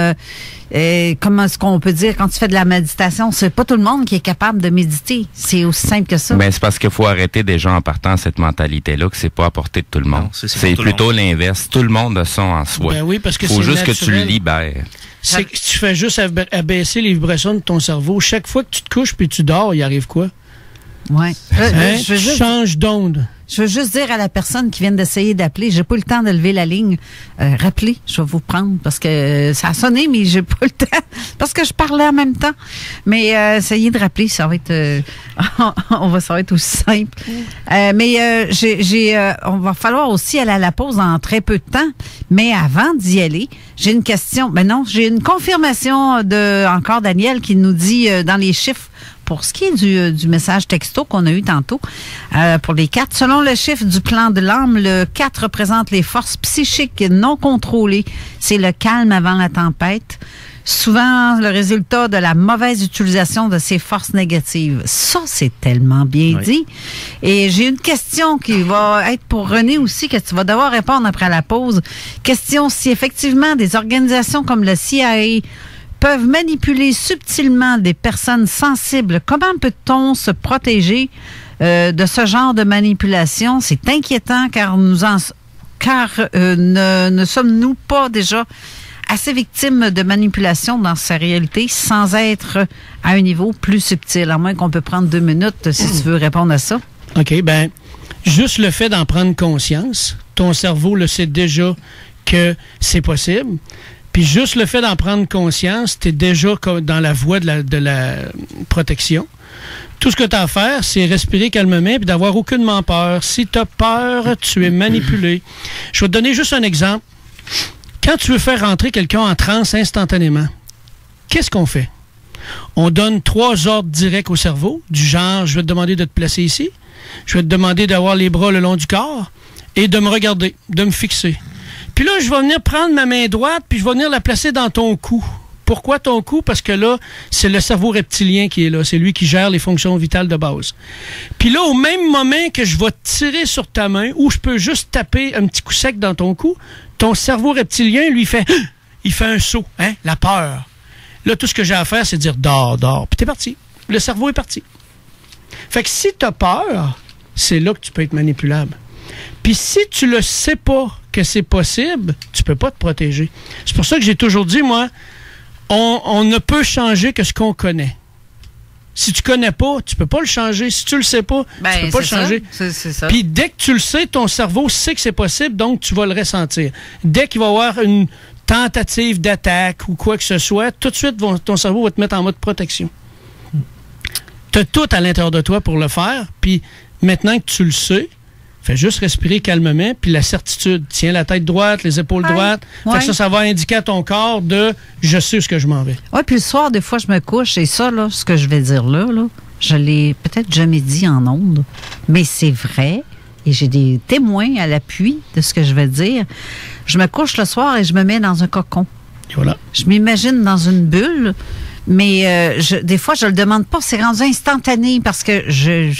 comment est-ce qu'on peut dire quand tu fais de la méditation. C'est pas tout le monde qui est capable de méditer. C'est aussi simple que ça. Ben, c'est parce qu'il faut arrêter déjà en partant cette mentalité-là que c'est pas à portée de tout le monde. Non, c'est plutôt l'inverse. Tout le monde a ça en soi. Ben oui, parce que faut juste naturel. que tu le libères. C'est que tu fais juste abaisser les vibrations de ton cerveau. Chaque fois que tu te couches puis tu dors, il arrive quoi? Ouais. Tu changes d'onde. Je veux juste dire à la personne qui vient d'essayer d'appeler, j'ai pas eu le temps de lever la ligne. Rappelez, je vais vous prendre parce que ça a sonné, mais j'ai pas le temps parce que je parlais en même temps. Mais essayez de rappeler, ça va être, ça va être aussi simple. On va falloir aussi aller à la pause dans très peu de temps. Mais avant d'y aller, j'ai une question. Ben non, j'ai une confirmation de encore Daniel qui nous dit dans les chiffres. Pour ce qui est du message texto qu'on a eu tantôt, pour les 4, selon le chiffre du plan de l'âme, le 4 représente les forces psychiques non contrôlées. C'est le calme avant la tempête. Souvent, le résultat de la mauvaise utilisation de ces forces négatives. Ça, c'est tellement bien dit. Et j'ai une question qui va être pour René aussi, que tu vas devoir répondre après la pause. Question si effectivement des organisations comme le CIA peuvent manipuler subtilement des personnes sensibles. Comment peut-on se protéger de ce genre de manipulation? C'est inquiétant car ne sommes-nous pas déjà assez victimes de manipulation dans sa réalité sans être à un niveau plus subtil? À moins qu'on peut prendre 2 minutes si tu veux répondre à ça. OK, ben juste le fait d'en prendre conscience, ton cerveau le sait déjà que c'est possible. Puis juste le fait d'en prendre conscience, tu es déjà dans la voie de la protection. Tout ce que tu as à faire, c'est respirer calmement et d'avoir aucunement peur. Si tu as peur, tu es manipulé. Je vais te donner juste un exemple. Quand tu veux faire rentrer quelqu'un en transe instantanément, qu'est-ce qu'on fait? On donne 3 ordres directs au cerveau, du genre, je vais te demander de te placer ici, je vais te demander d'avoir les bras le long du corps et de me regarder, de me fixer. Puis là, je vais venir prendre ma main droite, puis je vais venir la placer dans ton cou. Pourquoi ton cou? Parce que là, c'est le cerveau reptilien qui est là. C'est lui qui gère les fonctions vitales de base. Puis là, au même moment que je vais tirer sur ta main, ou je peux juste taper un petit coup sec dans ton cou, ton cerveau reptilien, lui, il fait un saut, hein, la peur. Là, tout ce que j'ai à faire, c'est dire « dors, dors ». Puis t'es parti. Le cerveau est parti. Fait que si t'as peur, c'est là que tu peux être manipulable. Puis si tu le sais pas que c'est possible, tu peux pas te protéger. C'est pour ça que j'ai toujours dit, moi, on ne peut changer que ce qu'on connaît. Si tu connais pas, tu peux pas le changer. Si tu le sais pas, tu peux pas le changer. C'est ça. Puis dès que tu le sais, ton cerveau sait que c'est possible, donc tu vas le ressentir. Dès qu'il va y avoir une tentative d'attaque ou quoi que ce soit, tout de suite, ton cerveau va te mettre en mode protection. Tu as tout à l'intérieur de toi pour le faire, puis maintenant que tu le sais, fais juste respirer calmement, puis la certitude. Tiens la tête droite, les épaules droites. Fait que ça va indiquer à ton corps de « je sais où ce que je m'en vais ». Oui, puis le soir, des fois, je me couche, et ça, là, ce que je vais dire là, je l'ai peut-être jamais dit en ondes, mais c'est vrai, et j'ai des témoins à l'appui de ce que je vais dire. Je me couche le soir et je me mets dans un cocon. Et voilà. Je m'imagine dans une bulle, mais des fois, je le demande pas. C'est rendu instantané parce que je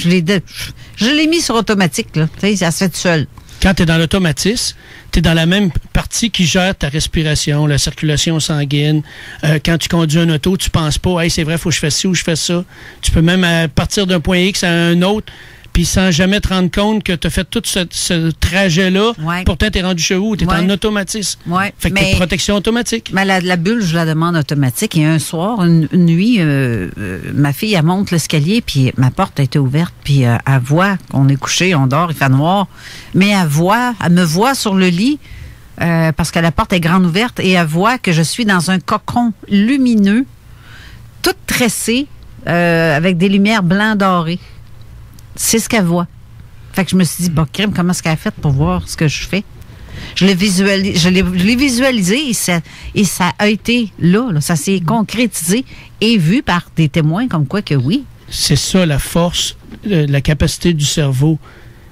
l'ai mis sur automatique. Là. Tu sais, ça se fait tout seul. Quand tu es dans l'automatisme, tu es dans la même partie qui gère ta respiration, la circulation sanguine. Quand tu conduis un auto, tu penses pas, hey, c'est vrai, il faut que je fasse ci ou je fais ça. Tu peux même partir d'un point X à un autre, puis sans jamais te rendre compte que tu as fait tout ce trajet-là. Ouais. Pourtant, tu es rendu chez vous, tu es en automatisme. Ouais. Fait que tu as protection automatique. Mais la bulle, je la demande automatique. Et un soir, une nuit, ma fille, elle monte l'escalier, puis ma porte a été ouverte, puis elle voit qu'on est couché, on dort, il fait noir. Mais elle me voit sur le lit, parce que la porte est grande ouverte, et elle voit que je suis dans un cocon lumineux, tout tressé, avec des lumières blanc dorées. C'est ce qu'elle voit. Fait que je me suis dit, bon, crème, comment est-ce qu'elle a fait pour voir ce que je fais? Je l'ai visualisé et ça a été là. Ça s'est concrétisé et vu par des témoins comme quoi que oui. C'est ça la force la capacité du cerveau.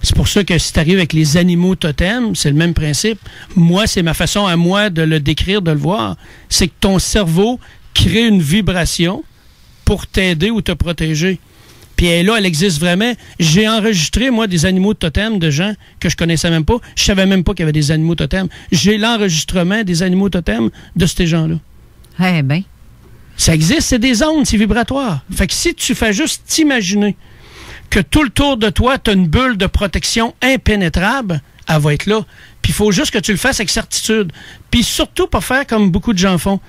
C'est pour ça que si tu arrives avec les animaux totems, c'est le même principe. Moi, c'est ma façon à moi de le décrire, de le voir. C'est que ton cerveau crée une vibration pour t'aider ou te protéger. Puis elle, là, elle existe vraiment. J'ai enregistré, moi, des animaux totems de gens que je connaissais même pas. Je savais même pas qu'il y avait des animaux totems. J'ai l'enregistrement des animaux totems de ces gens-là. Eh bien. Ça existe, c'est des ondes, c'est vibratoire. Fait que si tu fais juste t'imaginer que tout le tour de toi, tu as une bulle de protection impénétrable, elle va être là. Puis il faut juste que tu le fasses avec certitude. Puis surtout pas faire comme beaucoup de gens font.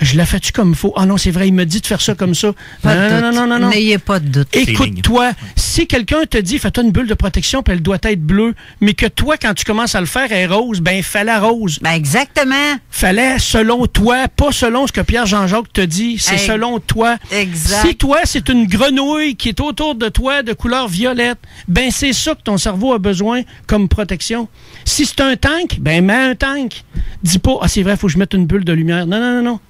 Je la fais-tu comme il faut? Ah non, c'est vrai, il me dit de faire ça comme ça. Non. N'ayez pas de doute. Écoute-toi. Si quelqu'un te dit, fais-toi une bulle de protection, puis elle doit être bleue, mais que toi, quand tu commences à le faire, elle est rose, ben fais-la rose. Ben exactement. Fallait selon toi, pas selon ce que Pierre Jean-Jacques te dit. C'est selon toi. Exact. Si toi, c'est une grenouille qui est autour de toi de couleur violette, ben c'est ça que ton cerveau a besoin comme protection. Si c'est un tank, ben mets un tank. Dis pas, ah c'est vrai, il faut que je mette une bulle de lumière. Non.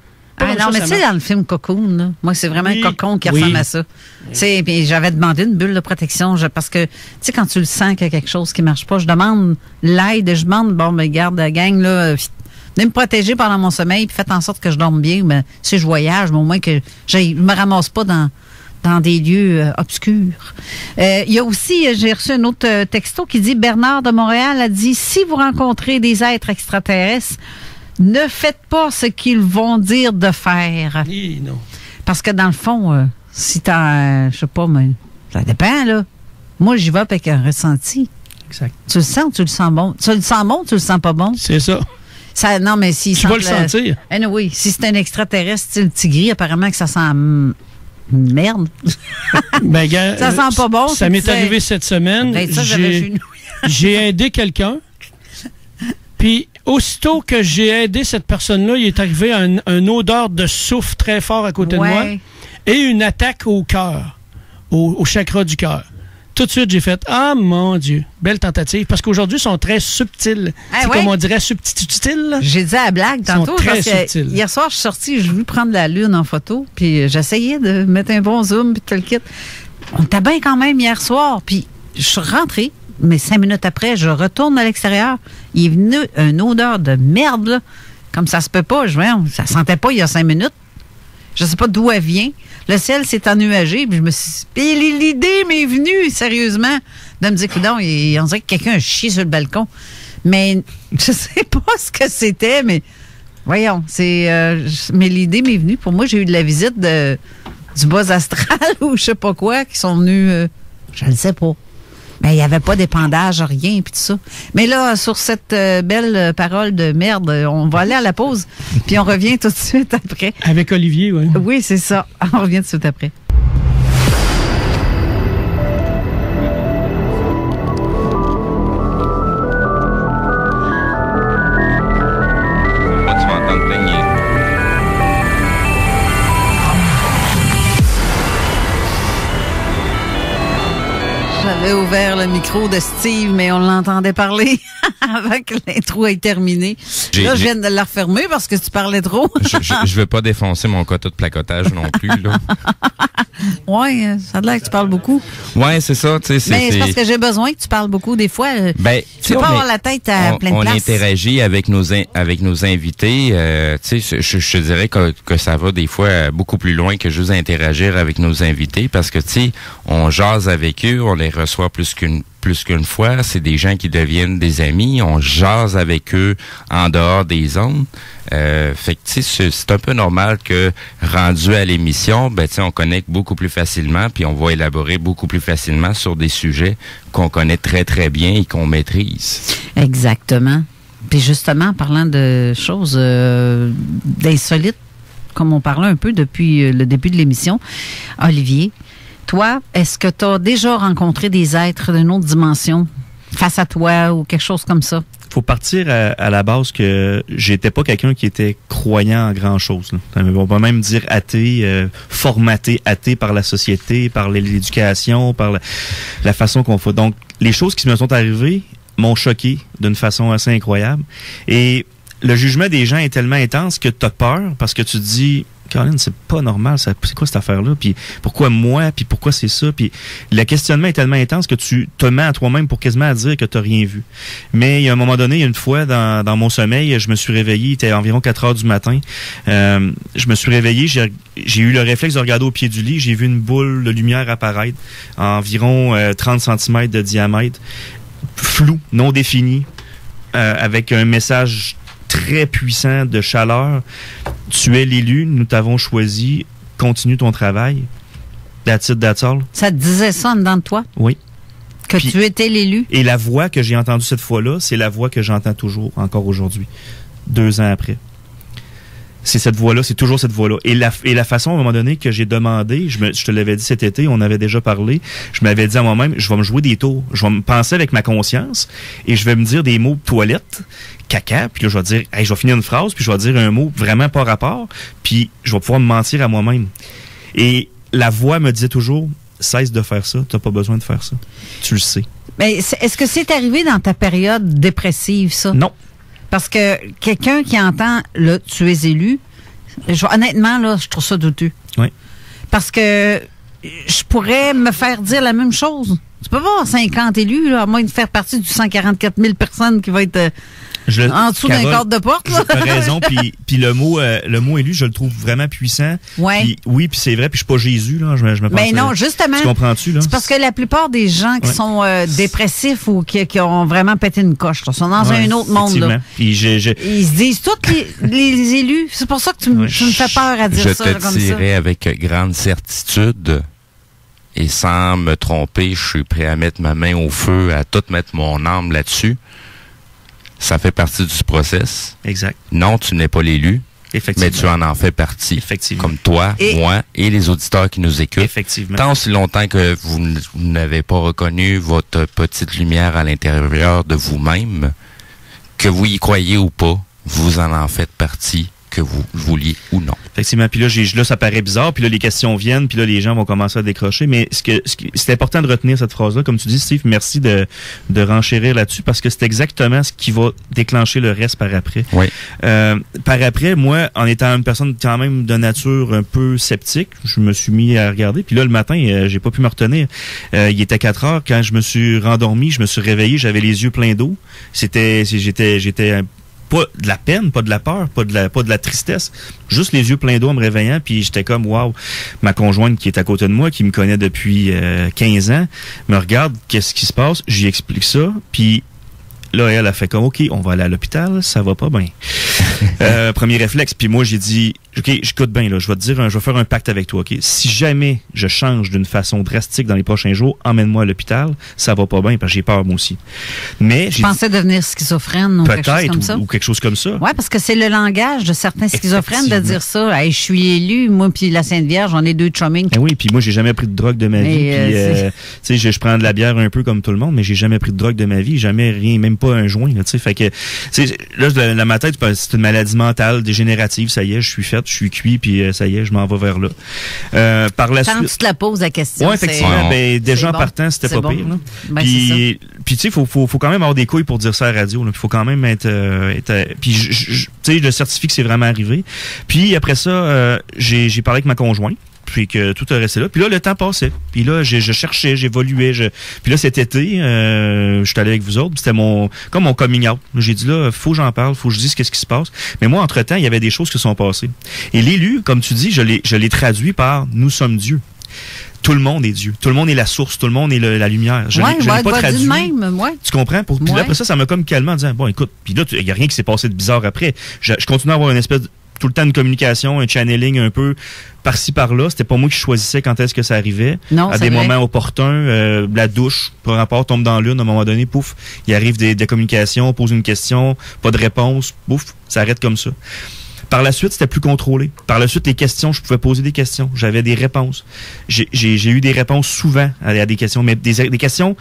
Ah non, mais tu sais, dans le film Cocoon, là, moi, c'est vraiment un cocon qui ressemble à ça. Puis j'avais demandé une bulle de protection parce que, tu sais, quand tu le sens qu'il y a quelque chose qui marche pas, je demande l'aide et je demande, bon, mais garde la gang, là, venez me protéger pendant mon sommeil puis faites en sorte que je dorme bien. Ben, si je voyage, mais au moins que je me ramasse pas dans des lieux obscurs. Il y a aussi, j'ai reçu un autre texto qui dit, Bernard de Montréal a dit, si vous rencontrez des êtres extraterrestres, ne faites pas ce qu'ils vont dire de faire. Non. Parce que dans le fond, si t'as, je sais pas, mais ça dépend, là. Moi, j'y vais avec un ressenti. Exact. Tu le sens ou tu le sens bon? Tu le sens bon ou tu le sens pas bon? C'est ça. Non, mais si tu vas le sentir. Oui, si c'est un extraterrestre style tigri, apparemment que ça sent merde. Ben, gars, ça sent pas bon. Ça m'est arrivé cette semaine. J'ai aidé quelqu'un. Puis, aussitôt que j'ai aidé cette personne-là, il est arrivé une odeur de souffle très fort à côté de moi et une attaque au cœur, au chakra du cœur. Tout de suite, j'ai fait « Ah, mon Dieu! » Belle tentative. Parce qu'aujourd'hui, ils sont très subtils. C'est comme on dirait subtil. J'ai dit à la blague tantôt. Très subtils. Hier soir, je suis sortie, je voulais prendre la lune en photo. Puis j'essayais de mettre un bon zoom puis tout le kit. On était bien quand même hier soir. Puis je suis rentrée. Mais 5 minutes après, je retourne à l'extérieur. Il est venu une odeur de merde, là. Comme ça se peut pas. Ça sentait pas il y a 5 minutes. Je sais pas d'où elle vient. Le ciel s'est ennuagé. Puis je me suis... Puis l'idée m'est venue, sérieusement, de me dire, coudonc, on dirait que quelqu'un a chié sur le balcon. Mais je sais pas ce que c'était, mais voyons, mais l'idée m'est venue. Pour moi, j'ai eu de la visite du bas astral ou je sais pas quoi, qui sont venus... je ne sais pas. Ben, il n'y avait pas d'épandage, rien, puis tout ça. Mais là, sur cette belle parole de merde, on va aller à la pause, puis on revient tout de suite après. Avec Olivier, oui. Oui, c'est ça. On revient tout de suite après. J'avais ouvert le micro de Steve, mais on l'entendait parler avant que l'intro ait terminé. Là, je viens de la refermer parce que tu parlais trop. Je veux pas défoncer mon quota de placotage non plus, là. Oui, ça a l'air que tu parles beaucoup. Oui, c'est ça. Mais c'est parce que j'ai besoin que tu parles beaucoup. Des fois, tu peux pas avoir la tête à plein de place. On interagit avec nos invités. Je dirais que ça va des fois beaucoup plus loin que juste interagir avec nos invités parce que, tu sais, on jase avec eux, on les reçoit plus qu'une fois. C'est des gens qui deviennent des amis. On jase avec eux en dehors des ondes. Fait que, tu sais, c'est un peu normal que, rendu à l'émission, ben, tu sais, on connecte beaucoup plus facilement puis on va élaborer beaucoup plus facilement sur des sujets qu'on connaît très, très bien et qu'on maîtrise. Exactement. Puis justement, en parlant de choses d'insolites, comme on parlait un peu depuis le début de l'émission, Olivier, toi, est-ce que tu as déjà rencontré des êtres d'une autre dimension face à toi ou quelque chose comme ça? Faut partir à la base que j'étais pas quelqu'un qui était croyant en grand-chose. On va même dire athée, formaté athée par la société, par l'éducation, par la façon qu'on fait. Donc, les choses qui me sont arrivées m'ont choqué d'une façon assez incroyable. Et le jugement des gens est tellement intense que tu as peur parce que tu te dis... Caroline, c'est pas normal, c'est quoi cette affaire-là? Puis pourquoi moi? Puis pourquoi c'est ça? Puis le questionnement est tellement intense que tu te mets à toi-même pour quasiment à dire que t'as rien vu. Mais il y a un moment donné, une fois, dans mon sommeil, je me suis réveillé, il était environ 4 heures du matin. Je me suis réveillé, j'ai eu le réflexe de regarder au pied du lit, j'ai vu une boule de lumière apparaître, environ 30 cm de diamètre, flou, non défini, avec un message très puissant de chaleur. Tu es l'élu, nous t'avons choisi, continue ton travail. That's it, that's all. Ça te disait ça en dedans de toi? Oui. Que tu étais l'élu? Et la voix que j'ai entendue cette fois-là, c'est la voix que j'entends toujours, encore aujourd'hui, 2 ans après. C'est cette voix-là, c'est toujours cette voix-là. Et la façon, à un moment donné, que j'ai demandé, je te l'avais dit cet été, on avait déjà parlé, je m'avais dit à moi-même, je vais me jouer des tours. Je vais me penser avec ma conscience et je vais me dire des mots toilette, caca, puis là, je vais dire, hey, je vais finir une phrase, puis je vais dire un mot vraiment pas rapport, puis je vais pouvoir me mentir à moi-même. Et la voix me disait toujours, cesse de faire ça, t'as pas besoin de faire ça. Tu le sais. Mais est-ce que c'est arrivé dans ta période dépressive, ça? Non. Parce que quelqu'un qui entend le « tu es élu », honnêtement, là, je trouve ça douteux. Oui. Parce que je pourrais me faire dire la même chose. Tu peux pas avoir 50 élus, là, à moins de faire partie du 144 000 personnes qui va être en dessous d'un cadre de porte. Tu as raison, puis le mot élu, je le trouve vraiment puissant. Ouais. Puis, oui, puis c'est vrai, puis je suis pas Jésus, là, je me pense. Mais non, justement. Tu comprends-tu, là? C'est parce que la plupart des gens qui sont dépressifs ou qui ont vraiment pété une coche, là, sont dans un autre monde, là. Puis ils se disent tous les élus. C'est pour ça que tu me fais peur à dire ça, comme ça. Je te dirais avec grande certitude. Et sans me tromper, je suis prêt à mettre ma main au feu, à tout mettre mon âme là-dessus. Ça fait partie du process. Exact. Non, tu n'es pas l'élu, mais tu en fais partie. Effectivement. Comme toi, moi et les auditeurs qui nous écoutent. Effectivement. Tant aussi longtemps que vous n'avez pas reconnu votre petite lumière à l'intérieur de vous-même, que vous y croyez ou pas, vous en faites partie, que vous vouliez ou non. Effectivement. Puis là, ça paraît bizarre. Puis là, les questions viennent. Puis là, les gens vont commencer à décrocher. Mais c'est important de retenir cette phrase-là. Comme tu dis, Steve, merci de renchérir là-dessus parce que c'est exactement ce qui va déclencher le reste par après. Oui. Par après, moi, en étant une personne quand même de nature un peu sceptique, je me suis mis à regarder. Puis là, le matin, j'ai pas pu me retenir. Il était 4 heures. Quand je me suis rendormi, je me suis réveillé, j'avais les yeux pleins d'eau. J'étais pas de la peine, pas de la peur, pas de la tristesse, juste les yeux pleins d'eau en me réveillant, puis j'étais comme wow. Ma conjointe qui est à côté de moi, qui me connaît depuis 15 ans, me regarde, qu'est-ce qui se passe, j'y explique ça, puis là elle a fait comme OK, on va aller à l'hôpital, ça va pas bien. Premier réflexe, puis moi j'ai dit OK, j'écoute bien là, je vais faire un pacte avec toi, OK? Si jamais je change d'une façon drastique dans les prochains jours, emmène-moi à l'hôpital, ça va pas bien parce que j'ai peur moi aussi. Mais je pensais devenir schizophrène ou quelque chose comme ça. Ou quelque chose comme ça. Ouais, parce que c'est le langage de certains schizophrènes de dire ça. Hey, je suis élu, moi puis la Sainte Vierge, on est 2 chumming. Oui, puis moi j'ai jamais pris de drogue de ma vie, puis tu sais je prends de la bière un peu comme tout le monde, mais j'ai jamais pris de drogue de ma vie, jamais rien, même pas un joint, tu sais, fait que là dans ma tête c'est une maladie mentale dégénérative, ça y est, je suis fait, je suis cuit, puis ça y est, je m'en vais vers là. Par la suite, quand tu te la poses la question, ouais, effectivement, déjà en partant, c'était pas pire. Ben, puis tu sais, faut quand même avoir des couilles pour dire ça à la radio. Il faut quand même être puis tu sais, je certifie que c'est vraiment arrivé. Puis après ça, j'ai parlé avec ma conjointe. Puis que tout est resté là. Puis là, le temps passait. Puis là, je cherchais, j'évoluais. Puis là, cet été, je suis allé avec vous autres. C'était mon coming out. J'ai dit là, faut que j'en parle, faut que je dise qu'est-ce qui se passe. Mais moi, entre-temps, il y avait des choses qui sont passées. Et l'élu, comme tu dis, je l'ai traduit par « Nous sommes Dieu ». Tout le monde est Dieu. Tout le monde est la source. Tout le monde est la lumière. Je l'ai pas traduit. Tu comprends? Puis là, après ça m'a comme calmé en disant, bon, écoute, puis là, il n'y a rien qui s'est passé de bizarre après. Je continue à avoir une espèce tout le temps une communication, un channeling un peu par-ci par-là. C'était pas moi qui choisissais quand est-ce que ça arrivait. Non, à des moments opportuns, la douche, par rapport tombe dans l'une, à un moment donné, pouf, il arrive des communications, on pose une question, pas de réponse, pouf, ça arrête comme ça. Par la suite, c'était plus contrôlé. Par la suite, les questions, je pouvais poser des questions. J'avais des réponses. J'ai eu des réponses souvent à des questions, mais des questions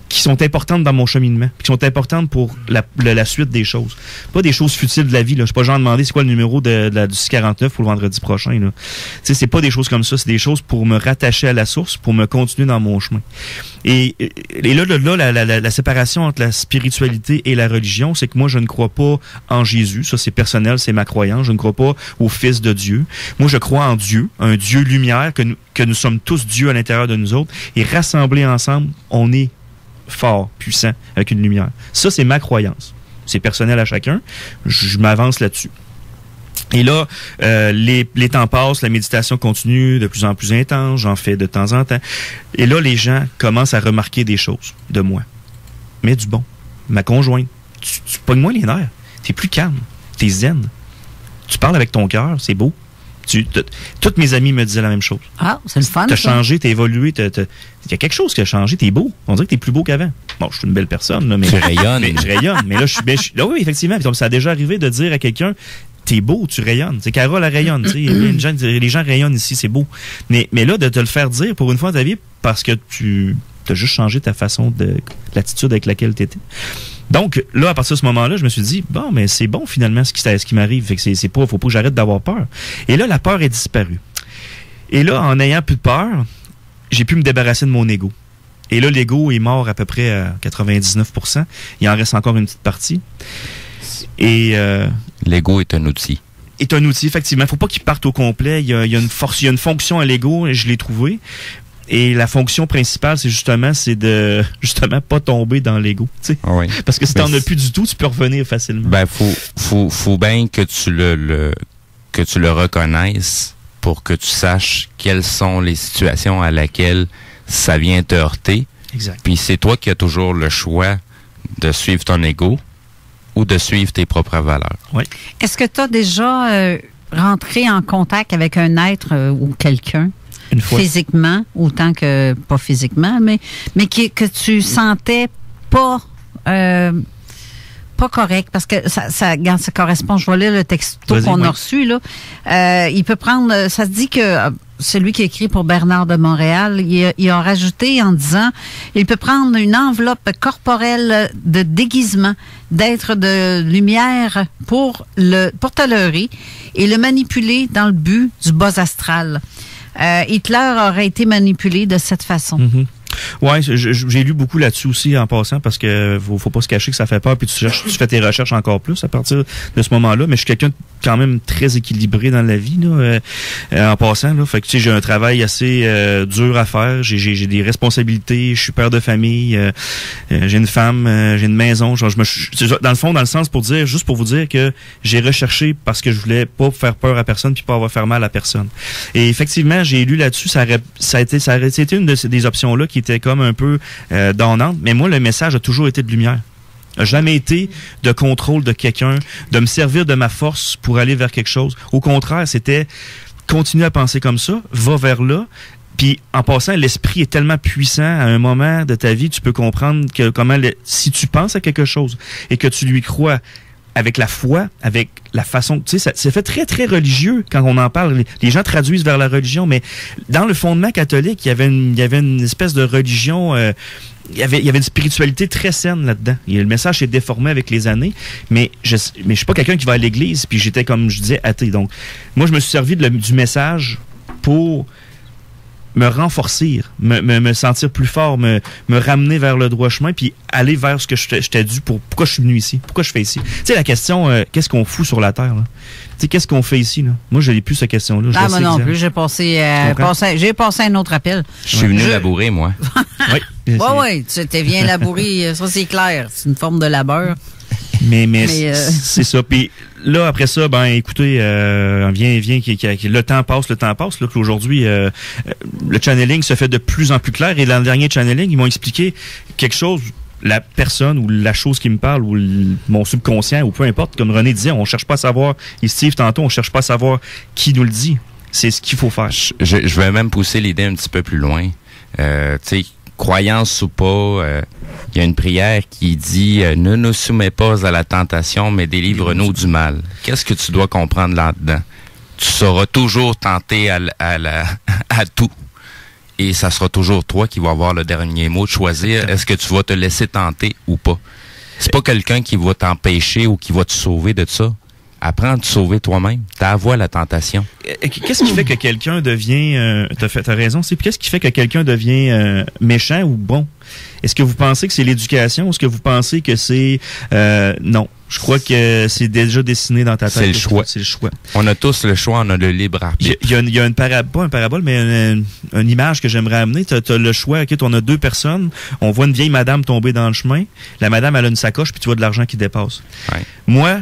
qui sont importantes dans mon cheminement, qui sont importantes pour la suite des choses. Pas des choses futiles de la vie. Là. Je suis pas genre demander c'est quoi le numéro du 649 pour le vendredi prochain. Là. C'est pas des choses comme ça. C'est des choses pour me rattacher à la source, pour me continuer dans mon chemin. Et là, la séparation entre la spiritualité et la religion, c'est que moi, je ne crois pas en Jésus. Ça, c'est personnel, c'est ma croyance. Je ne crois pas au Fils de Dieu. Moi, je crois en Dieu, un Dieu lumière, que nous sommes tous Dieu à l'intérieur de nous autres. Et rassemblés ensemble, on est fort, puissant, avec une lumière. Ça, c'est ma croyance. C'est personnel à chacun. Je m'avance là-dessus. Et là, les temps passent, la méditation continue de plus en plus intense, j'en fais de temps en temps. Et là, les gens commencent à remarquer des choses de moi. Mais du bon. Ma conjointe, tu pognes moins les nerfs. T'es plus calme. T'es zen. Tu parles avec ton cœur, c'est beau. Toutes mes amies me disaient la même chose. Ah, c'est le fun. T'as changé, t'as évolué, il y a quelque chose qui a changé, t'es beau. On dirait que t'es plus beau qu'avant. Bon, je suis une belle personne, là, mais. Tu rayonnes. Mais je rayonne. Mais là, là, oui, effectivement. Puis, ça a déjà arrivé de dire à quelqu'un, t'es beau, tu rayonnes. C'est Carole, elle rayonne. Les gens rayonnent ici, c'est beau. Mais là, de te le faire dire pour une fois dans ta vie, parce que tu as juste changé ta façon l'attitude avec laquelle t'étais. Donc, là, à partir de ce moment-là, je me suis dit, bon, mais c'est bon, finalement, ce qui m'arrive. Fait que faut pas que j'arrête d'avoir peur. Et là, la peur est disparue. Et là, en n'ayant plus de peur, j'ai pu me débarrasser de mon ego. Et là, l'ego est mort à peu près à 99%. Il en reste encore une petite partie. Et l'ego est un outil. Est un outil, effectivement. Faut pas qu'il parte au complet. Il y a une force, il y a une fonction à l'ego, et je l'ai trouvé. Et la fonction principale, c'est de pas tomber dans l'ego. Oui. Parce que si t'en as plus du tout, tu peux revenir facilement. Ben, faut bien que tu le reconnaisses pour que tu saches quelles sont les situations à laquelle ça vient te heurter. Exact. Puis c'est toi qui as toujours le choix de suivre ton ego ou de suivre tes propres valeurs. Oui. Est-ce que tu as déjà rentré en contact avec un être ou quelqu'un? Une fois. Physiquement, autant que pas physiquement, mais que tu sentais pas correct, parce que ça correspond. Je vais lire le texto qu'on a reçu, là. Il peut prendre, ça se dit que celui qui a écrit pour Bernard de Montréal, il a rajouté en disant, il peut prendre une enveloppe corporelle de déguisement, d'être de lumière pour te leurrer et le manipuler dans le but du bas astral. Hitler aurait été manipulé de cette façon. Mm-hmm. Ouais, j'ai lu beaucoup là-dessus aussi en passant, parce que faut pas se cacher que ça fait peur, puis tu fais tes recherches encore plus à partir de ce moment-là. Mais je suis quelqu'un de quand même très équilibré dans la vie, là, en passant. Là. Fait que j'ai un travail assez dur à faire. J'ai des responsabilités. Je suis père de famille. J'ai une femme. J'ai une maison. Dans le fond, dans le sens juste pour vous dire que j'ai recherché parce que je voulais pas faire peur à personne puis pas avoir faire mal à personne. Et effectivement, j'ai lu là-dessus. Ça a été une des options là qui était comme un peu donnante. Mais moi, le message a toujours été de lumière. N'a jamais été de contrôle de quelqu'un, de me servir de ma force pour aller vers quelque chose. Au contraire, c'était continuer à penser comme ça, va vers là. Puis, en passant, l'esprit est tellement puissant à un moment de ta vie, tu peux comprendre que si tu penses à quelque chose et que tu lui crois avec la foi, avec la façon... Tu sais, c'est fait très, très religieux quand on en parle. Les gens traduisent vers la religion, mais dans le fondement catholique, il y avait une espèce de religion... Il y avait une spiritualité très saine là-dedans. Le message s'est déformé avec les années, mais je suis pas quelqu'un qui va à l'église, puis j'étais, comme je disais, athée. Donc, moi, je me suis servi du message pour me renforcer, me sentir plus fort, me ramener vers le droit chemin, puis aller vers ce que j'étais dû pourquoi je suis venu ici, pourquoi je fais ici. Tu sais, la question, qu'est-ce qu'on fout sur la Terre, là? Tu sais, qu'est-ce qu'on fait ici, là? Moi, je n'ai plus cette question-là. Moi non plus, j'ai passé un autre appel. Je suis venu labourer, moi. Oui. Oui, tu viens labourer, ça c'est clair, c'est une forme de labeur. Mais c'est ça. Puis là, après ça, écoutez, le temps passe. Là, qu'aujourd'hui, le channeling se fait de plus en plus clair. Et dans le dernier channeling, ils m'ont expliqué quelque chose, la personne ou la chose qui me parle, ou mon subconscient, ou peu importe, comme René disait, on cherche pas à savoir, et Steve tantôt, on cherche pas à savoir qui nous le dit. C'est ce qu'il faut faire. Je vais même pousser l'idée un petit peu plus loin. Tu sais, croyance ou pas, il y a une prière qui dit « Ne nous soumets pas à la tentation, mais délivre-nous du mal ». Qu'est-ce que tu dois comprendre là-dedans? Tu seras toujours tenté à tout. et ça sera toujours toi qui va avoir le dernier mot de choisir. Est-ce que tu vas te laisser tenter ou pas? C'est pas quelqu'un qui va t'empêcher ou qui va te sauver de ça. Apprends à te sauver toi-même. T'as à voir la tentation. Qu'est-ce qui fait que quelqu'un devient... t'as raison, qu'est-ce qui fait que quelqu'un devient méchant ou bon? Est-ce que vous pensez que c'est l'éducation ou est-ce que vous pensez que c'est... non. Je crois que c'est déjà dessiné dans ta tête. C'est le choix. C'est le choix. On a tous le choix, on a le libre arbitre. Il y a une parabole, pas un parabole, mais une image que j'aimerais amener. T'as le choix, ok, on a deux personnes. On voit une vieille madame tomber dans le chemin. La madame, elle a une sacoche, puis tu vois de l'argent qui dépasse. Ouais. Moi,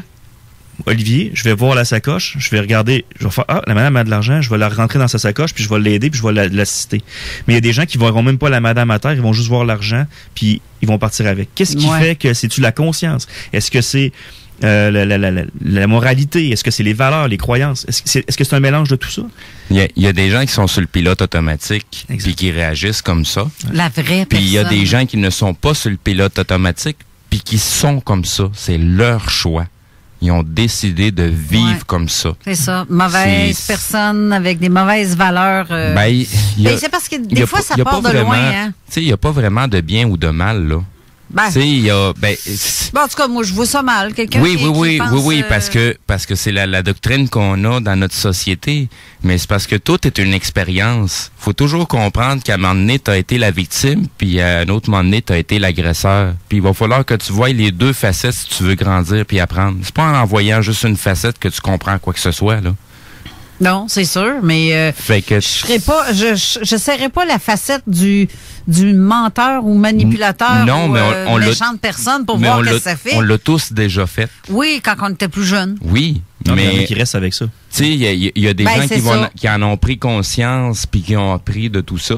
Olivier, je vais voir la sacoche, je vais regarder, je vais faire, la madame a de l'argent, je vais la rentrer dans sa sacoche, puis je vais l'aider, puis je vais l'assister. Mais il y a des gens qui verront même pas la madame à terre, ils vont juste voir l'argent, puis ils vont partir avec. Qu'est-ce qui fait que c'est-tu la conscience? Est-ce que c'est la moralité? Est-ce que c'est les valeurs, les croyances? Est-ce que c'est un mélange de tout ça? Il y a des gens qui sont sur le pilote automatique puis qui réagissent comme ça. La vraie personne. Puis il y a des gens qui ne sont pas sur le pilote automatique puis qui sont comme ça. C'est leur choix. Ils ont décidé de vivre comme ça. C'est ça. Mauvaise personne avec des mauvaises valeurs. C'est parce que des fois, ça part de loin. Hein? Tu sais, il n'y a pas vraiment de bien ou de mal, là. Tu sais, il y a... en tout cas, moi, je vois ça mal. Quelqu'un qui pense, parce que c'est la doctrine qu'on a dans notre société. Mais c'est parce que tout est une expérience. Faut toujours comprendre qu'à un moment donné, t'as été la victime, puis à un autre moment donné, t'as été l'agresseur. Puis il va falloir que tu voies les deux facettes si tu veux grandir puis apprendre. C'est pas en voyant juste une facette que tu comprends quoi que ce soit, là. Non, c'est sûr, mais je serais pas la facette du menteur ou manipulateur ou méchante personne pour voir ce que ça fait. On l'a tous déjà fait. Oui, quand on était plus jeune. Oui, mais il y en a qui restent avec ça. Tu sais, il y a des gens qui en ont pris conscience puis qui ont appris de tout ça.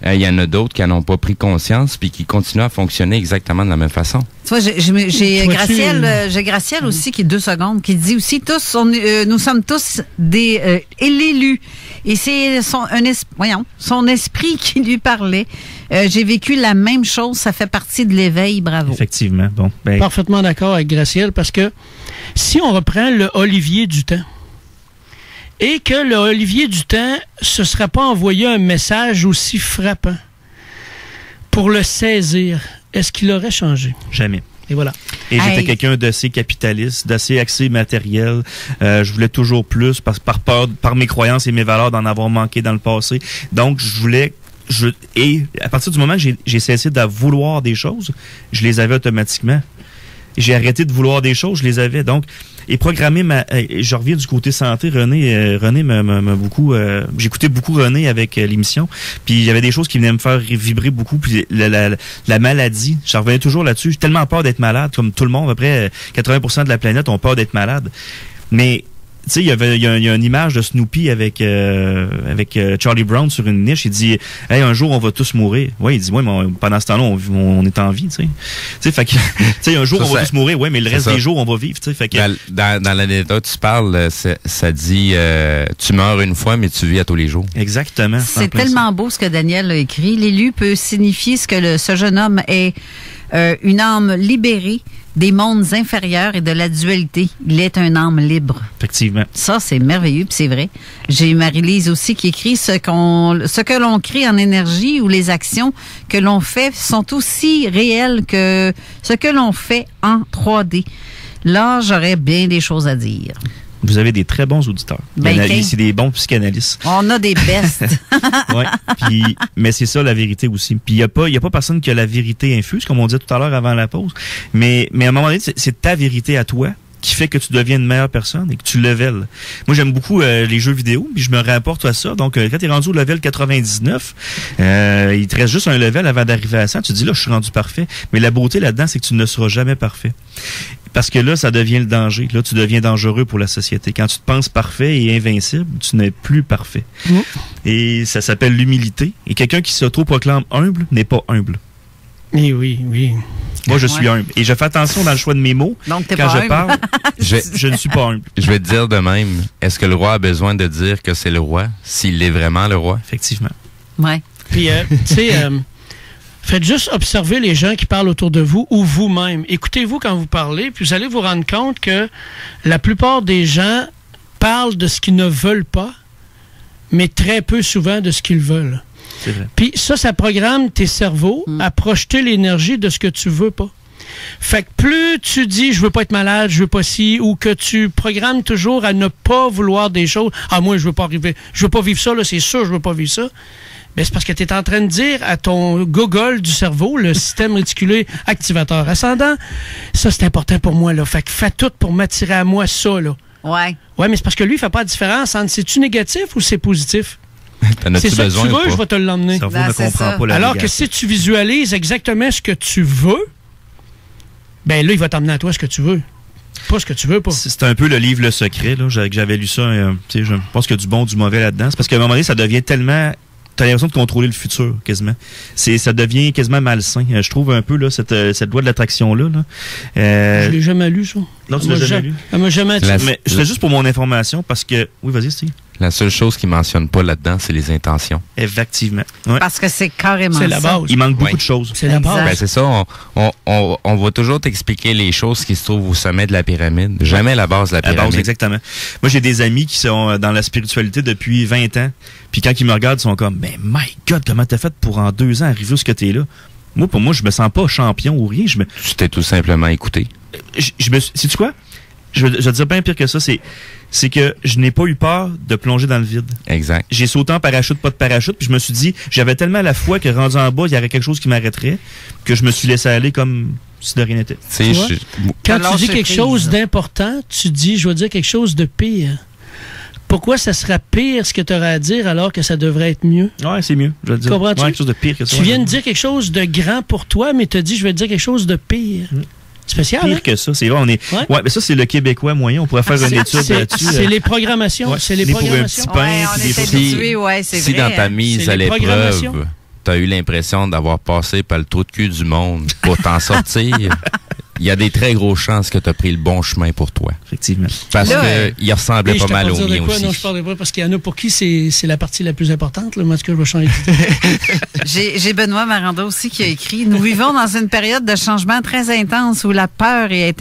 Il y en a d'autres qui n'en ont pas pris conscience puis qui continuent à fonctionner exactement de la même façon. Tu vois, j'ai Gracielle aussi qui est 2 secondes, qui dit aussi nous sommes tous des l'élus. Et c'est son esprit qui lui parlait. J'ai vécu la même chose, ça fait partie de l'éveil, bravo. Effectivement. Bon, parfaitement d'accord avec Gracielle, parce que si on reprend le Olivier du temps, et que le Olivier du temps se serait pas envoyé un message aussi frappant pour le saisir, est-ce qu'il aurait changé? Jamais. Et voilà. Et j'étais quelqu'un d'assez capitaliste, d'assez axé matériel. Je voulais toujours plus par peur, par mes croyances et mes valeurs d'en avoir manqué dans le passé. Donc, et à partir du moment que j'ai cessé de vouloir des choses, je les avais automatiquement. J'ai arrêté de vouloir des choses, je les avais. Donc, et programmer je reviens du côté santé. René m'a beaucoup... j'écoutais beaucoup René avec l'émission. Puis il y avait des choses qui venaient me faire vibrer beaucoup. Puis la maladie, j'en revenais toujours là-dessus. J'ai tellement peur d'être malade, comme tout le monde. À peu près 80% de la planète ont peur d'être malade. Mais... Tu sais, il y a une image de Snoopy avec Charlie Brown sur une niche. Il dit, hey, un jour on va tous mourir. Ouais, il dit, ouais, mais pendant ce temps-là, on est en vie, tu sais. Tu sais, fait que, tu sais, un jour on va tous mourir. Ouais, mais le reste des jours on va vivre, tu sais. Fait que dans l'anecdote tu parles, ça dit, tu meurs une fois, mais tu vis à tous les jours. Exactement. C'est tellement beau ce que Daniel a écrit. L'élu peut signifier ce jeune homme est une âme libérée des mondes inférieurs et de la dualité. Il est un âme libre. Effectivement. Ça, c'est merveilleux, puis c'est vrai. J'ai Marie-Lise aussi qui écrit ce que l'on crée en énergie ou les actions que l'on fait sont aussi réelles que ce que l'on fait en 3D. Là, j'aurais bien des choses à dire. Vous avez des très bons auditeurs. C'est des bons psychanalystes. On a des bestes. Ouais. Mais c'est ça la vérité aussi. Puis il y a pas personne qui a la vérité infuse, comme on disait tout à l'heure avant la pause. Mais à un moment donné, c'est ta vérité à toi qui fait que tu deviens une meilleure personne et que tu levels. Moi, j'aime beaucoup les jeux vidéo, puis je me rapporte à ça. Donc, quand tu es rendu au level 99, il te reste juste un level avant d'arriver à 100. Tu te dis, là, je suis rendu parfait. Mais la beauté là-dedans, c'est que tu ne seras jamais parfait. Parce que là, ça devient le danger. Là, tu deviens dangereux pour la société. Quand tu te penses parfait et invincible, tu n'es plus parfait. Et ça s'appelle l'humilité. Et quelqu'un qui s'auto-proclame humble n'est pas humble. Oui. Moi, je suis humble. Et je fais attention dans le choix de mes mots. Donc, quand je parle, je ne suis pas humble. Je vais te dire de même. Est-ce que le roi a besoin de dire que c'est le roi, s'il est vraiment le roi? Effectivement. Ouais. Puis, tu sais, faites juste observer les gens qui parlent autour de vous ou vous-même. Écoutez-vous quand vous parlez, puis vous allez vous rendre compte que la plupart des gens parlent de ce qu'ils ne veulent pas, mais très peu souvent de ce qu'ils veulent. C'est vrai. Puis ça programme tes cerveaux à projeter l'énergie de ce que tu veux pas. Fait que plus tu dis je veux pas être malade, je veux pas ci, ou que tu programmes toujours à ne pas vouloir des choses. Ah, moi, je veux pas vivre ça, là, c'est sûr, je veux pas vivre ça. Ben, c'est parce que tu es en train de dire à ton gogol du cerveau, le système réticulé activateur ascendant, ça, c'est important pour moi, là. Fait que fais tout pour m'attirer à moi ça, là. Ouais. Ouais, mais c'est parce que lui, il fait pas la différence entre c'est-tu négatif ou c'est positif. C'est ça que tu veux, je vais te l'emmener. Le cerveau ne comprend pas la Alors négation. que si tu visualises exactement ce que tu veux, ben là, il va t'emmener à toi ce que tu veux. Pas ce que tu veux pas. C'est un peu le livre Le Secret, là, que j'avais lu ça. Je pense qu'il y a du bon, du mauvais là-dedans. C'est parce qu'à un moment donné, ça devient tellement... T'as l'impression de contrôler le futur, quasiment. Ça devient quasiment malsain. Je trouve un peu là cette loi de l'attraction-là. Là. Je l'ai jamais lu, ça. Non, tu l'as jamais lu? Elle m'a jamais dit. Mais je fais juste pour mon information, parce que... Oui, vas-y, Steve. La seule chose qu'il mentionne pas là-dedans, c'est les intentions. Effectivement. Ouais. Parce que c'est carrément c'est la base. Il manque beaucoup de choses. C'est la base. Ben, c'est ça. On va toujours t'expliquer les choses qui se trouvent au sommet de la pyramide. Jamais la base de la pyramide. La base, exactement. Moi, j'ai des amis qui sont dans la spiritualité depuis 20 ans. Puis quand ils me regardent, ils sont comme, mais my God, comment t'as fait pour en 2 ans arriver où ce que t'es là? Moi, pour moi, je me sens pas champion ou rien. Tu t'es tout simplement écouté. Sais-tu quoi? Je vais te dire bien pire que ça, c'est que je n'ai pas eu peur de plonger dans le vide. Exact. J'ai sauté en parachute, pas de parachute, puis je me suis dit, j'avais tellement la foi que rendu en bas, il y aurait quelque chose qui m'arrêterait, que je me suis laissé aller comme si de rien n'était. Quand tu dis quelque chose d'important, tu dis, je vais dire quelque chose de pire. Pourquoi ça sera pire ce que tu auras à dire alors que ça devrait être mieux? Ouais, c'est mieux. Je vais te dire. Comprends-tu? Ouais, quelque chose de pire que ça. Tu viens de dire quelque chose de grand pour toi, mais tu as dit, je vais te dire quelque chose de pire. Spécial, pire hein? que ça, c'est vrai. Ouais, mais ça, c'est le Québécois moyen. On pourrait faire une étude là-dessus. C'est les programmations. Ouais, c'est les programmations. Pour un petit pain, on est habitué, c'est si vrai. Dans ta mise à l'épreuve, t'as eu l'impression d'avoir passé par le trou de cul du monde pour t'en sortir, il y a des très grosses chances que tu as pris le bon chemin pour toi. Effectivement. Parce qu'il ressemblait pas mal au mien aussi. Non, je parlerai pas parce qu'il y en a pour qui c'est la partie la plus importante. Là. Moi, ce que je vais changer. J'ai Benoît Maranda aussi qui a écrit « Nous vivons dans une période de changement très intense où la peur est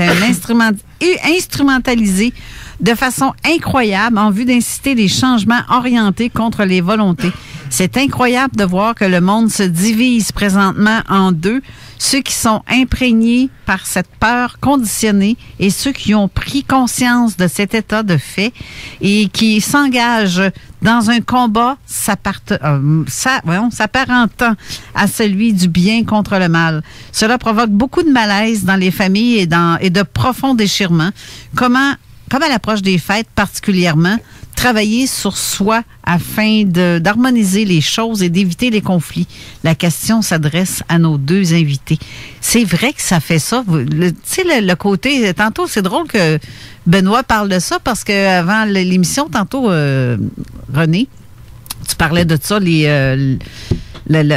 instrumentalisée de façon incroyable en vue d'inciter les changements orientés contre les volontés. C'est incroyable de voir que le monde se divise présentement en deux, ceux qui sont imprégnés par cette peur conditionnée et ceux qui ont pris conscience de cet état de fait et qui s'engagent dans un combat s'apparentant à celui du bien contre le mal. Cela provoque beaucoup de malaise dans les familles et de profonds déchirements. Comme à l'approche des fêtes particulièrement, travailler sur soi afin d'harmoniser les choses et d'éviter les conflits. La question s'adresse à nos deux invités. C'est vrai que ça fait ça. Tu sais, le côté... Tantôt, c'est drôle que Benoît parle de ça parce qu'avant l'émission, tantôt, René, tu parlais de ça,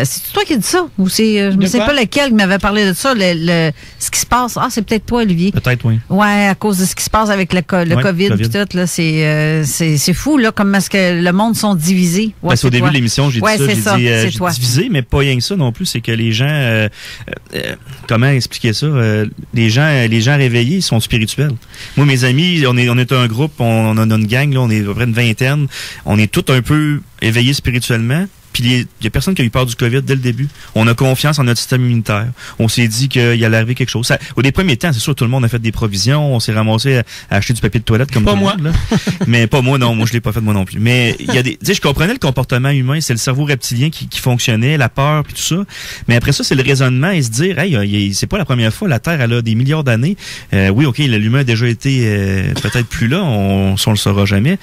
c'est toi qui as dit ça? Ou c'est, je ne sais pas lequel qui m'avait parlé de ça, ce qui se passe. Ah, c'est peut-être toi, Olivier. Peut-être, oui. Ouais, à cause de ce qui se passe avec le COVID puis tout, là, c'est fou, là, comment est-ce que le monde sont divisés. Ouais, c'est au début de l'émission, j'ai dit ça. J'ai dit divisé, mais pas rien que ça non plus. C'est que les gens, comment expliquer ça? Les gens réveillés, ils sont spirituels. Moi, mes amis, on est un groupe, on a une gang, là, on est à peu près une vingtaine. On est tous un peu éveillés spirituellement. Puis il y a personne qui a eu peur du COVID dès le début. On a confiance en notre système immunitaire. On s'est dit qu'il allait arriver quelque chose. Au des premiers temps, c'est sûr, tout le monde a fait des provisions. On s'est ramassé à acheter du papier de toilette comme pas tout moi. le monde. Là. Mais pas moi, non. Moi, je l'ai pas fait moi non plus. Mais il y a des, tu sais, je comprenais le comportement humain. C'est le cerveau reptilien qui fonctionnait, la peur puis tout ça. Mais après ça, c'est le raisonnement et se dire, hey, c'est pas la première fois. La Terre, elle a des milliards d'années. Oui, ok, l'humain a déjà été peut-être plus là. On le saura jamais.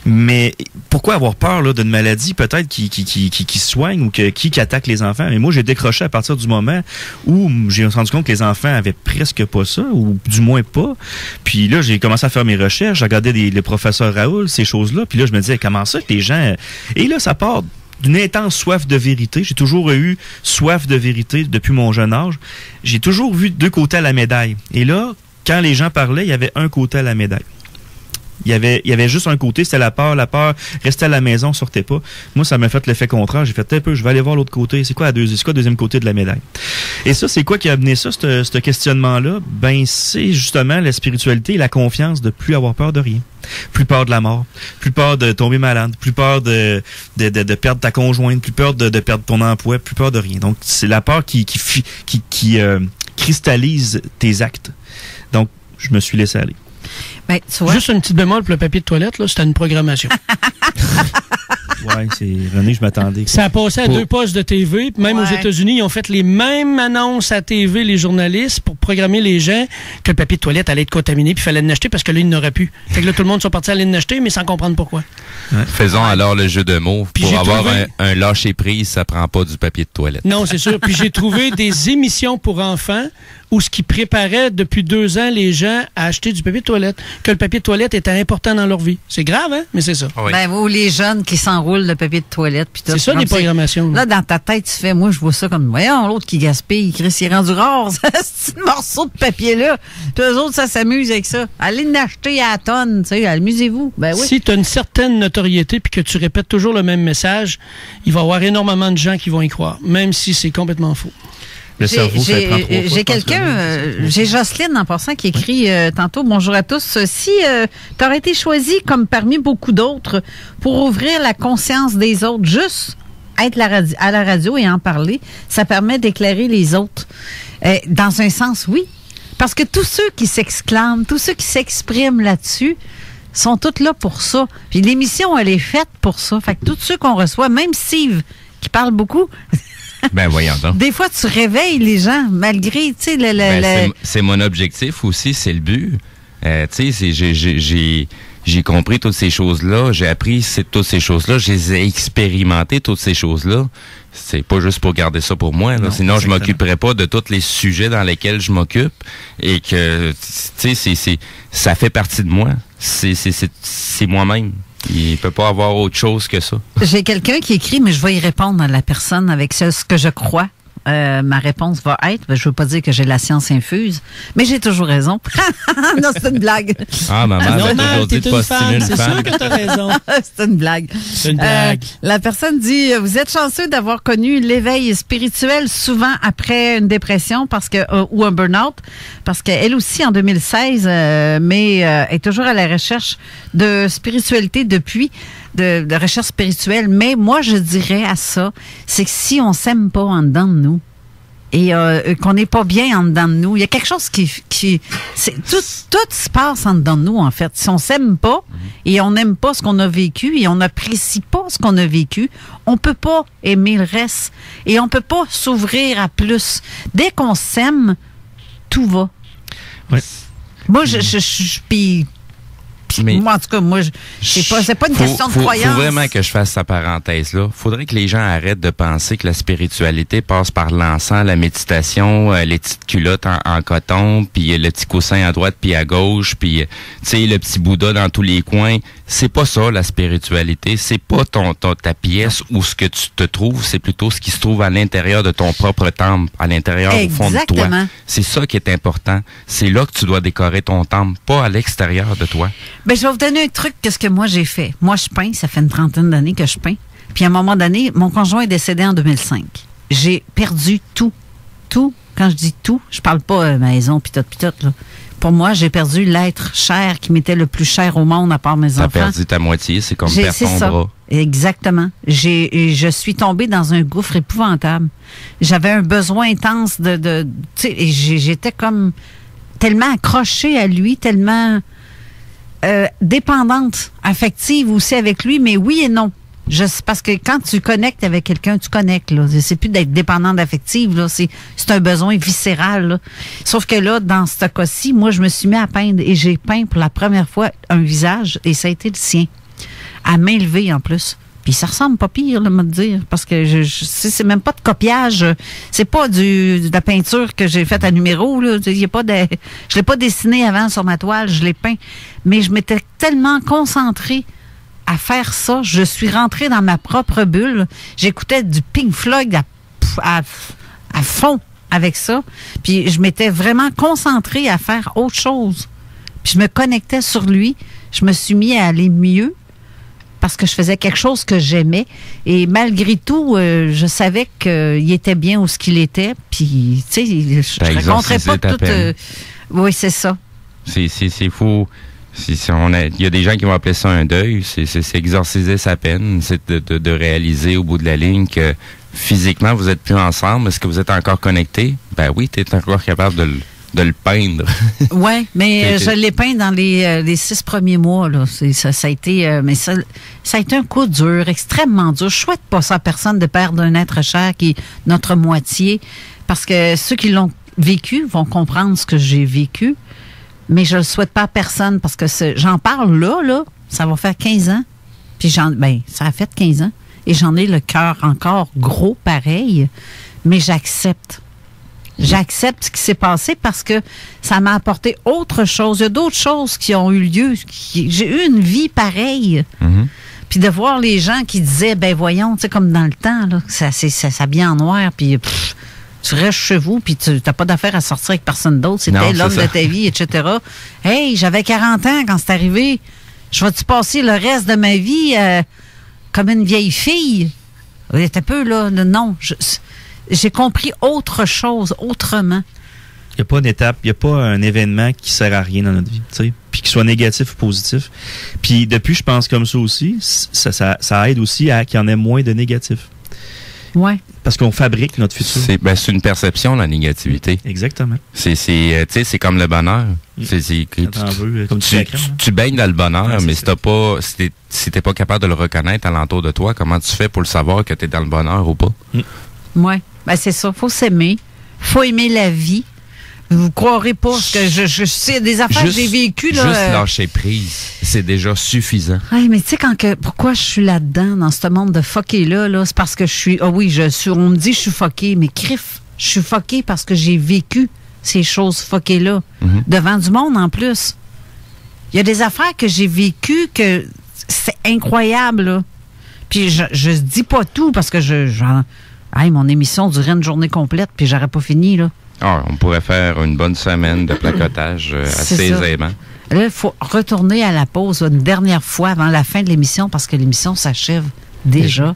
Mais pourquoi avoir peur là d'une maladie peut-être qui soigne ou qui attaque les enfants? Mais moi, j'ai décroché à partir du moment où j'ai rendu compte que les enfants avaient presque pas ça, ou du moins pas. Puis là, j'ai commencé à faire mes recherches, j'ai regardé les professeurs Raoul, ces choses-là. Puis là, je me disais, comment ça que les gens... Et là, ça part d'une intense soif de vérité. J'ai toujours eu soif de vérité depuis mon jeune âge. J'ai toujours vu deux côtés à la médaille. Et là, quand les gens parlaient, il y avait un côté à la médaille. Il y avait juste un côté, c'était la peur, restait à la maison, sortait pas. Moi, ça m'a fait l'effet contraire. J'ai fait un peu, je vais aller voir l'autre côté. C'est quoi le deuxième côté de la médaille? Et ça, c'est quoi qui a amené ça, ce questionnement-là? Ben, c'est justement la spiritualité et la confiance de plus avoir peur de rien. Plus peur de la mort, plus peur de tomber malade, plus peur de perdre ta conjointe, plus peur de perdre ton emploi, plus peur de rien. Donc, c'est la peur qui cristallise tes actes. Donc, je me suis laissé aller. Ben, tu vois. Juste une petite bémol pour le papier de toilette, là, c'était une programmation. Ouais, c'est René, je m'attendais. Ça a passé à 2 postes de TV. Puis même aux États-Unis, ils ont fait les mêmes annonces à TV, les journalistes, pour programmer les gens que le papier de toilette allait être contaminé, puis il fallait l'acheter parce que là, il n'aurait plus. Fait que là, tout le monde sont partis aller l'acheter, mais sans comprendre pourquoi. Ouais. Faisons alors le jeu de mots. Puis pour avoir un lâcher-prise, ça prend pas du papier de toilette. Non, c'est sûr. Puis j'ai trouvé des émissions pour enfants où ce qui préparait depuis 2 ans les gens à acheter du papier de toilette, que le papier de toilette était important dans leur vie. C'est grave, hein? Mais c'est ça. Oui. Ben, ou les jeunes qui s'enroulent le papier de toilette. Puis c'est ça, les programmations. Là, dans ta tête, tu fais, moi, je vois ça comme, voyons, l'autre qui gaspille, Chris, il est rendu rare, c'est un morceau de papier-là. Puis eux autres, ça s'amuse avec ça. Allez l'acheter à la tonne, tu sais, amusez-vous. Ben oui. Si tu as une certaine notoriété puis que tu répètes toujours le même message, il va y avoir énormément de gens qui vont y croire, même si c'est complètement faux. Le cerveau, ça prend 3 fois. J'ai quelqu'un, j'ai Jocelyne en passant qui écrit tantôt, bonjour à tous. Si tu aurais été choisi comme parmi beaucoup d'autres pour ouvrir la conscience des autres, juste être à la radio et en parler, ça permet d'éclairer les autres. Dans un sens, oui. Parce que tous ceux qui s'exclament, tous ceux qui s'expriment là-dessus, sont tous là pour ça. Puis l'émission, elle est faite pour ça. Fait que tous ceux qu'on reçoit, même Steve, qui parle beaucoup... Ben voyons donc. Des fois, tu réveilles les gens, malgré, tu sais, c'est mon objectif aussi, c'est le but. Tu sais, j'ai compris toutes ces choses-là, j'ai appris toutes ces choses-là, je les ai expérimentées, toutes ces choses-là. C'est pas juste pour garder ça pour moi, là. Non, sinon je m'occuperais pas de tous les sujets dans lesquels je m'occupe et que, tu sais, ça fait partie de moi. C'est moi-même. Il peut pas avoir autre chose que ça. J'ai quelqu'un qui écrit, mais je vais y répondre à la personne avec ce que je crois. Ma réponse va être, je veux pas dire que j'ai la science infuse, mais j'ai toujours raison. Non, c'est une blague. Ah, maman, elle a toujours dit de pas stimuler une femme. C'est sûr que t'as raison. C'est une blague. C'est une blague. La personne dit, vous êtes chanceux d'avoir connu l'éveil spirituel souvent après une dépression ou un burn-out, parce qu'elle aussi en 2016, mais est toujours à la recherche de spiritualité depuis. De recherche spirituelle, mais moi, je dirais à ça, c'est que si on s'aime pas en dedans de nous et qu'on n'est pas bien en dedans de nous, il y a quelque chose tout se passe en dedans de nous, en fait. Si on s'aime pas et on n'aime pas ce qu'on a vécu et on n'apprécie pas ce qu'on a vécu, on peut pas aimer le reste et on peut pas s'ouvrir à plus. Dès qu'on s'aime, tout va. Ouais. Moi, moi, en tout cas, c'est pas une question de croyance. Faut vraiment que je fasse sa parenthèse-là. Faudrait que les gens arrêtent de penser que la spiritualité passe par l'encens, la méditation, les petites culottes en coton, puis le petit coussin à droite puis à gauche, puis tu sais, le petit Bouddha dans tous les coins. C'est pas ça, la spiritualité. C'est pas ta pièce ou ce que tu te trouves, c'est plutôt ce qui se trouve à l'intérieur de ton propre temple, à l'intérieur, au fond de toi. C'est ça qui est important. C'est là que tu dois décorer ton temple, pas à l'extérieur de toi. Ben, je vais vous donner un truc, qu'est-ce que moi j'ai fait. Moi, je peins, ça fait une 30aine d'années que je peins. Puis à un moment donné, mon conjoint est décédé en 2005. J'ai perdu tout. Tout. Quand je dis tout, je parle pas maison pis tout, là. Pour moi, j'ai perdu l'être cher qui m'était le plus cher au monde à part mes enfants. T'as perdu ta moitié, c'est comme perdre ton bras. Exactement. Je suis tombée dans un gouffre épouvantable. J'avais un besoin intense tu sais, et j'étais comme tellement accrochée à lui, tellement dépendante, affective aussi avec lui, mais oui et non. Parce que quand tu connectes avec quelqu'un, tu connectes, là. C'est plus d'être dépendante affective, là. C'est un besoin viscéral, là. Sauf que là, dans ce cas-ci, moi, je me suis mis à peindre et j'ai peint pour la première fois un visage et ça a été le sien. À main levée, en plus. Puis ça ressemble pas pire, là, me dire, parce que c'est même pas de copiage. C'est pas de la peinture que j'ai faite à numéro, là. Je l'ai pas dessiné avant sur ma toile, je l'ai peint. Mais je m'étais tellement concentrée à faire ça. Je suis rentrée dans ma propre bulle. J'écoutais du Pink Floyd à fond avec ça. Puis je m'étais vraiment concentrée à faire autre chose. Puis je me connectais sur lui. Je me suis mis à aller mieux parce que je faisais quelque chose que j'aimais. Et malgré tout, je savais qu'il était bien où ce qu'il était. Puis, tu sais, je raconterais pas tout. Oui, c'est ça. C'est fou. Il y a des gens qui vont appeler ça un deuil, c'est exorciser sa peine, c'est de réaliser au bout de la ligne que physiquement, vous êtes plus ensemble. Est-ce que vous êtes encore connectés? Ben oui, tu es encore capable de le peindre. Oui, mais je l'ai peint dans les 6 premiers mois. Là. Ça a été, mais ça a été un coup dur, extrêmement dur. Je souhaite pas ça à personne de perdre un être cher qui est notre moitié, parce que ceux qui l'ont vécu vont comprendre ce que j'ai vécu, mais je le souhaite pas à personne, parce que j'en parle là, ça va faire 15 ans, puis ça a fait 15 ans, et j'en ai le cœur encore gros pareil, mais j'accepte. J'accepte ce qui s'est passé parce que ça m'a apporté autre chose. Il y a d'autres choses qui ont eu lieu. J'ai eu une vie pareille. Mm-hmm. Puis de voir les gens qui disaient, ben voyons, tu sais, comme dans le temps, là, ça s'habille en noir, puis tu restes chez vous, puis tu n'as pas d'affaire à sortir avec personne d'autre. C'était l'homme de ta vie, etc. Hey, j'avais 40 ans quand c'est arrivé. Je vais-tu passer le reste de ma vie comme une vieille fille? T'es un peu, là, non, j'ai compris autre chose, autrement. Il n'y a pas une étape, il n'y a pas un événement qui sert à rien dans notre vie, tu sais, puis qu'il soit négatif ou positif. Puis depuis, je pense comme ça aussi, ça aide aussi à qu'il y en ait moins de négatifs. Ouais. Parce qu'on fabrique notre futur. C'est une perception, la négativité. Exactement. C'est comme le bonheur. Tu baignes dans le bonheur, mais si t'es pas capable de le reconnaître alentour de toi, comment tu fais pour le savoir que tu es dans le bonheur ou pas? Oui, ben c'est ça. Faut s'aimer. Faut aimer la vie. Vous croirez pas que je sais des affaires que j'ai vécues. Là, juste lâcher prise, c'est déjà suffisant. Oui, mais tu sais, pourquoi je suis là-dedans, dans ce monde de fucké-là, c'est parce que je suis... Ah oui, on me dit que je suis fucké, mais crif, je suis fucké parce que j'ai vécu ces choses fucké-là, devant du monde en plus. Il y a des affaires que j'ai vécues que c'est incroyable, là. Puis je dis pas tout parce que mon émission durait une journée complète, puis j'aurais pas fini, là. On pourrait faire une bonne semaine de placotage assez aisément. Là, il faut retourner à la pause une dernière fois avant la fin de l'émission, parce que l'émission s'achève déjà.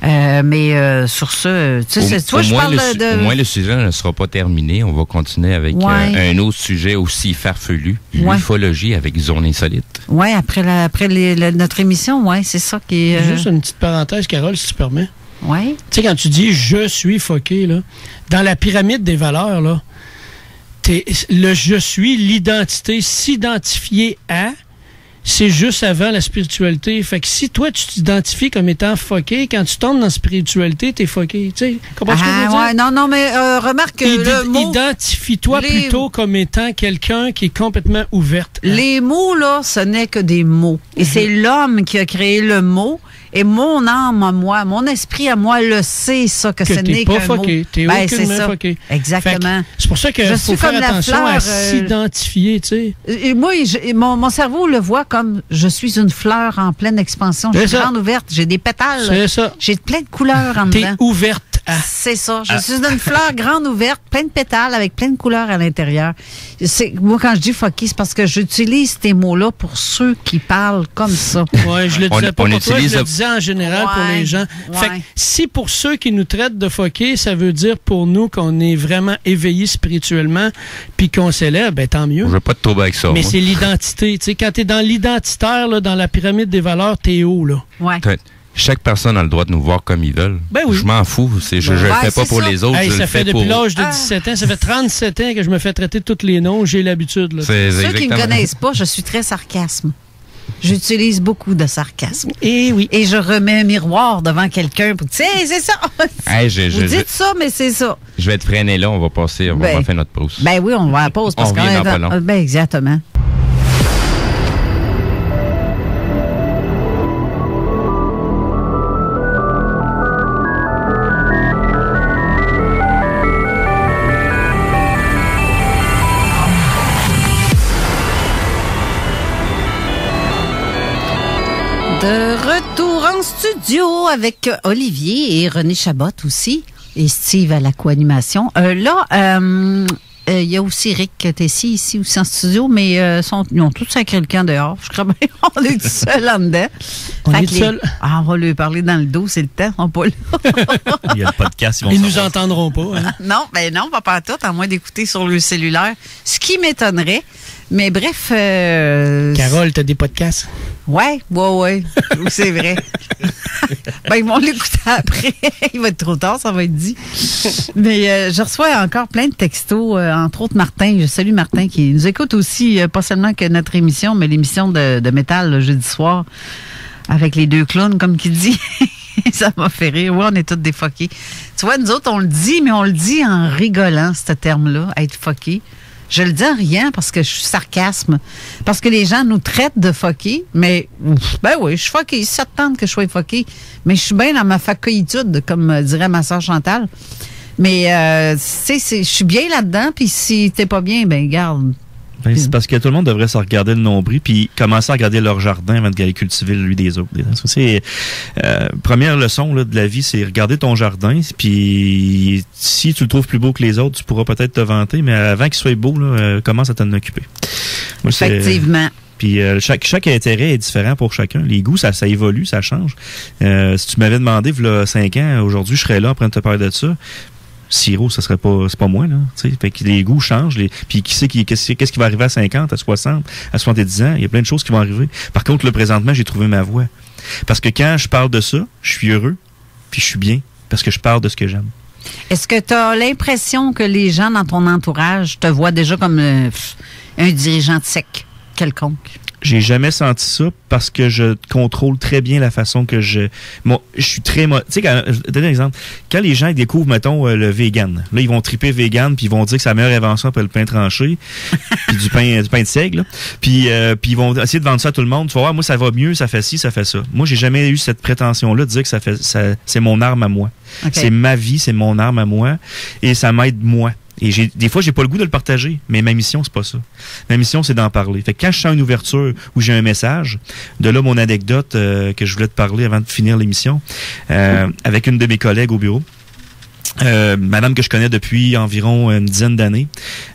Mais sur ce, tu sais, toi, je parle de... Au moins, le sujet ne sera pas terminé. On va continuer avec un autre sujet aussi farfelu, l'ufologie avec Zone Insolite. Oui, après notre émission, c'est ça qui est... Juste une petite parenthèse, Carole, si tu permets. Oui. Tu sais, quand tu dis « je suis fucké », là, dans la pyramide des valeurs, là, le « je suis », l'identité, s'identifier à, c'est juste avant la spiritualité. Fait que si toi, tu t'identifies comme étant fucké, quand tu tombes dans la spiritualité, t'es fucké. Tu sais, comprends ce que je veux dire? Non, mais remarque que le mot... Identifie-toi plutôt comme étant quelqu'un qui est complètement ouverte. Les mots, là, ce n'est que des mots. Et c'est l'homme qui a créé le mot. Et mon âme à moi, mon esprit à moi le sait, ça, que ce n'est qu'un mot. T'es aucunement fucké. Exactement. C'est pour ça qu'il faut faire attention à s'identifier, tu sais. Et moi, mon cerveau le voit comme je suis une fleur en pleine expansion. Je suis grande ouverte, j'ai des pétales. C'est ça. J'ai plein de couleurs en dedans. T'es ouverte à. C'est ça. Je suis une fleur grande ouverte, plein de pétales avec plein de couleurs à l'intérieur. Moi, quand je dis fucké, c'est parce que j'utilise ces mots-là pour ceux qui parlent comme ça. Oui, je le disais pas pour toi, je le disais en général pour les gens. Fait que si pour ceux qui nous traitent de fucké, ça veut dire pour nous qu'on est vraiment éveillés spirituellement puis qu'on s'élève, ben tant mieux. Je veux pas te tomber avec ça. Mais c'est l'identité. Tu sais, quand t'es dans l'identitaire, là, dans la pyramide des valeurs, t'es haut, là. Ouais. Chaque personne a le droit de nous voir comme ils veulent. Ben oui. Je m'en fous. Je le fais pas pour les autres. Hey, je ça le fait fais depuis l'âge de 17 ans. Ça fait 37 ans que je me fais traiter de tous les noms. J'ai l'habitude. Là. Ceux qui ne me connaissent pas, je suis très sarcasme. J'utilise beaucoup de sarcasme. Et oui. Et je remets un miroir devant quelqu'un pour dire, c'est ça. Hey, vous dites ça, mais c'est ça. Je vais te freiner là. On va passer. On va faire notre pause. Ben oui, on va à la pause. Parce on revient dans pas long. Ben exactement. De retour en studio avec Olivier et René Chabot aussi, et Steve à la co-animation. Il y a aussi Rick Tessy ici aussi en studio, mais ils ont tous sacré le camp dehors. Je crois bien qu'on est tout seul en dedans. On est seul. On va lui parler dans le dos, c'est le temps, ils sont pas là. Il y a le podcast, ils nous entendront pas. Hein? Non, pas tout, à moins d'écouter sur le cellulaire. Ce qui m'étonnerait. Mais bref... Carole, t'as des podcasts? Ouais. C'est vrai. Ils vont l'écouter après. Il va être trop tard, ça va être dit. Mais je reçois encore plein de textos, entre autres Martin. Je salue Martin qui nous écoute aussi, pas seulement que notre émission, mais l'émission de métal le jeudi soir avec les deux clowns, comme qu'il dit. Ça m'a fait rire. Oui, on est tous des fuckés. Tu vois, nous autres, on le dit, mais on le dit en rigolant, ce terme-là, être fucké. Je le dis en riant parce que je suis sarcasme. Parce que les gens nous traitent de fuckés, mais oui, je suis fucké. Ça te tente que je sois fucké. Mais je suis bien dans ma fuckéitude, comme dirait ma soeur Chantal. Mais, tu sais, je suis bien là-dedans, puis si t'es pas bien, garde. C'est parce que tout le monde devrait se regarder le nombril puis commencer à regarder leur jardin avant d'aller cultiver lui des autres. C'est première leçon là, de la vie, c'est regarder ton jardin. Puis si tu le trouves plus beau que les autres, tu pourras peut-être te vanter, mais avant qu'il soit beau, là, commence à t'en occuper. Moi, effectivement. Puis chaque intérêt est différent pour chacun. Les goûts, ça évolue, ça change. Si tu m'avais demandé, il y a 5 ans, aujourd'hui, je serais là en train de te parler de ça. Sirop, ça serait pas, c'est pas moi, là. T'sais. Fait que les goûts changent. Puis qui sait qu'est-ce qui va arriver à 50, à 60, à 70 ans? Il y a plein de choses qui vont arriver. Par contre, là, présentement, j'ai trouvé ma voie. Parce que quand je parle de ça, je suis heureux, puis je suis bien, parce que je parle de ce que j'aime. Est-ce que tu as l'impression que les gens dans ton entourage te voient déjà comme un dirigeant de sec quelconque? J'ai jamais senti ça parce que je contrôle très bien la façon que je suis très... Tu sais, je vais te donner un exemple. Quand les gens ils découvrent, mettons, le vegan, là, ils vont triper vegan, puis ils vont dire que c'est la meilleure invention après le pain tranché, puis du pain de seigle, là. Puis ils vont essayer de vendre ça à tout le monde. Tu vas voir, moi, ça va mieux, ça fait ci, ça fait ça. Moi, j'ai jamais eu cette prétention-là de dire que c'est mon arme à moi. Okay. C'est ma vie, c'est mon arme à moi, et ça m'aide moi. Et des fois, j'ai pas le goût de le partager, mais ma mission, c'est pas ça. Ma mission, c'est d'en parler. Fait que quand je sens une ouverture où j'ai un message, de là mon anecdote que je voulais te parler avant de finir l'émission, avec une de mes collègues au bureau. Madame que je connais depuis environ une dizaine d'années.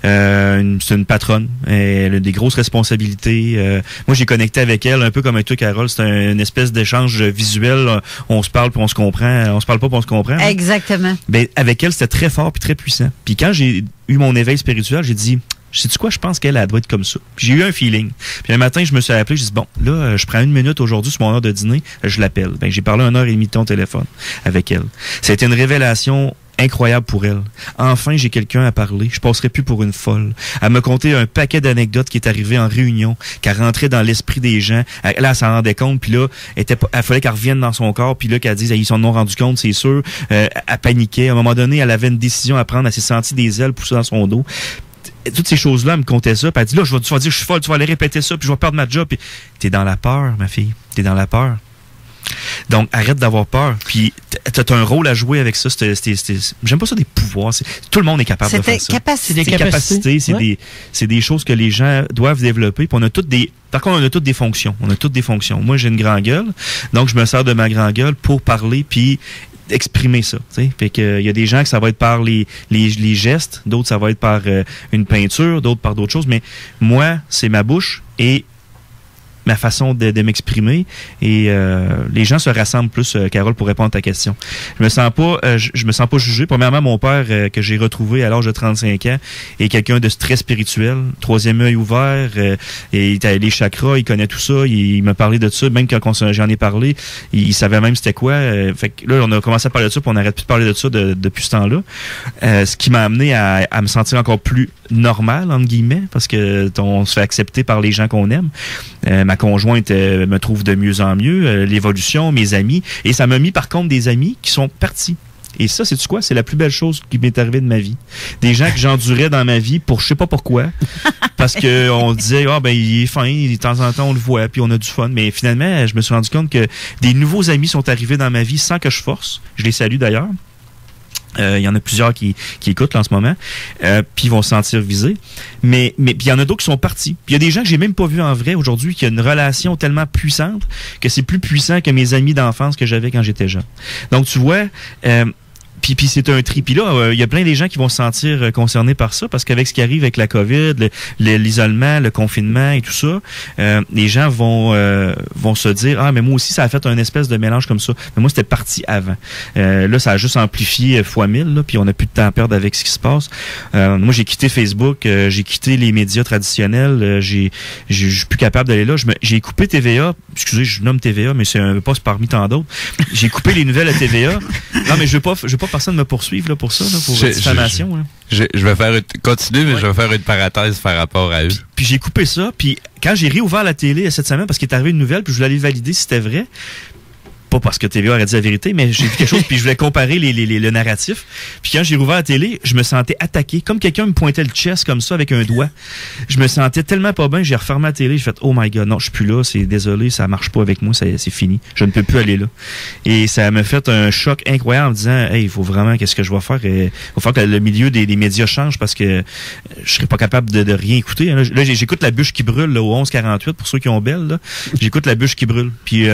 C'est une patronne. Elle a des grosses responsabilités. Moi, j'ai connecté avec elle un peu comme avec toi, Carole. C'est une espèce d'échange visuel. On se parle puis on se comprend. On se parle pas puis on se comprend. Exactement. Ben, avec elle, c'était très fort puis très puissant. Puis quand j'ai eu mon éveil spirituel, j'ai dit... Sais-tu quoi? Je pense qu'elle doit être comme ça. Puis j'ai eu un feeling. Puis un matin, je me suis appelé, j'ai dit, bon, là, je prends 1 minute aujourd'hui sur mon heure de dîner, je l'appelle. Ben, j'ai parlé 1h30 de ton téléphone avec elle. Ça a été une révélation incroyable pour elle. Enfin, j'ai quelqu'un à parler. Je passerai plus pour une folle. Elle m'a conté un paquet d'anecdotes qui est arrivé en réunion, qui rentrait dans l'esprit des gens. Là, elle s'en rendait compte, puis là, elle fallait qu'elle revienne dans son corps, puis là, qu'elle dise, ils s'en ont rendu compte, c'est sûr. Elle paniquait. À un moment donné, elle avait une décision à prendre. Elle s'est sentie des ailes pousser dans son dos. Toutes ces choses-là, elle me comptait ça. Puis elle dit, là, tu vas dire que je suis folle, tu vas aller répéter ça, puis je vais perdre ma job. Puis t'es dans la peur, ma fille. T'es dans la peur. Donc, arrête d'avoir peur. Puis, t'as un rôle à jouer avec ça. J'aime pas ça des pouvoirs. Tout le monde est capable de faire ça. C'est des capacités. C'est des choses que les gens doivent développer. Puis on a toutes des... Par contre, on a toutes des fonctions. Moi, j'ai une grande gueule. Donc, je me sers de ma grande gueule pour parler, puis exprimer ça. T'sais. Fait que il y a des gens que ça va être par les gestes, d'autres ça va être par une peinture, d'autres par d'autres choses, mais moi, c'est ma bouche et ma façon de m'exprimer et les gens se rassemblent plus, Carole, pour répondre à ta question. Je me sens pas jugé. Premièrement, mon père que j'ai retrouvé à l'âge de 35 ans est quelqu'un de très spirituel, 3e œil ouvert, et il a les chakras, il connaît tout ça, il m'a parlé de ça, même quand j'en ai parlé, il savait même c'était quoi. Fait que là, on a commencé à parler de ça, puis on n'arrête plus de parler de ça depuis ce temps-là. Ce qui m'a amené à me sentir encore plus normal, entre guillemets, parce que on se fait accepter par les gens qu'on aime. Ma conjointe me trouve de mieux en mieux, l'évolution, mes amis, et ça m'a mis par contre des amis qui sont partis. Et ça, sais-tu quoi? C'est la plus belle chose qui m'est arrivée de ma vie. Des gens que j'endurais dans ma vie pour je sais pas pourquoi, parce que on disait il est fin, de temps en temps on le voit, puis on a du fun. Mais finalement, je me suis rendu compte que des nouveaux amis sont arrivés dans ma vie sans que je force. Je les salue d'ailleurs. Il y en a plusieurs qui écoutent là, en ce moment, puis ils vont se sentir visés. Mais puis il y en a d'autres qui sont partis. Puis il y a des gens que j'ai même pas vus en vrai aujourd'hui, qui ont une relation tellement puissante que c'est plus puissant que mes amis d'enfance que j'avais quand j'étais jeune. Donc tu vois, Puis c'est un tri. Puis là, il y a plein des gens qui vont se sentir concernés par ça, parce qu'avec ce qui arrive avec la COVID, l'isolement, le confinement et tout ça, les gens vont se dire, ah, mais moi aussi, ça a fait un espèce de mélange comme ça. Mais moi, c'était parti avant. Là, ça a juste amplifié fois 1000, là, puis on n'a plus de temps à perdre avec ce qui se passe. Moi, j'ai quitté Facebook, j'ai quitté les médias traditionnels, je suis plus capable d'aller là. J'ai coupé TVA. Excusez, je nomme TVA, mais c'est un poste parmi tant d'autres. J'ai coupé les nouvelles à TVA. Non, mais je veux pas personne me poursuivre là, pour ça, là, pour diffamation. Je vais continuer, mais je vais faire une parenthèse par rapport à eux. Puis j'ai coupé ça, puis quand j'ai réouvert la télé cette semaine, parce qu'il est arrivé une nouvelle, puis je voulais aller valider si c'était vrai, pas parce que TVA aurait dit la vérité, mais j'ai vu quelque chose, puis je voulais comparer le narratif. Puis quand j'ai rouvert la télé, je me sentais attaqué, comme quelqu'un me pointait le chest comme ça avec un doigt. Je me sentais tellement pas bien, j'ai refermé la télé, j'ai fait, oh my god, non, je suis plus là, c'est désolé, ça marche pas avec moi, c'est fini, je ne peux plus aller là. Et ça m'a fait un choc incroyable en me disant, hey, il faut vraiment, qu'est-ce que je vais faire? Il faut faire que le milieu des médias change, parce que je serais pas capable de rien écouter. Là, j'écoute La Bûche qui brûle, là, au 11-48, pour ceux qui ont Belle, là. J'écoute La Bûche qui brûle. Puis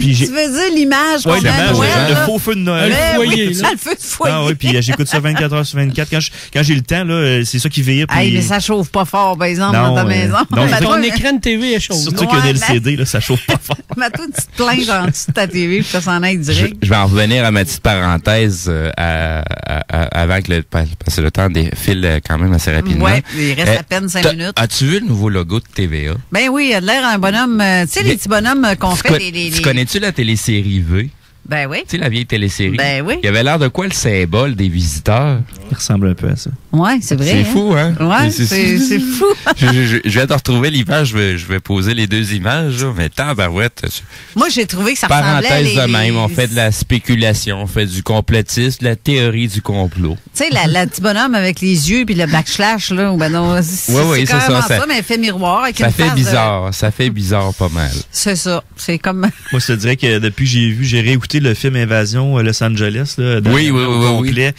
tu veux dire l'image qu'on a le faux feu de Noël. Le foyer. Le feu de foyer. Ah oui, puis j'écoute ça 24 heures sur 24. Quand j'ai le temps, là, c'est ça qui veille. Hey, mais ça chauffe pas fort, par exemple, dans ta maison. Non, ton écran de TV est chaud. Surtout qu'il y a un LCD, là, ça chauffe pas fort. Mais toi, tu te plains en dessous de ta TV, puis ça s'en aille direct. Je vais en revenir à ma petite parenthèse avant que passer le temps défile quand même assez rapidement. Oui, il reste à peine 5 minutes. As-tu vu le nouveau logo de TVA? Ben oui, il a l'air un bonhomme. Tu sais, les petits bonhommes qu'on fait. Tu connais-tu la télésérie V? Ben oui. Tu sais, la vieille télésérie? Ben oui. Il avait l'air de quoi le symbole des visiteurs? Il ressemble un peu à ça. Oui, c'est vrai. C'est fou, hein? Oui, c'est fou. Je viens de retrouver l'image, je vais poser les deux images, là, mais tabarouette. Moi, j'ai trouvé que ça ressemblait parenthèse de même, on fait de la spéculation, on fait du complotisme, de la théorie du complot. Tu sais, la petit bonhomme avec les yeux puis le backslash, là, ben non, c'est carrément ça, mais fait miroir avec ça fait bizarre, ça fait bizarre pas mal. C'est ça, c'est comme... Moi, je te dirais que depuis que j'ai réécouté le film Invasion Los Angeles, là, complet,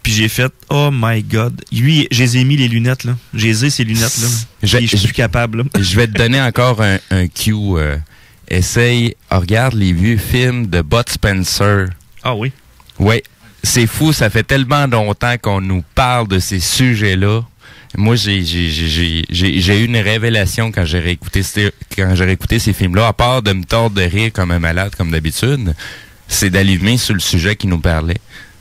puis j'ai fait, oh my god. Lui, j'ai mis les lunettes, là. J'ai ces lunettes, là. Je suis plus capable, là. Je vais te donner encore un cue. Essaye, regarde les vieux films de Bud Spencer. Ah oui? Oui. C'est fou, ça fait tellement longtemps qu'on nous parle de ces sujets-là. Moi, j'ai eu une révélation quand j'ai réécouté ces films-là, à part de me tordre de rire comme un malade, comme d'habitude, c'est d'allumer sur le sujet qui nous parlait.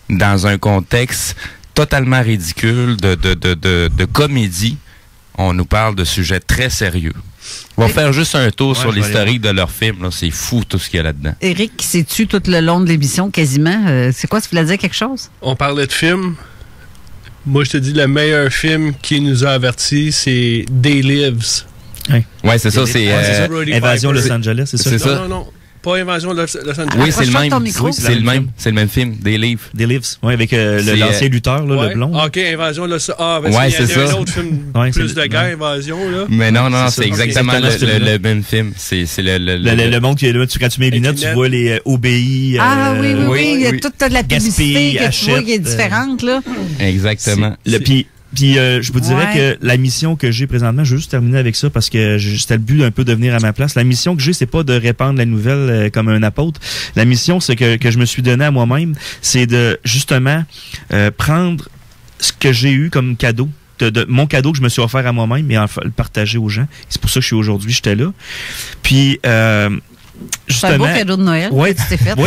Dans un contexte totalement ridicule de comédie, on nous parle de sujets très sérieux. On va faire juste un tour sur l'historique de leur film. Là. C'est fou tout ce qu'il y a là-dedans. Éric, sais-tu tout le long de l'émission quasiment? C'est quoi, tu voulais dire quelque chose? On parlait de films. Moi, je te dis, le meilleur film qui nous a avertis, c'est Day Lives. Ouais, c'est ça. C'est Invasion Los Angeles, c'est ça? Non. Pas Invasion Los Angeles. Oui, c'est le même. C'est le même film, Day Lives. Day Lives, oui, avec l'ancien lutteur, là, le blond. OK, Invasion Los Angeles. Ouais, c'est ça. Il y a un autre film plus de guerre, Invasion, là. Mais non, c'est exactement le même film. C'est le monde qui est là, quand tu mets les lunettes, tu vois les OBI. Ah oui, il y a toute la publicité que tu vois qui est différente, là. Exactement. Puis je vous dirais que la mission que j'ai présentement, je vais juste terminer avec ça parce que c'était le but un peu de venir à ma place. La mission que j'ai, c'est pas de répandre la nouvelle comme un apôtre. La mission, c'est que je me suis donné à moi-même, c'est de justement prendre ce que j'ai eu comme cadeau. Mon cadeau que je me suis offert à moi-même et le partager aux gens. C'est pour ça que je suis aujourd'hui, j'étais là. Puis c'est un beau cadeau de Noël. Oui,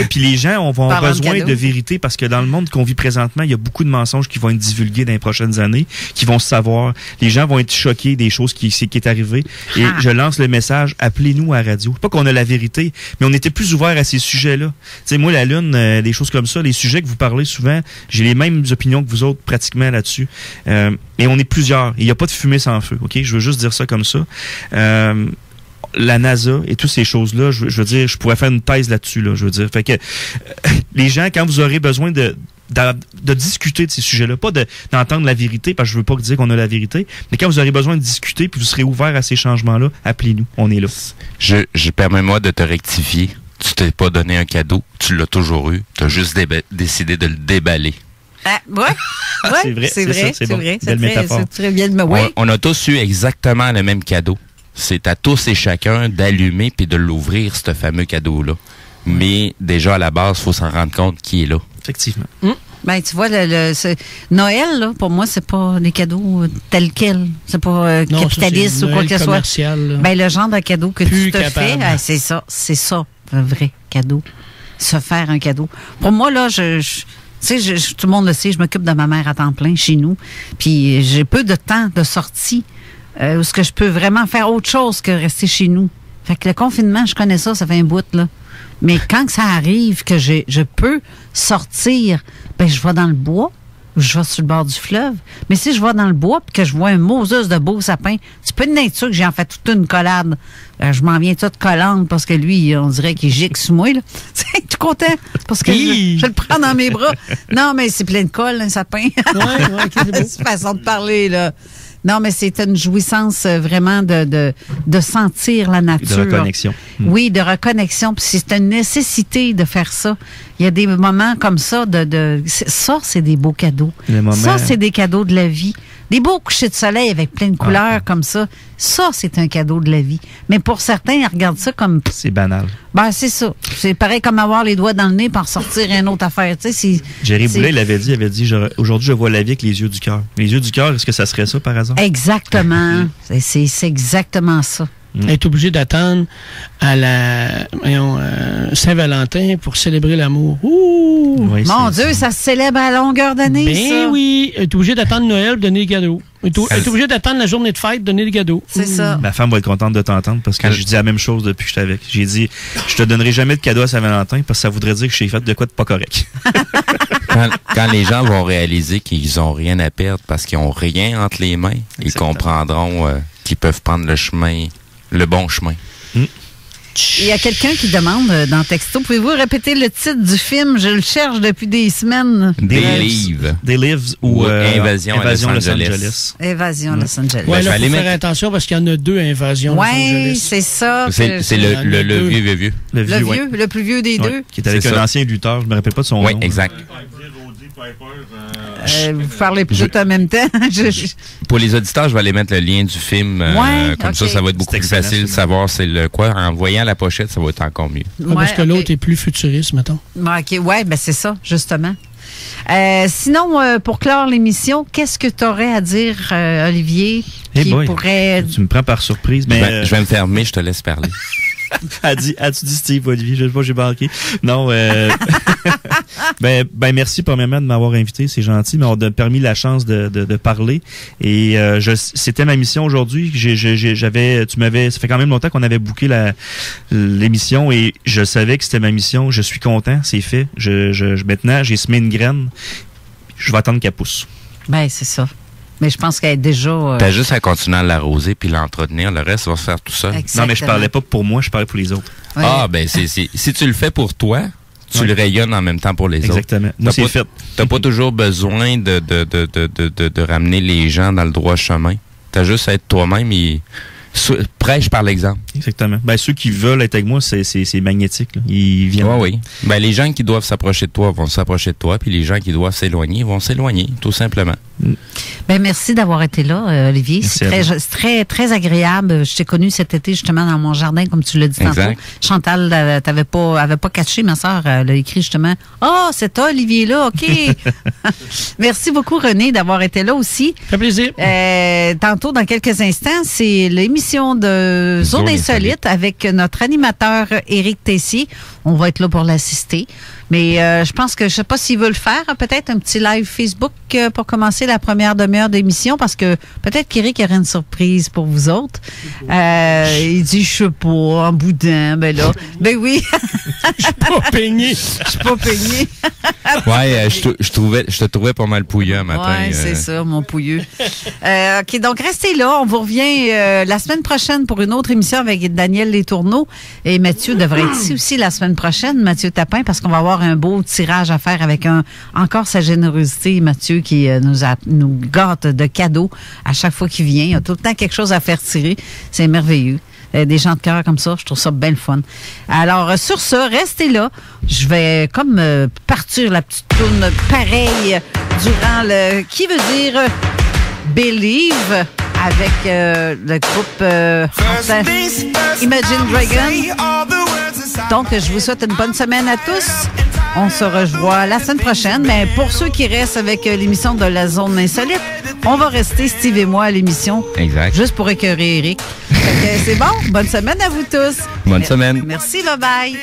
puis les gens vont avoir besoin de vérité parce que dans le monde qu'on vit présentement, il y a beaucoup de mensonges qui vont être divulgués dans les prochaines années, qui vont se savoir. Les gens vont être choqués des choses qui est arrivé. Et je lance le message, appelez-nous à la radio. Pas qu'on a la vérité, mais on était plus ouvert à ces sujets-là. Tu sais, moi, la Lune, des choses comme ça, les sujets que vous parlez souvent, j'ai les mêmes opinions que vous autres pratiquement là-dessus. Et on est plusieurs. Il n'y a pas de fumée sans feu, OK? Je veux juste dire ça comme ça. La NASA et toutes ces choses-là, je veux dire, je pourrais faire une thèse là-dessus, là, je veux dire. Fait que les gens, quand vous aurez besoin de discuter de ces sujets-là, pas d'entendre la vérité, parce que je veux pas dire qu'on a la vérité, mais quand vous aurez besoin de discuter puis vous serez ouvert à ces changements-là, appelez-nous, on est là. Je permets-moi de te rectifier. Tu t'es pas donné un cadeau, tu l'as toujours eu, tu as juste décidé de le déballer. C'est vrai. C'est belle métaphore. C'est très bien de on a tous eu exactement le même cadeau. C'est à tous et chacun d'allumer puis de l'ouvrir, ce fameux cadeau-là. Mais déjà, à la base, il faut s'en rendre compte qui est là. Effectivement. Ben, tu vois, Noël, là, pour moi, c'est pas des cadeaux tels quels. C'est pas capitaliste ou quoi que ce soit. Ben, le genre de cadeau que tu te fais, c'est ça, un vrai cadeau. Se faire un cadeau. Pour moi, là, tout le monde le sait, je m'occupe de ma mère à temps plein chez nous. Puis j'ai peu de temps de sortie où ce que je peux vraiment faire autre chose que rester chez nous. Fait que le confinement, je connais ça fait un bout, là. Mais quand ça arrive que je peux sortir, ben je vais dans le bois, ou je vais sur le bord du fleuve. Mais si je vais dans le bois et que je vois un Moses de beau sapin, tu peux être sûr que j'ai en fait toute une collade. Je m'en viens toute collante parce que lui, on dirait qu'il gicle sous moi. Là. Tu es tout content parce que je le prends dans mes bras. Non, mais c'est plein de colle, un sapin. Ouais, c'est beau. C'est une façon de parler, là. Non, mais c'est une jouissance vraiment de sentir la nature. De reconnexion. Oui, de reconnexion. Puis c'est une nécessité de faire ça. Il y a des moments comme ça. Ça, c'est des beaux cadeaux. Ça, c'est des cadeaux de la vie. Des beaux couchers de soleil avec plein de couleurs comme ça. Ça, c'est un cadeau de la vie. Mais pour certains, ils regardent ça comme... C'est banal. Ben, c'est ça. C'est pareil comme avoir les doigts dans le nez pour sortir une autre affaire. Tu sais, Jerry Boulet, il avait dit, aujourd'hui, je vois la vie avec les yeux du cœur. Les yeux du cœur, est-ce que ça serait ça, par hasard? Exactement. C'est exactement ça. Être obligé d'attendre à la Saint-Valentin pour célébrer l'amour. Oui, mon Dieu, ça se célèbre à longueur d'année, ça. Ben oui, être obligé d'attendre Noël pour donner des cadeaux. Être obligé d'attendre la journée de fête pour donner des cadeaux. C'est ça. Ma femme va être contente de t'entendre parce que je dis la même chose depuis que je suis avec. J'ai dit, je te donnerai jamais de cadeau à Saint-Valentin parce que ça voudrait dire que j'ai fait de quoi de pas correct. Quand les gens vont réaliser qu'ils ont rien à perdre parce qu'ils ont rien entre les mains, ils comprendront qu'ils peuvent prendre le bon chemin. Il y a quelqu'un qui demande dans texto, pouvez-vous répéter le titre du film? Je le cherche depuis des semaines. They Live ou Invasion Los Angeles. Évasion Los Angeles. Oui, là, il faut faire attention parce qu'il y en a 2 Invasions Los Angeles. Oui, c'est ça. C'est le vieux. Le plus vieux des deux. Qui est avec un ancien lutteur, je ne me rappelle pas de son nom. Oui, exact. Vous parlez peut-être en même temps. Pour les auditeurs, je vais aller mettre le lien du film. Comme ça va être beaucoup plus facile de savoir c'est le quoi. En voyant la pochette, ça va être encore mieux. Parce que l'autre est plus futuriste, mettons. OK, ouais, ben c'est ça, justement. Sinon, pour clore l'émission, qu'est-ce que tu aurais à dire, Olivier, qui pourrait... Tu me prends par surprise. Mais je vais me fermer, je te laisse parler. As-tu dit Steve, Olivier? Je sais pas, j'ai marqué. Non, merci premièrement de m'avoir invité, c'est gentil, m'avoir permis la chance de parler. Et c'était ma mission aujourd'hui. Ça fait quand même longtemps qu'on avait booké l'émission et je savais que c'était ma mission. Je suis content, c'est fait. Maintenant, j'ai semé une graine. Je vais attendre qu'elle pousse. Ben, c'est ça. Mais je pense qu'elle est déjà... T'as juste à continuer à l'arroser puis l'entretenir. Le reste va se faire tout seul. Exactement. Non, mais je parlais pas pour moi, je parlais pour les autres. Ouais. Ah, ben, si tu le fais pour toi, tu le rayonnes en même temps pour les autres. Exactement. Moi, c'est fait. T'as pas toujours besoin de ramener les gens dans le droit chemin. T'as juste à être toi-même et prêche par l'exemple. Exactement. Ben, ceux qui veulent être avec moi, c'est magnétique. Là. Ils viennent. Oui. Ben, les gens qui doivent s'approcher de toi vont s'approcher de toi, puis les gens qui doivent s'éloigner vont s'éloigner, tout simplement. Ben, merci d'avoir été là, Olivier. C'est très, très agréable. Je t'ai connu cet été, justement, dans mon jardin, comme tu l'as dit tantôt. Chantal, avait pas catché, ma soeur, elle a écrit justement, c'est toi, Olivier, là, OK. Merci beaucoup, René, d'avoir été là aussi. Ça fait plaisir. Tantôt, dans quelques instants, c'est l'émission de Zone Insolite avec notre animateur Éric Tessier. On va être là pour l'assister. Mais je pense que je sais pas s'il veut le faire, peut-être un petit live Facebook pour commencer la première demi-heure d'émission, parce que peut-être qu'Éric aurait une surprise pour vous autres. Il dit, je sais pas, en boudin, ben là. Ben oui. Je suis pas peigné. Je suis pas peigné. Ouais, je te trouvais pas mal pouilleux un matin. Ouais, c'est ça, mon pouilleux. OK, donc restez là. On vous revient la semaine prochaine pour une autre émission avec Daniel Letourneau. Et Mathieu devrait être ici aussi la semaine prochaine, Mathieu Tapin, parce qu'on va avoir un beau tirage à faire avec encore sa générosité, Mathieu, qui nous gâte de cadeaux à chaque fois qu'il vient. Il a tout le temps quelque chose à faire tirer. C'est merveilleux. Des gens de cœur comme ça, je trouve ça bien le fun. Alors, sur ça, restez là. Je vais comme partir la petite tourne pareille durant le... Qui veut dire Believe avec le groupe Imagine Dragon. Donc, je vous souhaite une bonne semaine à tous. On se revoit la semaine prochaine. Mais pour ceux qui restent avec l'émission de la Zone Insolite, on va rester, Steve et moi, à l'émission. Exact. Juste pour écœurer Eric. C'est bon. Bonne semaine à vous tous. Bonne semaine. Merci. Bye-bye.